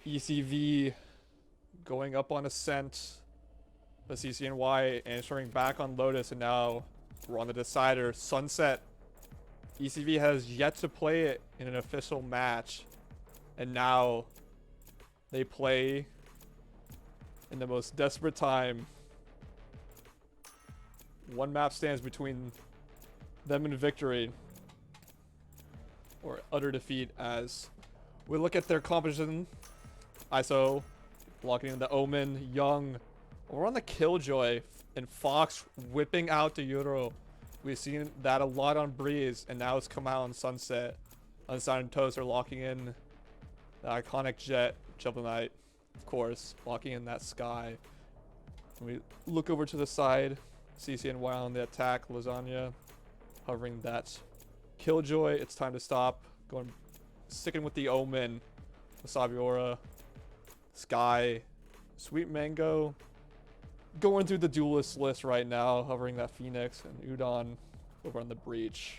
ECV going up on Ascent. The CCNY answering back on Lotus, and now we're on the decider. Sunset. ECV has yet to play it in an official match, and now they play in the most desperate time. One map stands between them and victory, or utter defeat, as we look at their composition. ISO locking in the Omen, Young. We're on the Killjoy, and Fox whipping out the Euro. We've seen that a lot on Breeze, and now it's come out on Sunset. Unsigned Toast are locking in the iconic Jet. Shovel Knight, of course, locking in that Sky. When we look over to the side, CCNY on the attack, Lasagna hovering that Killjoy. It's time to stop. Sticking with the Omen, Wasabi Aura, Sky, Sweet Mango. Going through the duelist list right now, hovering that Phoenix, and Udon over on the Breach.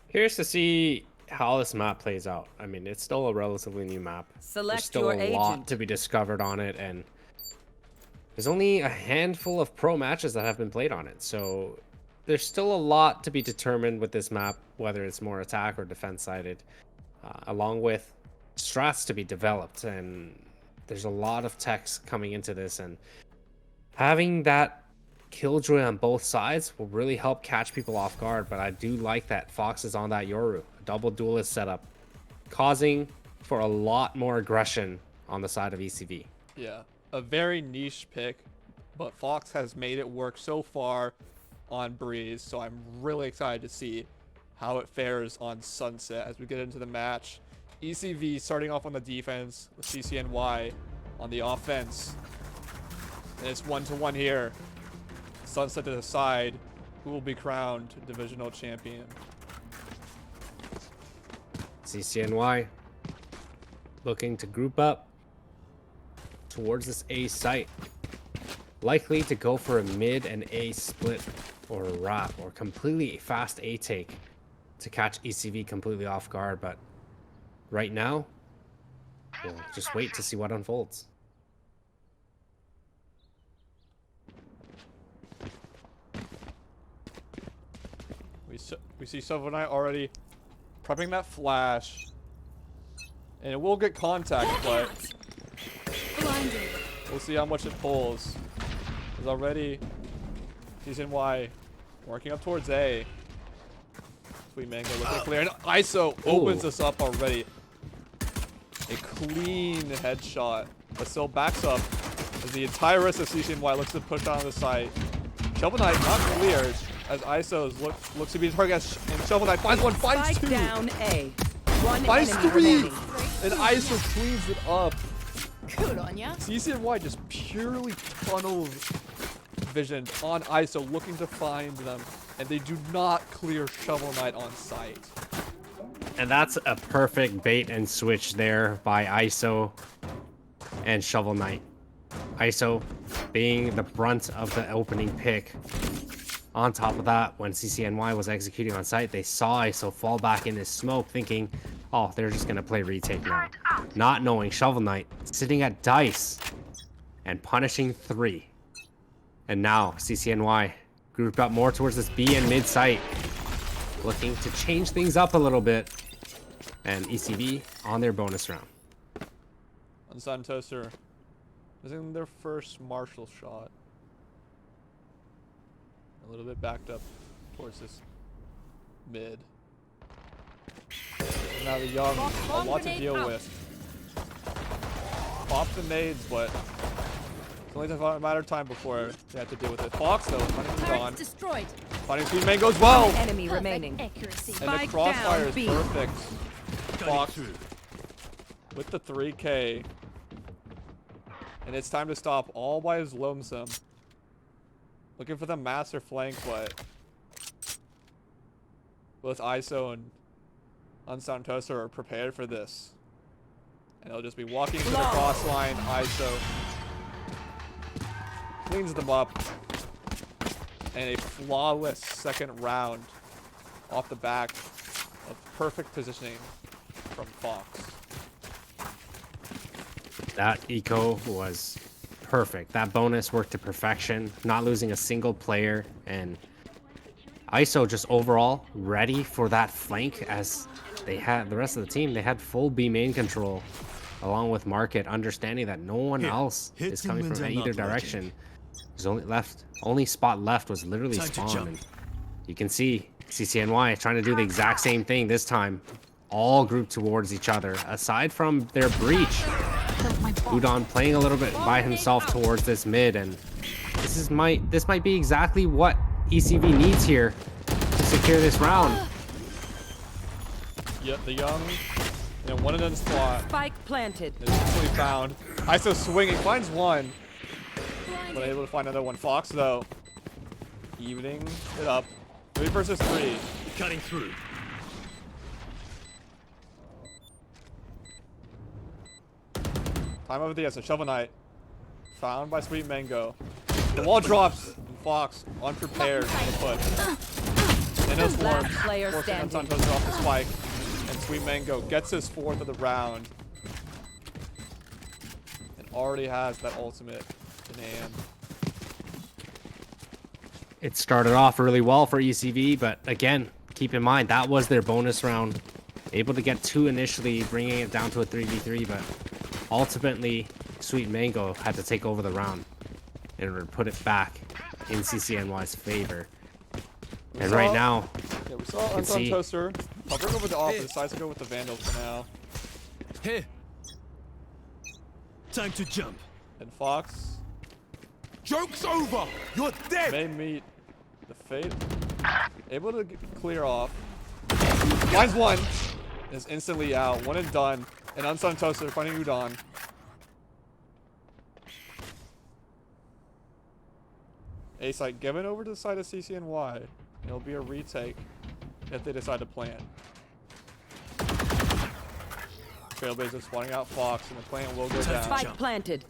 Curious to see how this map plays out. I mean, it's still a relatively new map. Select There's still your a lot agent. to be discovered on it, and there's only a handful of pro matches that have been played on it. So there's still a lot to be determined with this map, whether it's more attack or defense sided, along with strats to be developed. And there's a lot of text coming into this, and having that Killjoy on both sides will really help catch people off guard. But I do like that Fox is on that Yoru, a double duelist setup, causing for a lot more aggression on the side of ECV. Yeah, a very niche pick, but Fox has made it work so far on Breeze, so I'm really excited to see how it fares on Sunset as we get into the match. ECV starting off on the defense with CCNY on the offense. And it's 1-1 here. Sunset to the side. Who will be crowned divisional champion? CCNY looking to group up towards this A site. Likely to go for a mid and A split, or a wrap, or completely fast A take to catch ECV completely off guard. But right now, we'll just wait to see what unfolds. We see Shovel Knight already prepping that flash, and it will get contact, but Blinded. we'll see how much it pulls. There's already CCNY working up towards A. Sweet Mango looking clear, and ISO opens us up already. A clean headshot, but still backs up as the entire rest of CCNY looks to push down the site. Shovel Knight not cleared as ISO looks to be the target, and Shovel Knight finds one, finds Spike two, down A. One finds enemy three, remaining. and ISO cleans it up. Good on ya. CCNY just purely tunnel vision on ISO, looking to find them, and they do not clear Shovel Knight on site. And that's a perfect bait and switch there by ISO and Shovel Knight. ISO being the brunt of the opening pick. On top of that, when CCNY was executing on site, they saw ISO fall back in his smoke, thinking, oh, they're just going to play retake now. Not knowing Shovel Knight sitting at dice and punishing 3. And now CCNY grouped up more towards this B and mid site, looking to change things up a little bit. And ECV on their bonus round. Unsigned Toaster missing their first Marshall shot. A little bit backed up towards this mid. And now the Young, a lot to deal with. Pop the nades, but it's only a matter of time before they have to deal with it. Fox, though, hunting is on. Destroyed. Finding Sweet Mango as well! Enemy Perfect remaining. accuracy. And the Spike crossfire down is B. perfect. Fox with the 3K. And it's time to stop all by his lonesome. Looking for the master flank, but both ISO and Unsound Toaster are prepared for this. And they'll just be walking to the cross line. ISO cleans them up. And a flawless second round off the back of perfect positioning from Fox. That eco was perfect. That bonus worked to perfection, not losing a single player, and ISO just overall ready for that flank as they had the rest of the team. They had full B main control along with Market, understanding that no one else is coming from either direction. There's only spot left was literally spawn. And you can see CCNY trying to do the exact same thing this time, all grouped towards each other. Aside from their breach, Udon playing a little bit by himself towards this mid, and this might be exactly what ECV needs here to secure this round. Yep, the young, one and done spot. Spike planted. Is easily found. ISO swinging, finds one, but able to find another one. Fox though, evening it up. 3 versus 3. Cutting through. Time over the ESO. Shovel Knight. Found by Sweet Mango. The wall drops. And Fox unprepared for the push. And no swarms. Forcing Unsantos off the spike. And Sweet Mango gets his 4th of the round. And already has that ultimate in hand. It started off really well for ECV, but again, keep in mind that was their bonus round. Able to get 2 initially, bringing it down to a 3v3, but ultimately, Sweet Mango had to take over the round in order to put it back in CCNY's favor. And right now, yeah, we saw Unsun Toaster hovering over the off, but decides to go with the Vandal for now. Here. Time to jump. And Fox. Joke's over! You're dead! May meet the fate. Able to clear off. Finds one. Is instantly out. 1 and done. And Unsun Toaster finding Udon. A site given over to the side of CCNY. It'll be a retake if they decide to plant. Trailblazers spawning out Fox, and the plant will go down. Spike planted.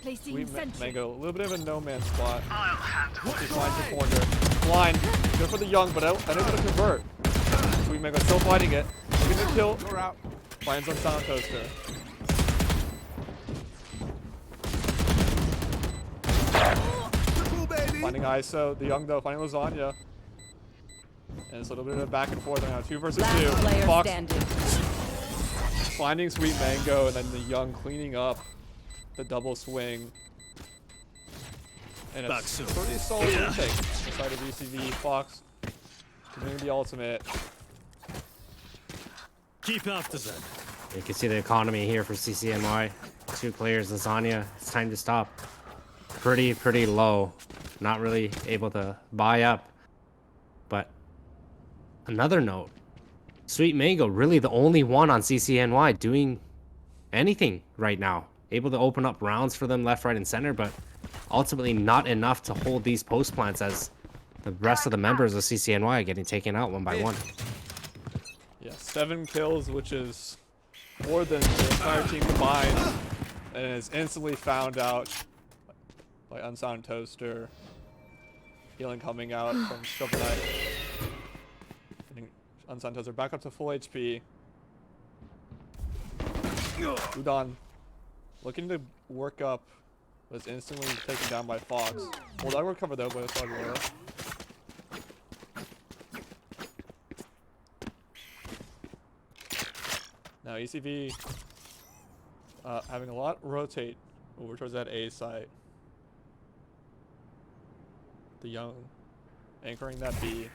Sweet Mango, a little bit of a no man's spot. Once he finds the corner. Blind. Good for the young, but unable to convert. Sweet Mango still fighting it. Looking to kill. Finds on Sound Toaster. Finding ISO. The young, though, finding Lasagna. And it's a little bit of a back and forth now. 2 versus 2. Fox finding Sweet Mango, and then the young cleaning up the double swing. And it's a pretty solid retake inside of ECV. Fox doing the ultimate. Keep after them. you can see the economy here for CCNY. 2 players, Lasagna. It's time to stop. Pretty low. Not really able to buy up. But another note, Sweet Mango really the only one on CCNY doing anything right now. Able to open up rounds for them left, right, and center, but ultimately not enough to hold these post plants as the rest of the members of CCNY are getting taken out one by one. Yeah, 7 kills, which is more than the entire team combined, and is instantly found out by Unsound Toaster. Healing coming out from Shovel Knight. Unsound Toaster back up to full HP. Udon looking to work up, was instantly taken down by Fox. Well, that recover though by the Starleague. Now ECV having a lot rotate over towards that A site. The young anchoring that B.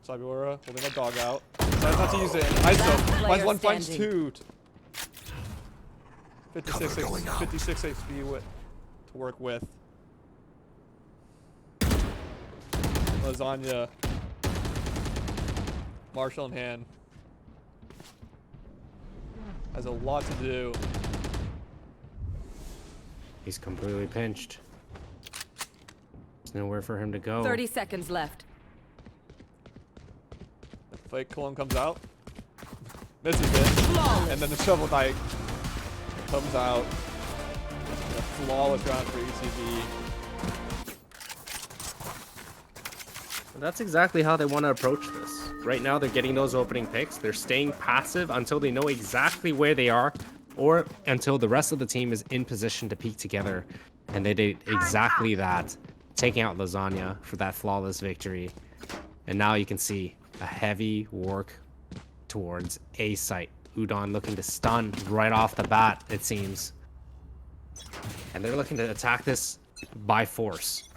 Sabura holding that dog out. Decides not to use it. And ISO finds 1, finds 2. 56 HP to work with. Lasagna. Marshall in hand. Has a lot to do. He's completely pinched. There's nowhere for him to go. 30 seconds left. The fake clone comes out. Misses it. And then the Shovel Knight comes out. A flawless round for ECV. That's exactly how they want to approach this. Right now, they're getting those opening picks. They're staying passive until they know exactly where they are, or until the rest of the team is in position to peek together. And they did exactly that, taking out Lasagna for that flawless victory. And now you can see a heavy work towards A site. Udon looking to stun right off the bat, it seems. And they're looking to attack this by force.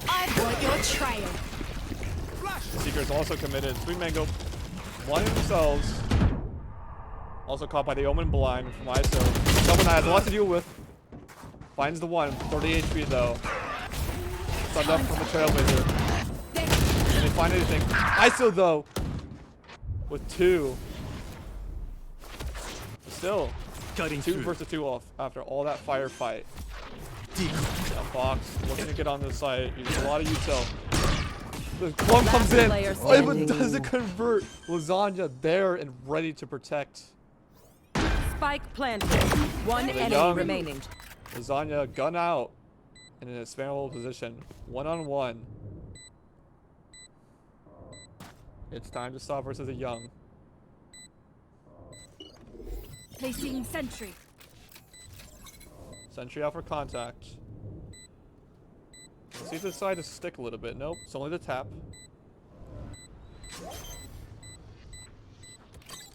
I've got your trail. Seeker's also committed. Sweet Mango blinding themselves. Also caught by the Omen blind from ISO. Someone has a lot to deal with. Finds the one. 30 HP though. Stunned up from the Trailblazer. Can they find anything? ISO though. With 2. Still. Cutting 2 through. versus 2 off after all that firefight. Now Fox looking to get on the site. Uses a lot of util. The clone comes in. player Oh, but standing. doesn't convert. Lasagna there and ready to protect. Spike planted. One The enemy young- remaining. Lasagna gun out in an expandable position. 1-on-1. It's time to stop versus a young. Placing sentry. Sentry out for contact. Let's see if they decide to stick a little bit. Nope, it's only the tap.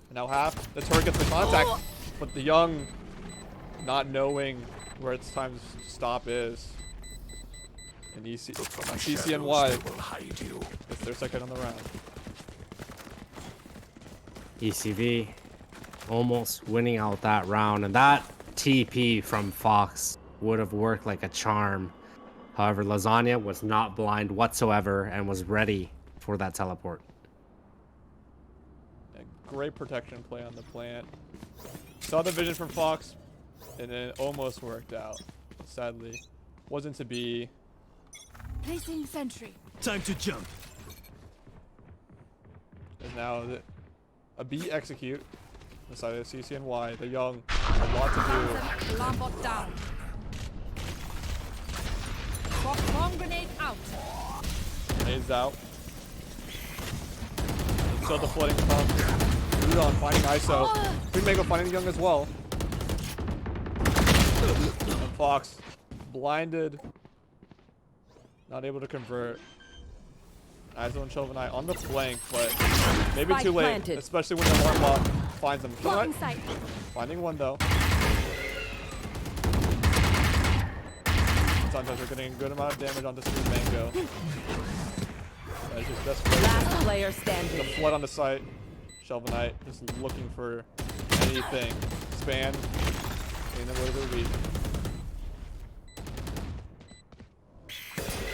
And now half. The turret gets the contact, but the young, not knowing where it's time to stop is. And CCNY gets their second on the round. ECV almost winning out that round, and that TP from Fox would have worked like a charm. However, Lasagna was not blind whatsoever and was ready for that teleport. A great protection play on the plant. Saw the vision from Fox, and it almost worked out. Sadly, wasn't to be. Placing sentry. Time to jump. And now a B execute. The side of the CCNY, the young, a lot to do. Alarm bot down. Bomb grenade out. Grenades out. And still the flooding comes. Udon finding ISO. Sweet Mango finding the young as well. And Fox blinded. Not able to convert. ISO and Chauvinai on the flank, but maybe Spike too late, planted. especially when the alarm bot finds them. Blocking sight. Finding one though. Sometimes we're getting a good amount of damage on the Sweet Mango. That's just desperation. Last player The standing. flood on the site. Shelvanite just looking for anything. Span. In the way of the week.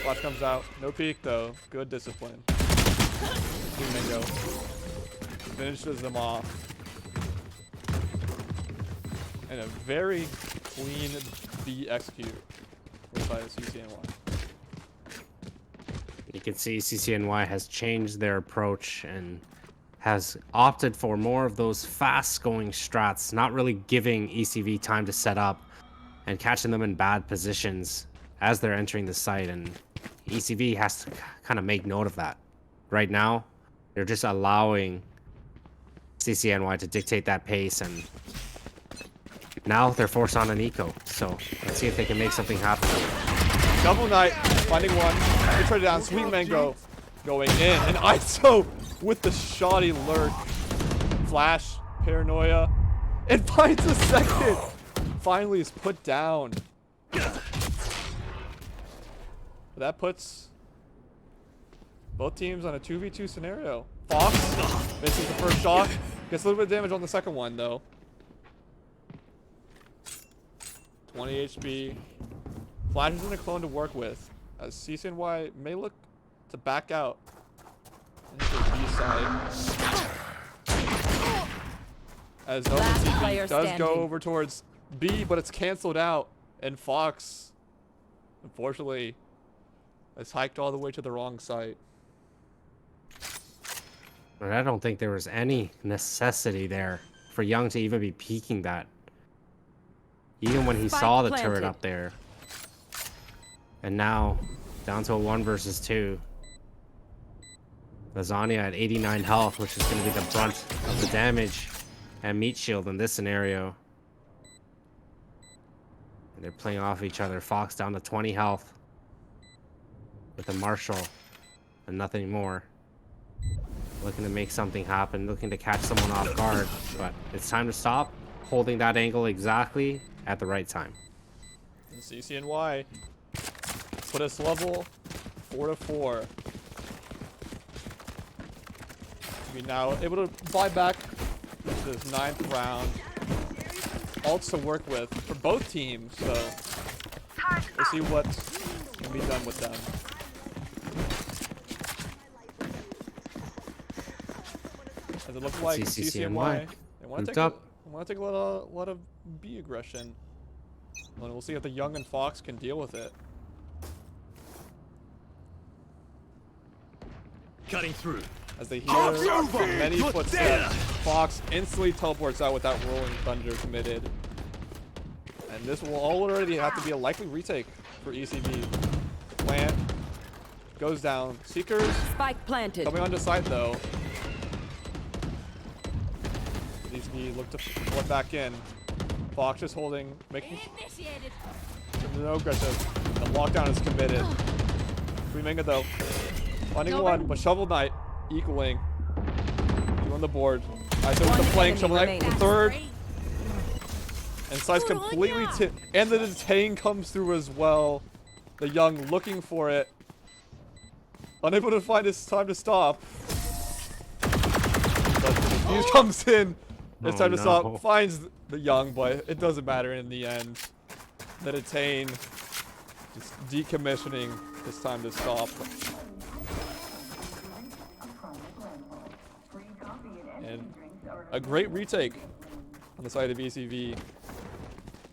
Flash comes out. No peek though. Good discipline. Sweet Mango finishes them off. And a very clean B execute by the CCNY. You can see CCNY has changed their approach and has opted for more of those fast-going strats, not really giving ECV time to set up and catching them in bad positions as they're entering the site, and ECV has to kind of make note of that. Right now, they're just allowing CCNY to dictate that pace, and now they're forced on an eco. So let's see if they can make something happen. Double Knight finding one. They try it down. Sweet Mango going in. And ISO with the shoddy lurk. Flash, paranoia, and finds a second. Finally is put down. That puts both teams on a 2v2 scenario. Fox misses the first shot. Gets a little bit of damage on the second one though. 20 HP. Flash isn't a clone to work with, as CCNY may look to back out. And hit the B side. As Last player OTP does standing. go over towards B, but it's canceled out. And Fox, unfortunately, has hiked all the way to the wrong site. But I don't think there was any necessity there for Young to even be peeking that. Even when he Spike saw the planted. turret up there. And now, down to a 1 versus 2. Lasagna at 89 health, which is going to be the brunt of the damage, and Meat Shield in this scenario. And they're playing off each other. Fox down to 20 health with a Marshall and nothing more. Looking to make something happen, looking to catch someone off guard, but it's time to stop, holding that angle exactly at the right time. And CCNY put us level 4-4. We now able to buy back into this 9th round. Ults to work with for both teams, so we'll see what can be done with them. As it looks like CCNY, they want to take a lot of B aggression. And we'll see if the Young and Fox can deal with it. Cutting through. As they hear many footsteps, Fox instantly teleports out with that Rolling Thunder committed. And this will already have to be a likely retake for ECV. Plant goes down. Seekers Spike planted. coming onto site though. ECV look to flip back in. Fox just holding, making no aggressive. The lockdown is committed. Free Manga though. Finding one, but Shovel Knight equaling. Two on the board. Iso with the flank, Shovel Knight the third. And Side's completely and the detain comes through as well. The Young looking for it. Unable to find his time to stop. But the defuse comes in. It's time to stop. Finds the Young, but it doesn't matter in the end. The detain just decommissioning his time to stop. And a great retake on the side of ECV,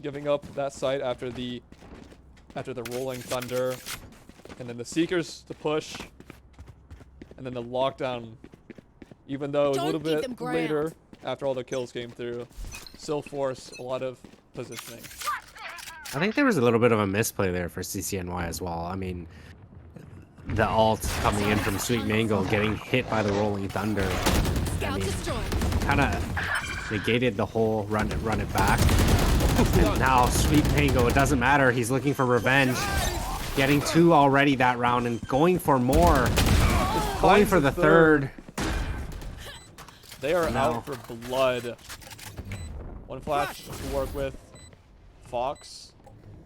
giving up that site after the Rolling Thunder, and then the Seekers to push, and then the lockdown, even though a little bit later after all the kills came through, still forced a lot of positioning. I think there was a little bit of a misplay there for CCNY as well. I mean, the ult coming in from Sweet Mango, getting hit by the Rolling Thunder. I mean, kind of negated the whole run it back. And now Sweet Mango, it doesn't matter. He's looking for revenge. Getting 2 already that round and going for more. Going for the third. They are out for blood. One flash to work with. Fox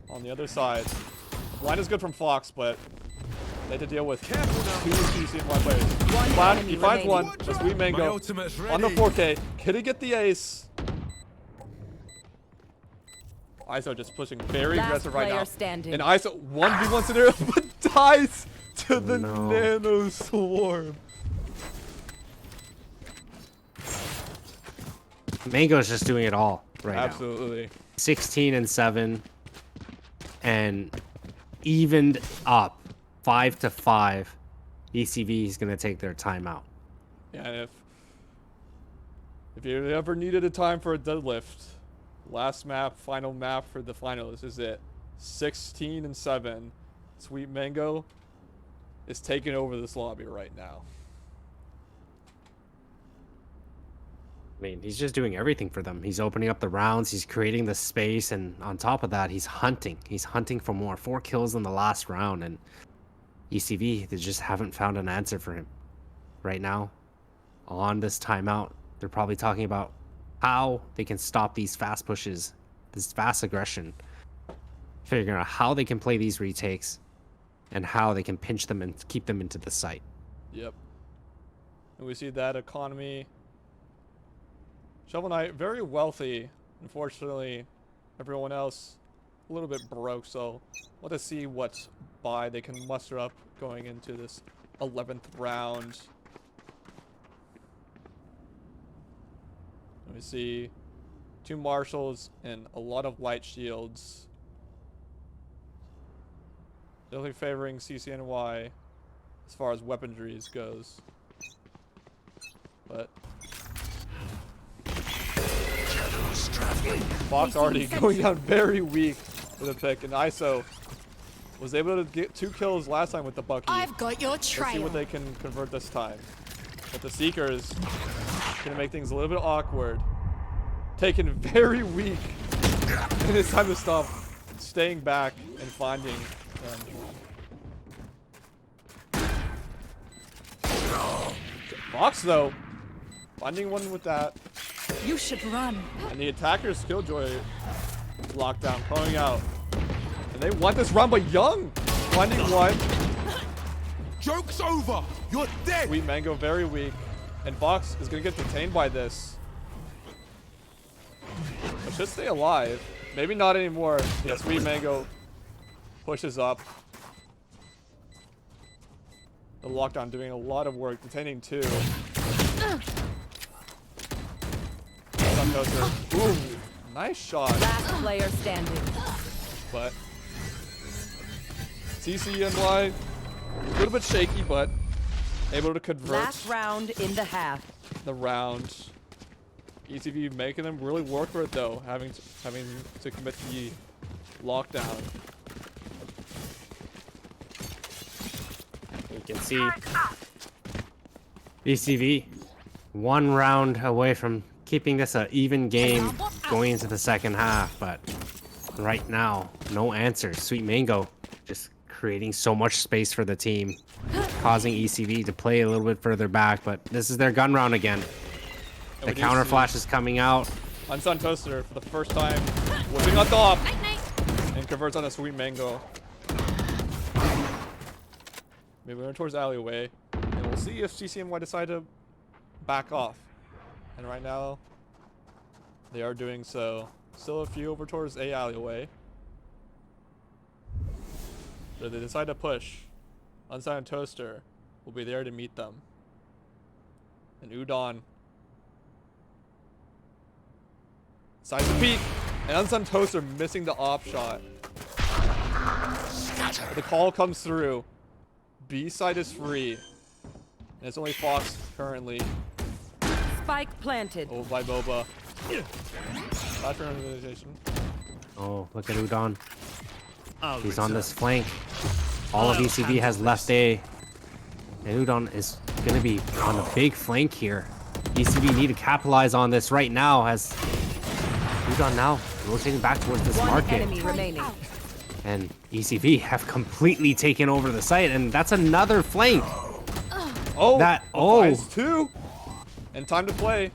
on the other side. Line is good from Fox, but they had to deal with 2 CCNY players. Flash, he finds one. The Sweet Mango on the 4K. Can he get the ace? Iso just pushing very aggressive right now. Standing. And Iso 1v1 scenario, but dies to the Nano Swarm. Mango's just doing it all right now. Absolutely. 16 and 7, and evened up 5-5. ECV is gonna take their timeout. Yeah, and if you ever needed a time for a deadlift, last map, final map for the finals is it. 16 and 7. Sweet Mango is taking over this lobby right now. I mean, he's just doing everything for them. He's opening up the rounds, he's creating the space, and on top of that, he's hunting. He's hunting for more. 4 kills in the last round, and ECV, they just haven't found an answer for him. Right now, on this timeout, they're probably talking about how they can stop these fast pushes, this fast aggression, figuring out how they can play these retakes, and how they can pinch them and keep them into the site. Yep. And we see that economy. Shovel Knight, very wealthy. Unfortunately, everyone else a little bit broke, so we'll have to see what buy they can muster up going into this 11th round. And we see 2 marshals and a lot of light shields. Definitely favoring CCNY as far as weaponry goes. But Fox already going down very weak with a pick, and Iso was able to get 2 kills last time with the Bucky. I've got your Let's see trail. what they can convert this time. But the Seeker is gonna make things a little bit awkward. Taken very weak. And it's time to stop staying back and finding Fox though, finding one with that. You should run. And the attacker's Killjoy lockdown coming out. And they want this round, but Young finding one. Joke's over. You're dead. Sweet Mango very weak. And Fox is gonna get detained by this. But should stay alive. Maybe not anymore. Yeah, Sweet Mango pushes up. The lockdown doing a lot of work, detaining 2. Ooh, nice shot. Last player standing. But CCNY, a little bit shaky, but able to convert Last round in the half. the round. ECV making them really work for it though, having to commit the lockdown. You can see ECV 1 round away from keeping this an even game going into the second half, but right now, no answers. Sweet Mango just creating so much space for the team, causing ECV to play a little bit further back, but this is their gun round again. The counter flash is coming out. Unsun Toaster for the first time, whipping on top, and converts on a Sweet Mango. Maybe we're towards alleyway, and we'll see if CCNY decide to back off. And right now, they are doing so. Still a few over towards A alleyway. So they decide to push. Unsigned Toaster will be there to meet them. And Udon decides to peek. And Unsigned Toaster missing the off shot. But the call comes through. B side is free. And it's only Fox currently. Spike planted. Oh, by Boba. Flash organization. Oh, look at Udon. I'll He's on return. this flank. All of ECV has left A. And Udon is going to be on a big flank here. ECV need to capitalize on this right now as Udon now rotating back towards this One market. enemy remaining. And ECV have completely taken over the site, and that's another flank. Oh, That- finds 2. And time to play.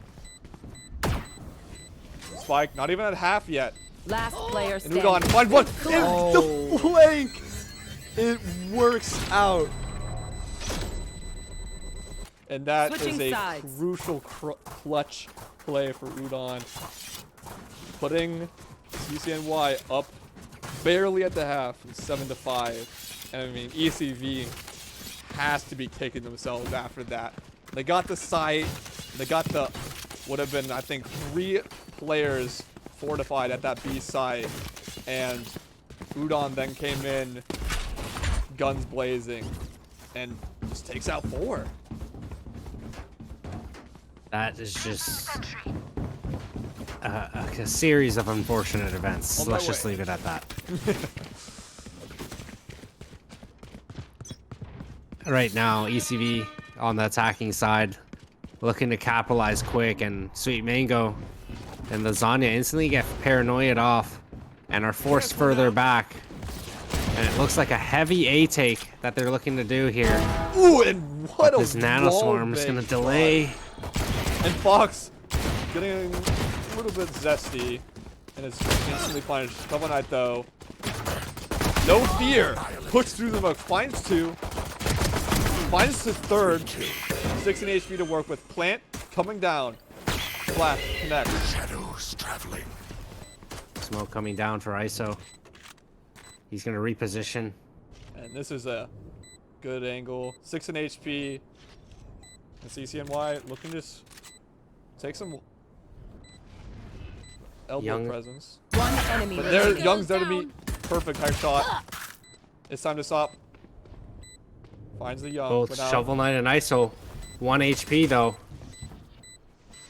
Spike, not even at half yet. Last player And standing. Udon, find one. It's the flank. It works out. And that is Switching a sides. crucial clutch play for Udon. Putting CCNY up barely at the half, 7-5. And I mean, ECV has to be kicking themselves after that. They got the site. They got the, would have been, I think, 3 players fortified at that B site. And Udon then came in, guns blazing, and just takes out 4. That is just a series of unfortunate events. On my Let's just way. leave it at that. Right now, ECV on the attacking side, looking to capitalize quick, and Sweet Mango and Lasagna instantly get paranoid off and are forced further back. And it looks like a heavy A take that they're looking to do here. Ooh, and what a This Nano Swarm is going to delay. And Fox getting a little bit zesty, and it's instantly punished. Cover Knight though, no fear, puts through the smoke, finds 2, finds his 3rd, 16 HP to work with. Plant coming down, flash connect. Shadows traveling. Smoke coming down for ISO. He's going to reposition. And this is a good angle. 16 HP. And CCNY looking to just take some elbow Young. presence. One enemy But remaining. there, Young's there to meet. Perfect high shot. It's time to stop. Finds the Young. Both but now Shovel Knight and ISO. 1 HP though.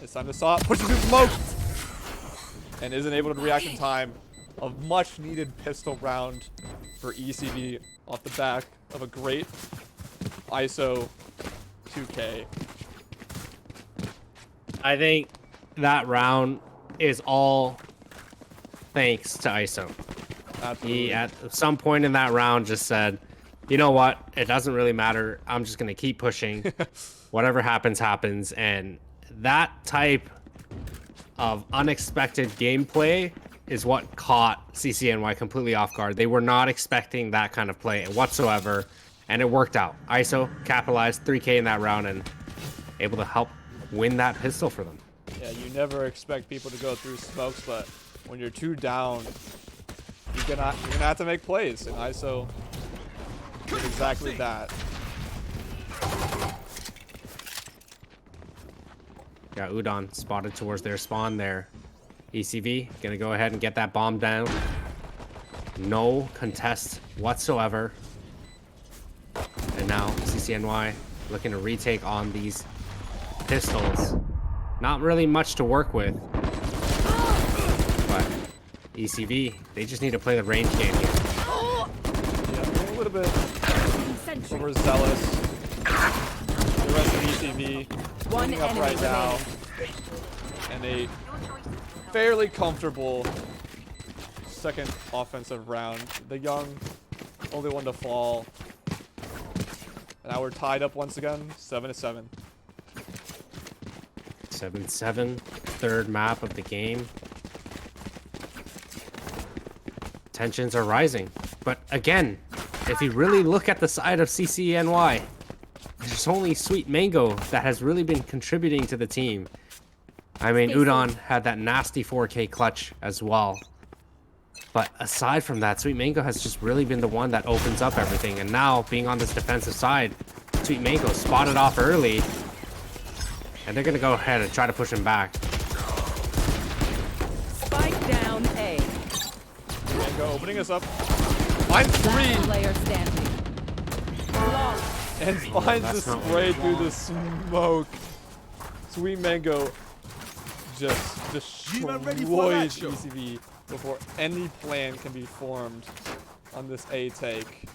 it's time to stop. Pushes through smoke. And isn't able to react in time. A much needed pistol round for ECV off the back of a great ISO 2K. I think that round is all thanks to ISO. Absolutely. He, at some point in that round, just said, you know what? It doesn't really matter. I'm just going to keep pushing. Whatever happens, happens. And that type of unexpected gameplay is what caught CCNY completely off guard. They were not expecting that kind of play whatsoever, and it worked out. ISO capitalized 3K in that round and able to help win that pistol for them. Yeah, you never expect people to go through smokes, but when you're 2 down, you're gonna have to make plays, and ISO did exactly that. Yeah, Udon spotted towards their spawn there. ECV gonna go ahead and get that bomb down. No contest whatsoever. And now CCNY looking to retake on these pistols. Not really much to work with. But ECV, they just need to play the range game here. Yeah, a little bit overzealous. The rest of ECV One cleaning up enemy right now, and a fairly comfortable second offensive round. The Young, only one to fall. And now we're tied up once again, 7-7. 7-7, third map of the game. Tensions are rising. But again, if you really look at the side of CCNY, there's only Sweet Mango that has really been contributing to the team. I mean, Udon had that nasty 4K clutch as well. But aside from that, Sweet Mango has just really been the one that opens up everything. And now, being on this defensive side, Sweet Mango spotted off early. And they're going to go ahead and try to push him back. Spike down A. Mango opening us up. Finds Last 3! player standing. And finds the spray through the smoke. Sweet Mango just destroyed ECV before any plan can be formed on this A take.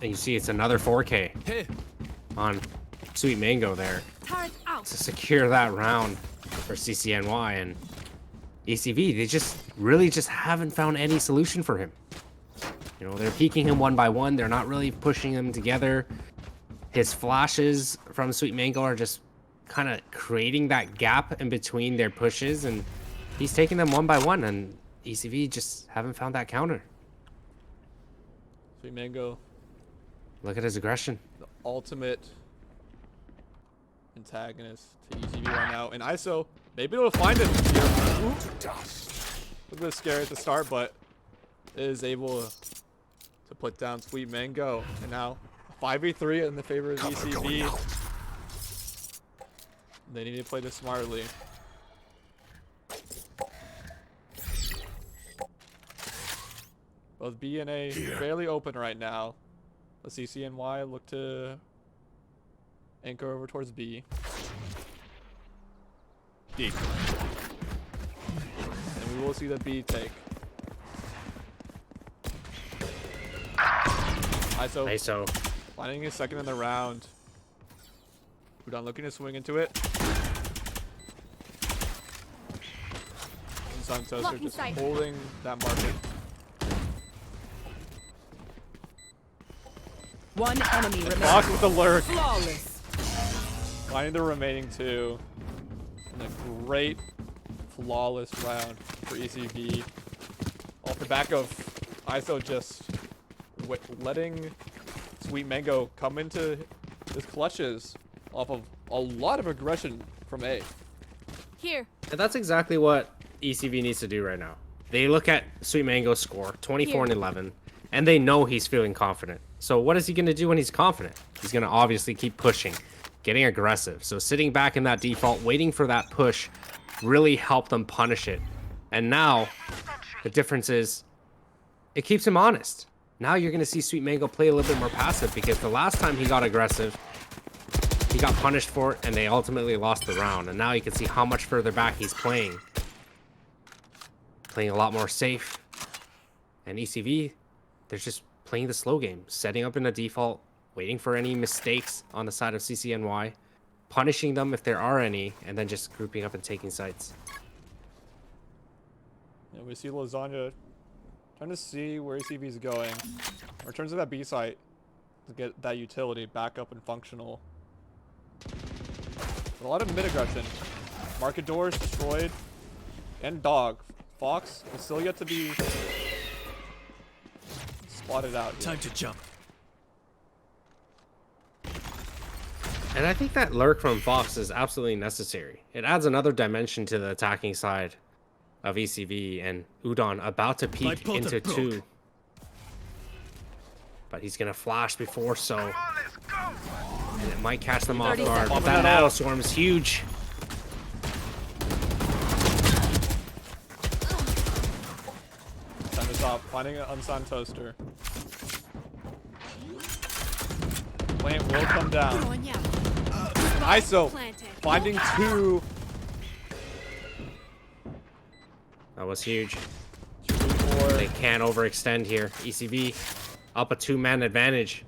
And you see it's another 4K on Sweet Mango there to secure that round for CCNY. And ECV, they just really just haven't found any solution for him. You know, they're peeking him one by one. They're not really pushing him together. His flashes from Sweet Mango are just kind of creating that gap in between their pushes, and he's taking them one by one, and ECV just haven't found that counter. Sweet Mango, Look at his aggression. the ultimate antagonist to ECV right now. And ISO, maybe it'll find him here. Ooh. A bit scary at the start, but is able to put down Sweet Mango. And now 5v3 in the favor of ECV. They need to play this smartly. Both B and A fairly open right now. The CCNY look to anchor over towards B. D. And we will see the B take. ISO finding his second in the round. Udon looking to swing into it. And Santos are just holding that market. One enemy remaining. Fox with the lurk. Flawless. Finding the remaining 2. And a great, flawless round for ECV. Off the back of ISO just letting Sweet Mango come into his clutches off of a lot of aggression from A. Here. And that's exactly what ECV needs to do right now. They look at Sweet Mango's score, 24 and 11, and they know he's feeling confident. So what is he going to do when he's confident? He's going to obviously keep pushing, getting aggressive. So sitting back in that default, waiting for that push, really helped them punish it. And now, the difference is, it keeps him honest. Now you're going to see Sweet Mango play a little bit more passive, because the last time he got aggressive, he got punished for it, and they ultimately lost the round. And now you can see how much further back he's playing. Playing a lot more safe. And ECV, they're just playing the slow game, setting up in a default, waiting for any mistakes on the side of CCNY, punishing them if there are any, and then just grouping up and taking sites. Yeah, we see Lasagna trying to see where ECV is going. Returns to that B site to get that utility back up and functional. A lot of mid aggression. Market doors destroyed. And dog. Fox is still yet to be spotted out here. Time to jump. And I think that lurk from Fox is absolutely necessary. It adds another dimension to the attacking side of ECV, and Udon about to peek into 2. But he's gonna flash before so. And it might catch them off guard. But that auto swarm is huge. Time to stop. Finding an unsigned toaster. Plant will come down. ISO finding 2. That was huge. 2 4. They can't overextend here. ECV up a 2-man advantage.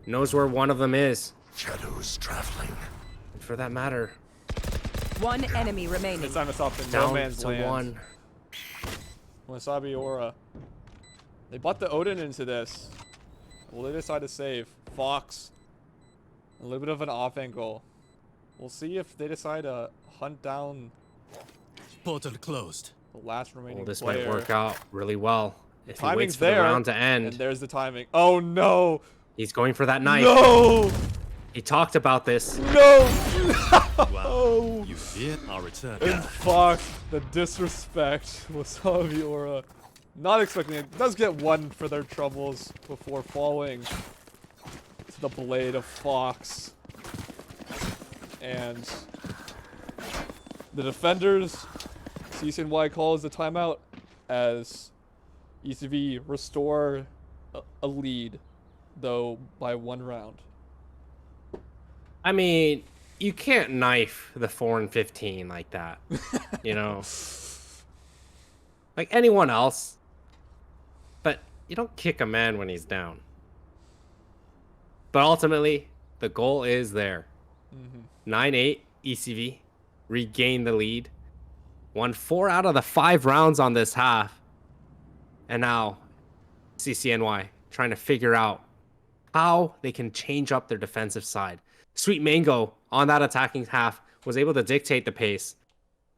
Knows where one of them is. Shadows traveling. And for that matter, One enemy remaining. It's time to stop in no down man's to land. 1. Wasabi Aura. They bought the Odin into this. Will they decide to save? Fox. A little bit of an off angle. We'll see if they decide to hunt down Portal closed. the last remaining Well, this player. might work out really well. If he Timing's waits for there, the round to end, and there's the timing. Oh no! he's going for that knife. No! He talked about this. No! Wow. You feared our return. And Fox, the disrespect. Wasabi Aura. Not expecting it. Does get 1 for their troubles before falling to the blade of Fox. And the defenders, CCNY calls the timeout as ECV restore a lead, though by 1 round. I mean, you can't knife the 4 and 15 like that. You know? Like anyone else. But you don't kick a man when he's down. But ultimately, the goal is there. 9-8 ECV regain the lead. Won 4 out of the 5 rounds on this half. And now CCNY trying to figure out how they can change up their defensive side. Sweet Mango on that attacking half was able to dictate the pace,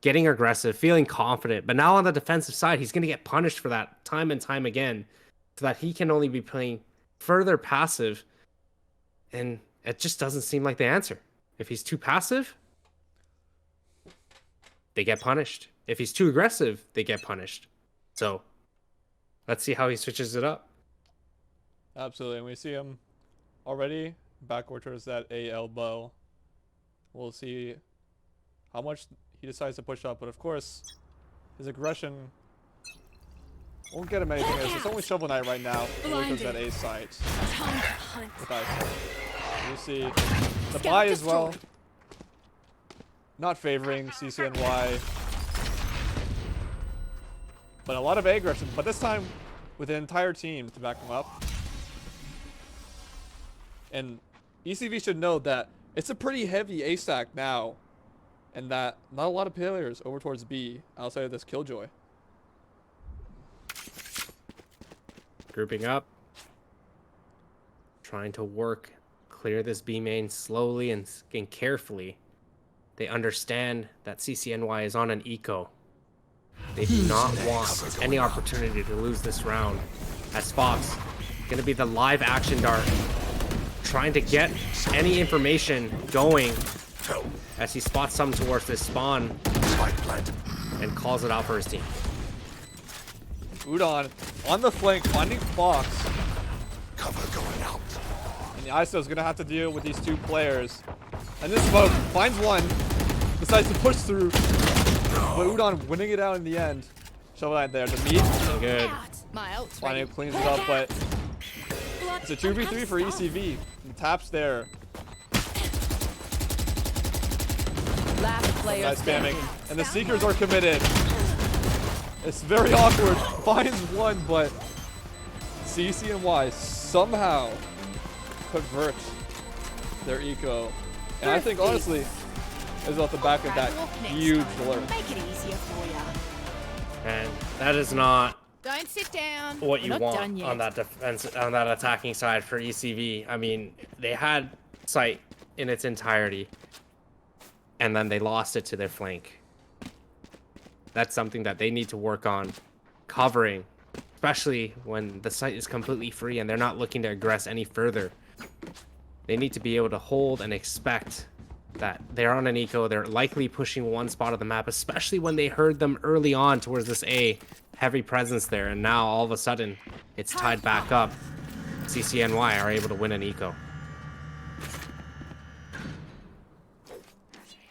getting aggressive, feeling confident. But now on the defensive side, he's going to get punished for that time and time again, so that he can only be playing further passive. And it just doesn't seem like the answer. If he's too passive, they get punished. If he's too aggressive, they get punished. So let's see how he switches it up. Absolutely, and we see him already backward towards that A elbow. We'll see how much he decides to push up, but of course, his aggression won't get him anything. It's only Shovel Knight right now. Towards that A site. With ISO. You see the buy as well. Not favoring CCNY, but a lot of A aggression. But this time, with the entire team to back him up. And ECV should know that it's a pretty heavy A stack now, and that not a lot of players over towards B outside of this Killjoy. Grouping up. Trying to work, clear this B main slowly and carefully. They understand that CCNY is on an eco. They do not want any opportunity to lose this round. As Fox, gonna be the live action dart, trying to get any information going as he spots some towards this spawn and calls it out for his team. Udon on the flank, finding Fox. Cover going out. And the ISO is gonna have to deal with these 2 players. And this smoke finds one, decides to push through, but Udon winning it out in the end. Shovel Knight there to meet. Good. Finally cleans it up, but it's a 2v3 for ECV. The taps there. Last player Guys spamming. standing. And the Seekers are committed. It's very awkward. Finds one, but CCNY somehow convert their eco. And I think, honestly, is off the back of that huge lurk. Make it easier for you. And that is not Don't sit down. what We're you not want done yet. on that defense, on that attacking side for ECV. I mean, they had sight in its entirety, and then they lost it to their flank. That's something that they need to work on covering, especially when the site is completely free and they're not looking to aggress any further. They need to be able to hold and expect that they're on an eco. They're likely pushing one spot of the map, especially when they heard them early on towards this A. Heavy presence there, and now all of a sudden it's tied back up. CCNY are able to win an eco.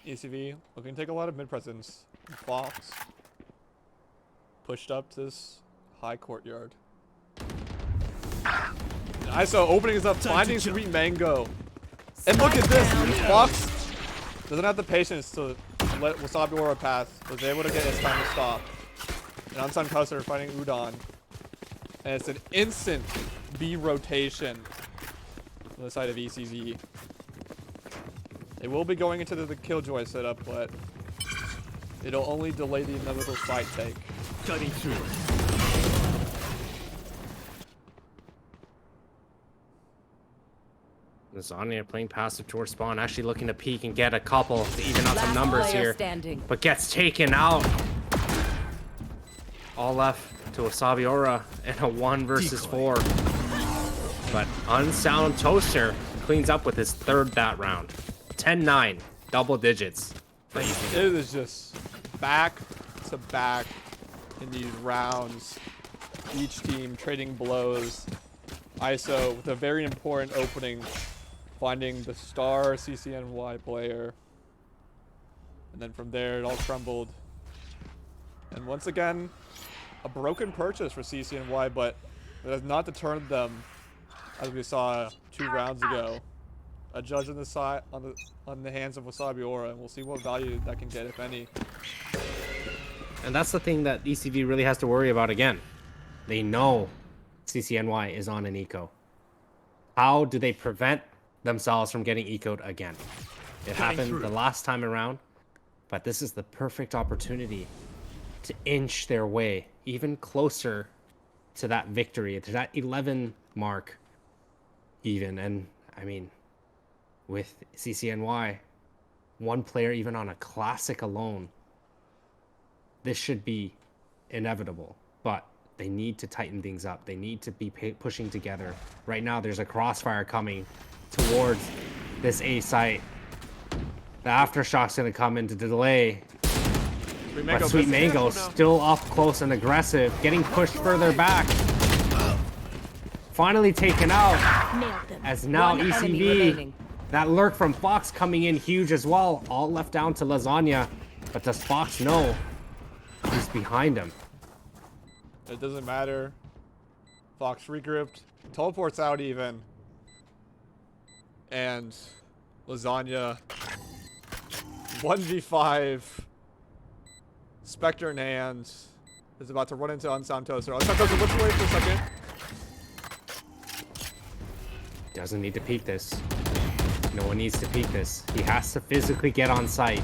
ECV looking to take a lot of mid presence. Fox pushed up this high courtyard. And ISO opening is up, finding Sweet Mango. And look at this! Fox doesn't have the patience to let Wasabi Aura pass. Was able to get his time to stop. And Unsun Custer fighting Udon. And it's an instant B rotation on the side of ECV. They will be going into the Killjoy setup, but it'll only delay the inevitable side take. Cutting through. Lasagna playing passive towards spawn, actually looking to peek and get a couple to even out some numbers here, but gets taken out. All left to Wasabi Aura in a 1 versus 4. But Unsound Toaster cleans up with his third that round. 10-9, double digits. It is just back to back in these rounds. Each team trading blows. ISO with a very important opening, finding the star CCNY player. And then from there, it all crumbled. And once again, a broken purchase for CCNY, but it has not deterred them, as we saw 2 rounds ago. A judge on the side, on the hands of Wasabi Aura, and we'll see what value that can get, if any. And that's the thing that ECV really has to worry about again. They know CCNY is on an eco. How do they prevent themselves from getting ecoed again? It happened the last time around, but this is the perfect opportunity to inch their way even closer to that victory, to that 11 mark even. And I mean, with CCNY, 1 player even on a classic alone, this should be inevitable, but they need to tighten things up. They need to be pushing together. Right now, there's a crossfire coming towards this A site. The aftershock's gonna come in to delay. But Sweet Mango still up close and aggressive, getting pushed further back. Finally taken out. As now ECV, that lurk from Fox coming in huge as well. All left down to Lasagna. But does Fox know who's behind him? It doesn't matter. Fox regrouped, teleports out even. And Lasagna 1v5. Spectre in hand. Is about to run into Unsound Toaster. Unsound Toaster looks away for a second. Doesn't need to peek this. No one needs to peek this. He has to physically get on site.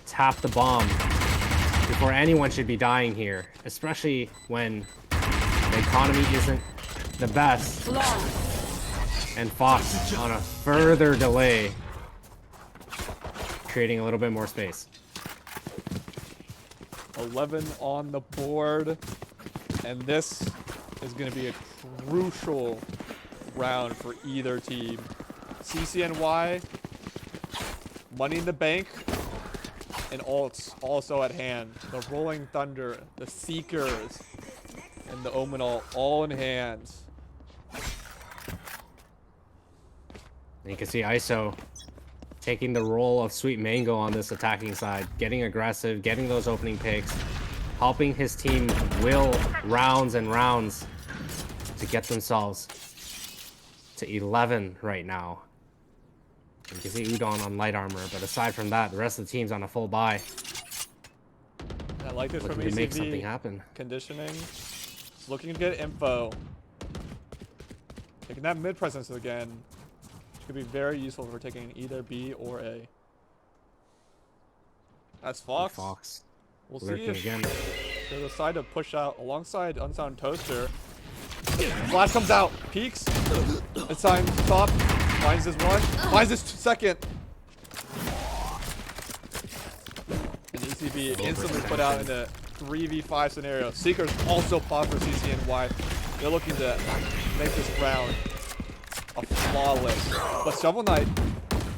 Tap the bomb before anyone should be dying here. Especially when the economy isn't the best. And Fox on a further delay. Creating a little bit more space. 11 on the board. And this is going to be a crucial round for either team. CCNY, Money in the Bank, and ults also at hand. The Rolling Thunder, the Seekers, and the Omenal all in hand. You can see ISO taking the role of Sweet Mango on this attacking side, getting aggressive, getting those opening picks, helping his team will rounds and rounds to get themselves to 11 right now. You can see Udon on light armor, but aside from that, the rest of the team's on a full buy. I like this from Looking to make ECV. something happen. Conditioning. Just looking to get info. Taking that mid presence again. Which could be very useful for taking either B or A. That's Fox. Fox We'll see lurking if again. they decide to push out alongside Unsound Toaster. Flash comes out, peeks. It's time to stop. Finds his one. Finds his second. And ECV instantly put out in a 3v5 scenario. Seekers also pop for CCNY. They're looking to make this round a flawless. But Shovel Knight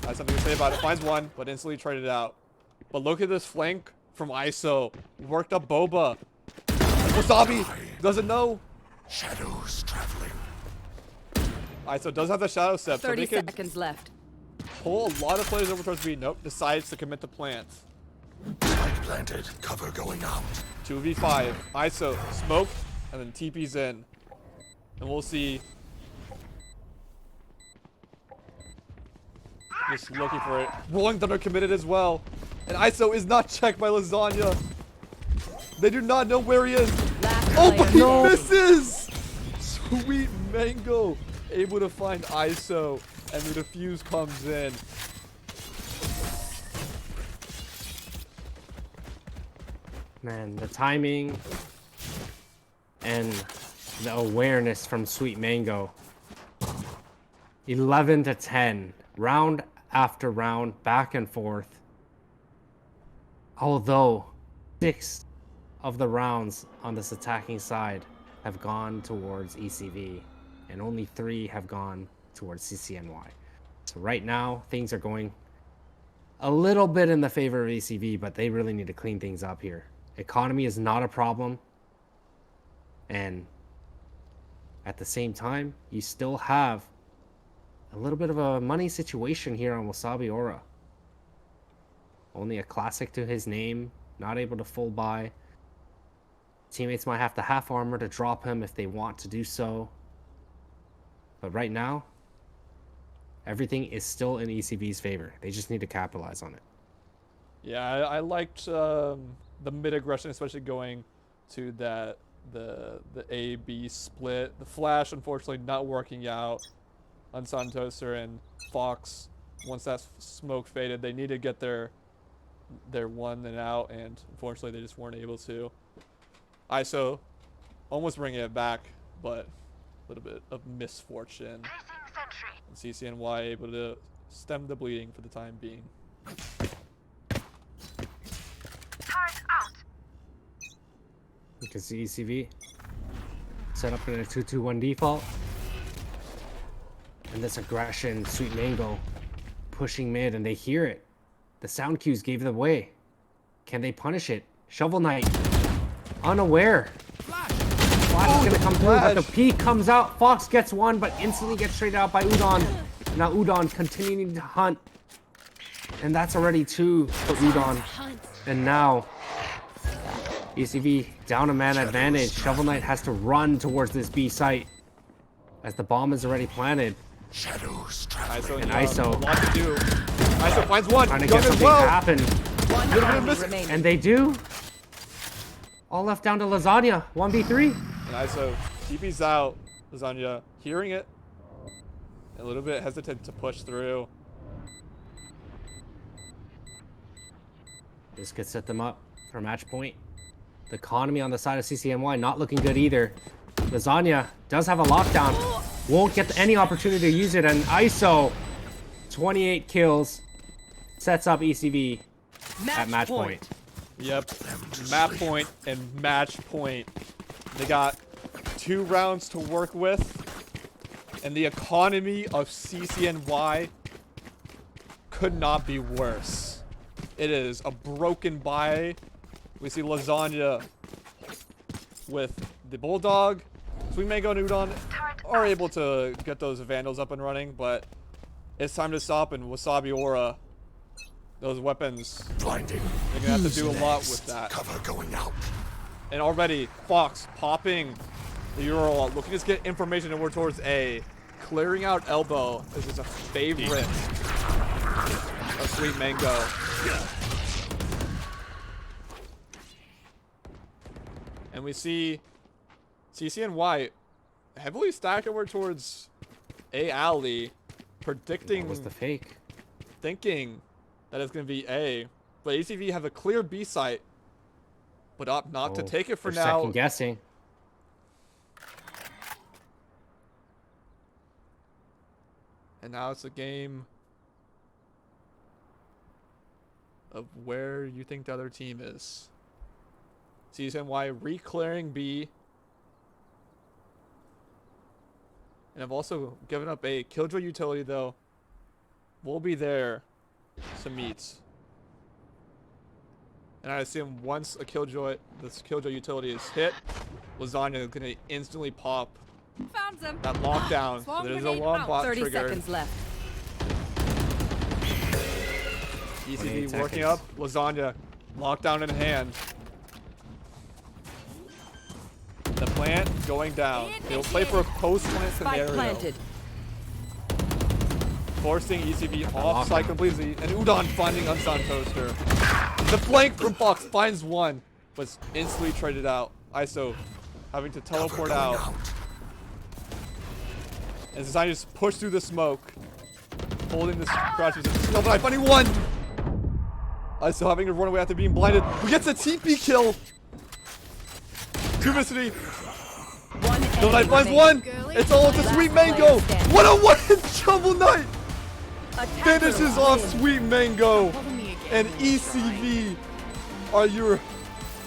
has something to say about it. Finds one, but instantly traded out. But look at this flank from ISO. Worked up Boba. Wasabi doesn't know. Shadows traveling. ISO does have the shadow step, so 30 they can seconds left. pull a lot of players over towards B. Nope, decides to commit to plant. Spike planted. Cover going out. 2v5. ISO smoke, and then TP's in. And we'll see. Just looking for it. Rolling Thunder committed as well. And ISO is not checked by Lasagna. They do not know where he is. Oh, but he misses! Sweet Mango able to find ISO, and the defuse comes in. Man, the timing and the awareness from Sweet Mango. 11 to 10, round after round, back and forth. Although 6 of the rounds on this attacking side have gone towards ECV, and only 3 have gone towards CCNY. So right now, things are going a little bit in the favor of ECV, but they really need to clean things up here. Economy is not a problem, and at the same time, you still have a little bit of a money situation here on Wasabi Aura. Only a classic to his name, not able to full buy. Teammates might have to half armor to drop him if they want to do so. But right now, everything is still in ECV's favor. They just need to capitalize on it. Yeah, I liked the mid aggression, especially going to the A-B split. The flash, unfortunately, not working out on Santoser and Fox. Once that smoke faded, they needed to get their one and out, and unfortunately, they just weren't able to. ISO almost bringing it back, but a little bit of misfortune. And CCNY able to stem the bleeding for the time being. You can see ECV set up in a 2-2-1 default. And this aggression, Sweet Mango pushing mid, and they hear it. The sound cues gave it away. Can they punish it? Shovel Knight, unaware. Flash is gonna come through, but the peak comes out. Fox gets one, but instantly gets traded out by Udon. Now Udon continuing to hunt. And that's already 2 for Udon. And now ECV down a man advantage. Shovel Knight has to run towards this B site as the bomb is already planted. Shadows ISO And ISO. a lot to do. ISO finds one. Trying to Gun get as something well. to happen. One enemy remaining. And they do. All left down to Lasagna. 1v3. And ISO TP's out. Lasagna hearing it. A little bit hesitant to push through. This could set them up for match point. The economy on the side of CCNY not looking good either. Lasagna does have a lockdown. Won't get any opportunity to use it. And ISO, 28 kills, sets up ECV at match point. Yep. Map point and match point. They got 2 rounds to work with. And the economy of CCNY could not be worse. It is a broken buy. We see Lasagna with the Bulldog. Sweet Mango and Udon are able to get those Vandals up and running, but it's time to stop. And Wasabi Aura, those weapons, blinding. they're gonna have to do a lot with that. Cover going out. And already Fox popping the Euro, looking to get information towards A. Clearing out elbow. This is a favorite of Sweet Mango. And we see CCNY heavily stacked over towards A alley, predicting, What was the fake? thinking that it's going to be A. But ECV have a clear B site, but opt not to take it for they're now. second guessing. And now it's a game of where you think the other team is. CCNY re-clearing B. And I've also given up a Killjoy utility, though. We'll be there to meet. And I assume once a Killjoy, this Killjoy utility is hit, Lasagna is going to instantly pop Found them. that lockdown. Swarm There's a grenade long out. bot 30 triggered. seconds left. ECV 28 working seconds. up. Lasagna, lockdown in hand. The plant going down. They'll play for a post-plant Spike scenario. planted. Forcing ECV off site completely. And Udon finding Unsound Toaster. The flank from Fox finds one, but instantly traded out. ISO having to teleport out. And Zidane just pushed through the smoke. Holding this crouch position. No, but I finding one! ISO having to run away after being blinded. We get the TP kill! Cubicity. One No, I enemy finds remaining. one! Girly. It's all with the Last Sweet player Mango! standing. What a one! Shovel Knight! Attacker Finishes off win. Sweet Mango! Follow me again. And ECV are your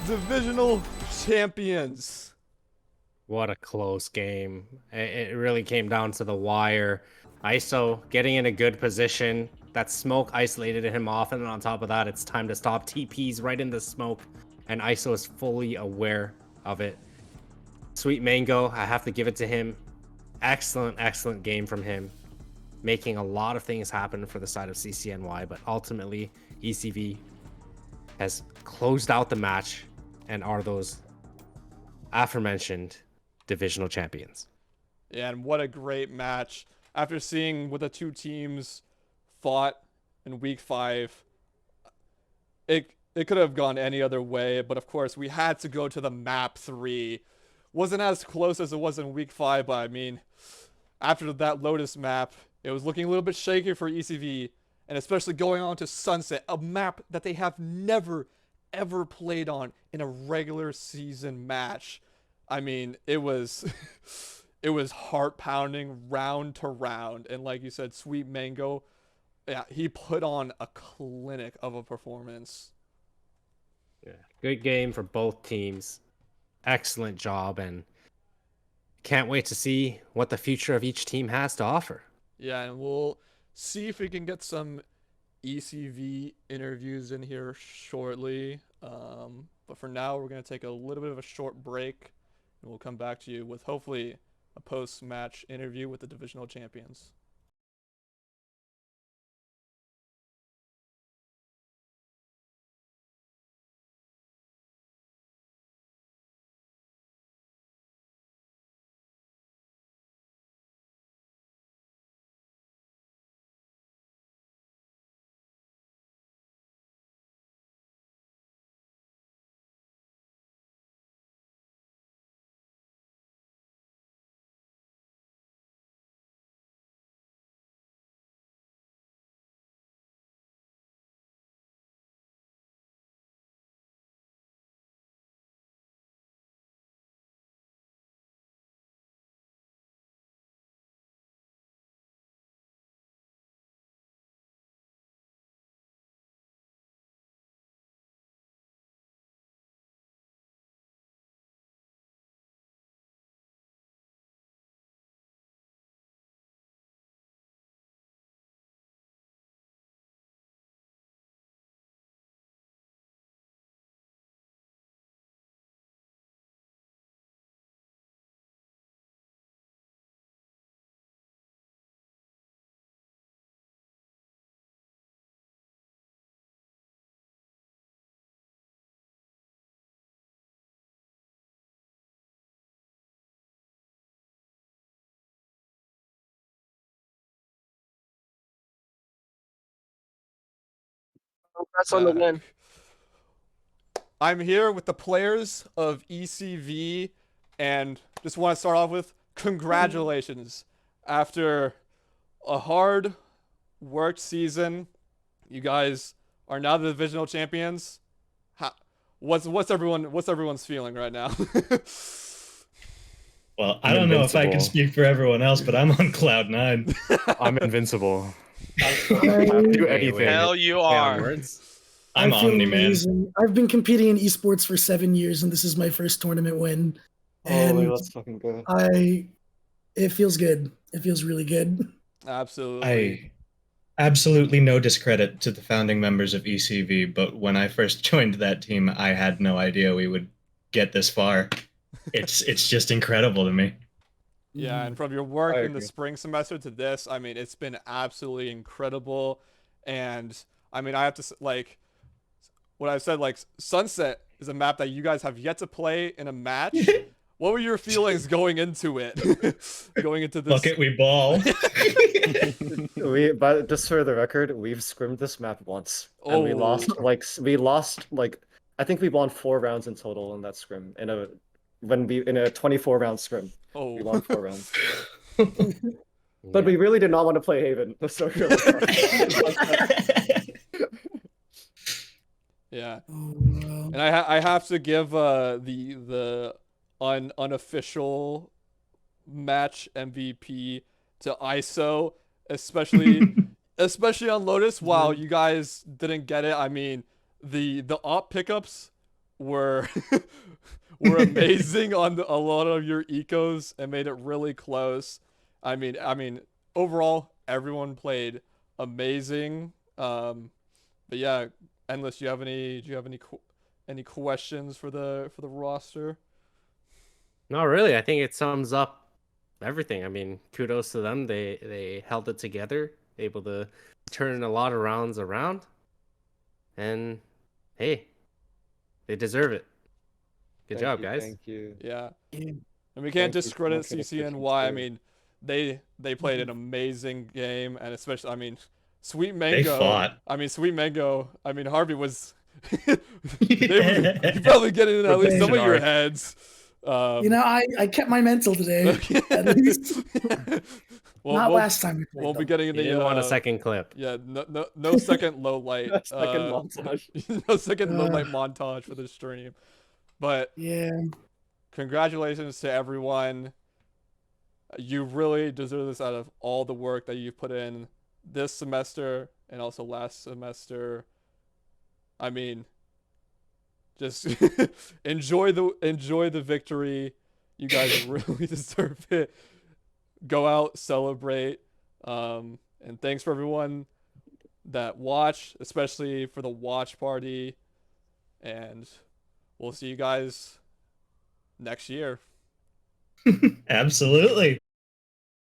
divisional champions. What a close game. It really came down to the wire. ISO getting in a good position. That smoke isolated him off, and then on top of that, it's time to stop. TP's right in the smoke, and ISO is fully aware of it. Sweet Mango, I have to give it to him. Excellent game from him. Making a lot of things happen for the side of CCNY, but ultimately, ECV has closed out the match and are those aforementioned divisional champions. Yeah, and what a great match. After seeing what the two teams fought in week 5, it could have gone any other way, but of course we had to go to the map 3. Wasn't as close as it was in week 5, but I mean, after that Lotus map, it was looking a little bit shaky for ECV, and especially going on to Sunset, a map that they have never ever played on in a regular season match. I mean, it was it was heart pounding round to round, and like you said, Sweet Mango, yeah, he put on a clinic of a performance. Yeah, good game for both teams. Excellent job, and can't wait to see what the future of each team has to offer. Yeah, and we'll see if we can get some ECV interviews in here shortly. But for now, we're going to take a little bit of a short break, and we'll come back to you with hopefully a post-match interview with the divisional champions. Congrats on the win. I'm here with the players of ECV, and just want to start off with congratulations. After a hard worked season, you guys are now the divisional champions. What's everyone's feeling right now? Well, I don't know if I can speak for everyone else, but I'm on cloud 9. I'm invincible. I, Do anything. Hell, you are. I'm I feel Omni-Man. amazing. I've been competing in esports for 7 years, and this is my first tournament win. And let's fucking go. it feels good. It feels really good. Absolutely. Absolutely no discredit to the founding members of ECV, but when I first joined that team, I had no idea we would get this far. It's just incredible to me. Yeah, and from your work in the spring semester to this, I mean, it's been absolutely incredible. And I mean, I have to like what I said, like Sunset is a map that you guys have yet to play in a match. What were your feelings going into it? Going into this? Fuck it, we ball. But just for the record, we've scrimmed this map once, and we lost like I think we won 4 rounds in total in that scrim in a 24-round scrim. We won 4 rounds. But we really did not want to play Haven. So yeah, and I have to give the unofficial match MVP to ISO, especially on Lotus. Wow, you guys didn't get it. I mean, the op pickups were were amazing on a lot of your ecos and made it really close. I mean, overall, everyone played amazing. But yeah, Endless, do you have any questions for the roster? Not really. I think it sums up everything. I mean, kudos to them. They held it together, able to turn a lot of rounds around. And hey, they deserve it. Good job, guys. Thank you. Yeah. And we can't discredit CCNY. I mean, they played an amazing game, and especially, I mean, Sweet Mango. They fought. I mean, Sweet Mango. I mean, Harvey was. They were probably getting in at least some of your heads. I kept my mental today. At least. Not last time. We'll be getting in the. You didn't want a second clip. Yeah, no second low light. second montage. No second low light montage for the stream. But yeah, congratulations to everyone. You really deserve this out of all the work that you've put in this semester and also last semester. I mean, just enjoy the victory. You guys really deserve it. Go out, celebrate. And thanks for everyone that watched, especially for the watch party. And we'll see you guys next year. Absolutely.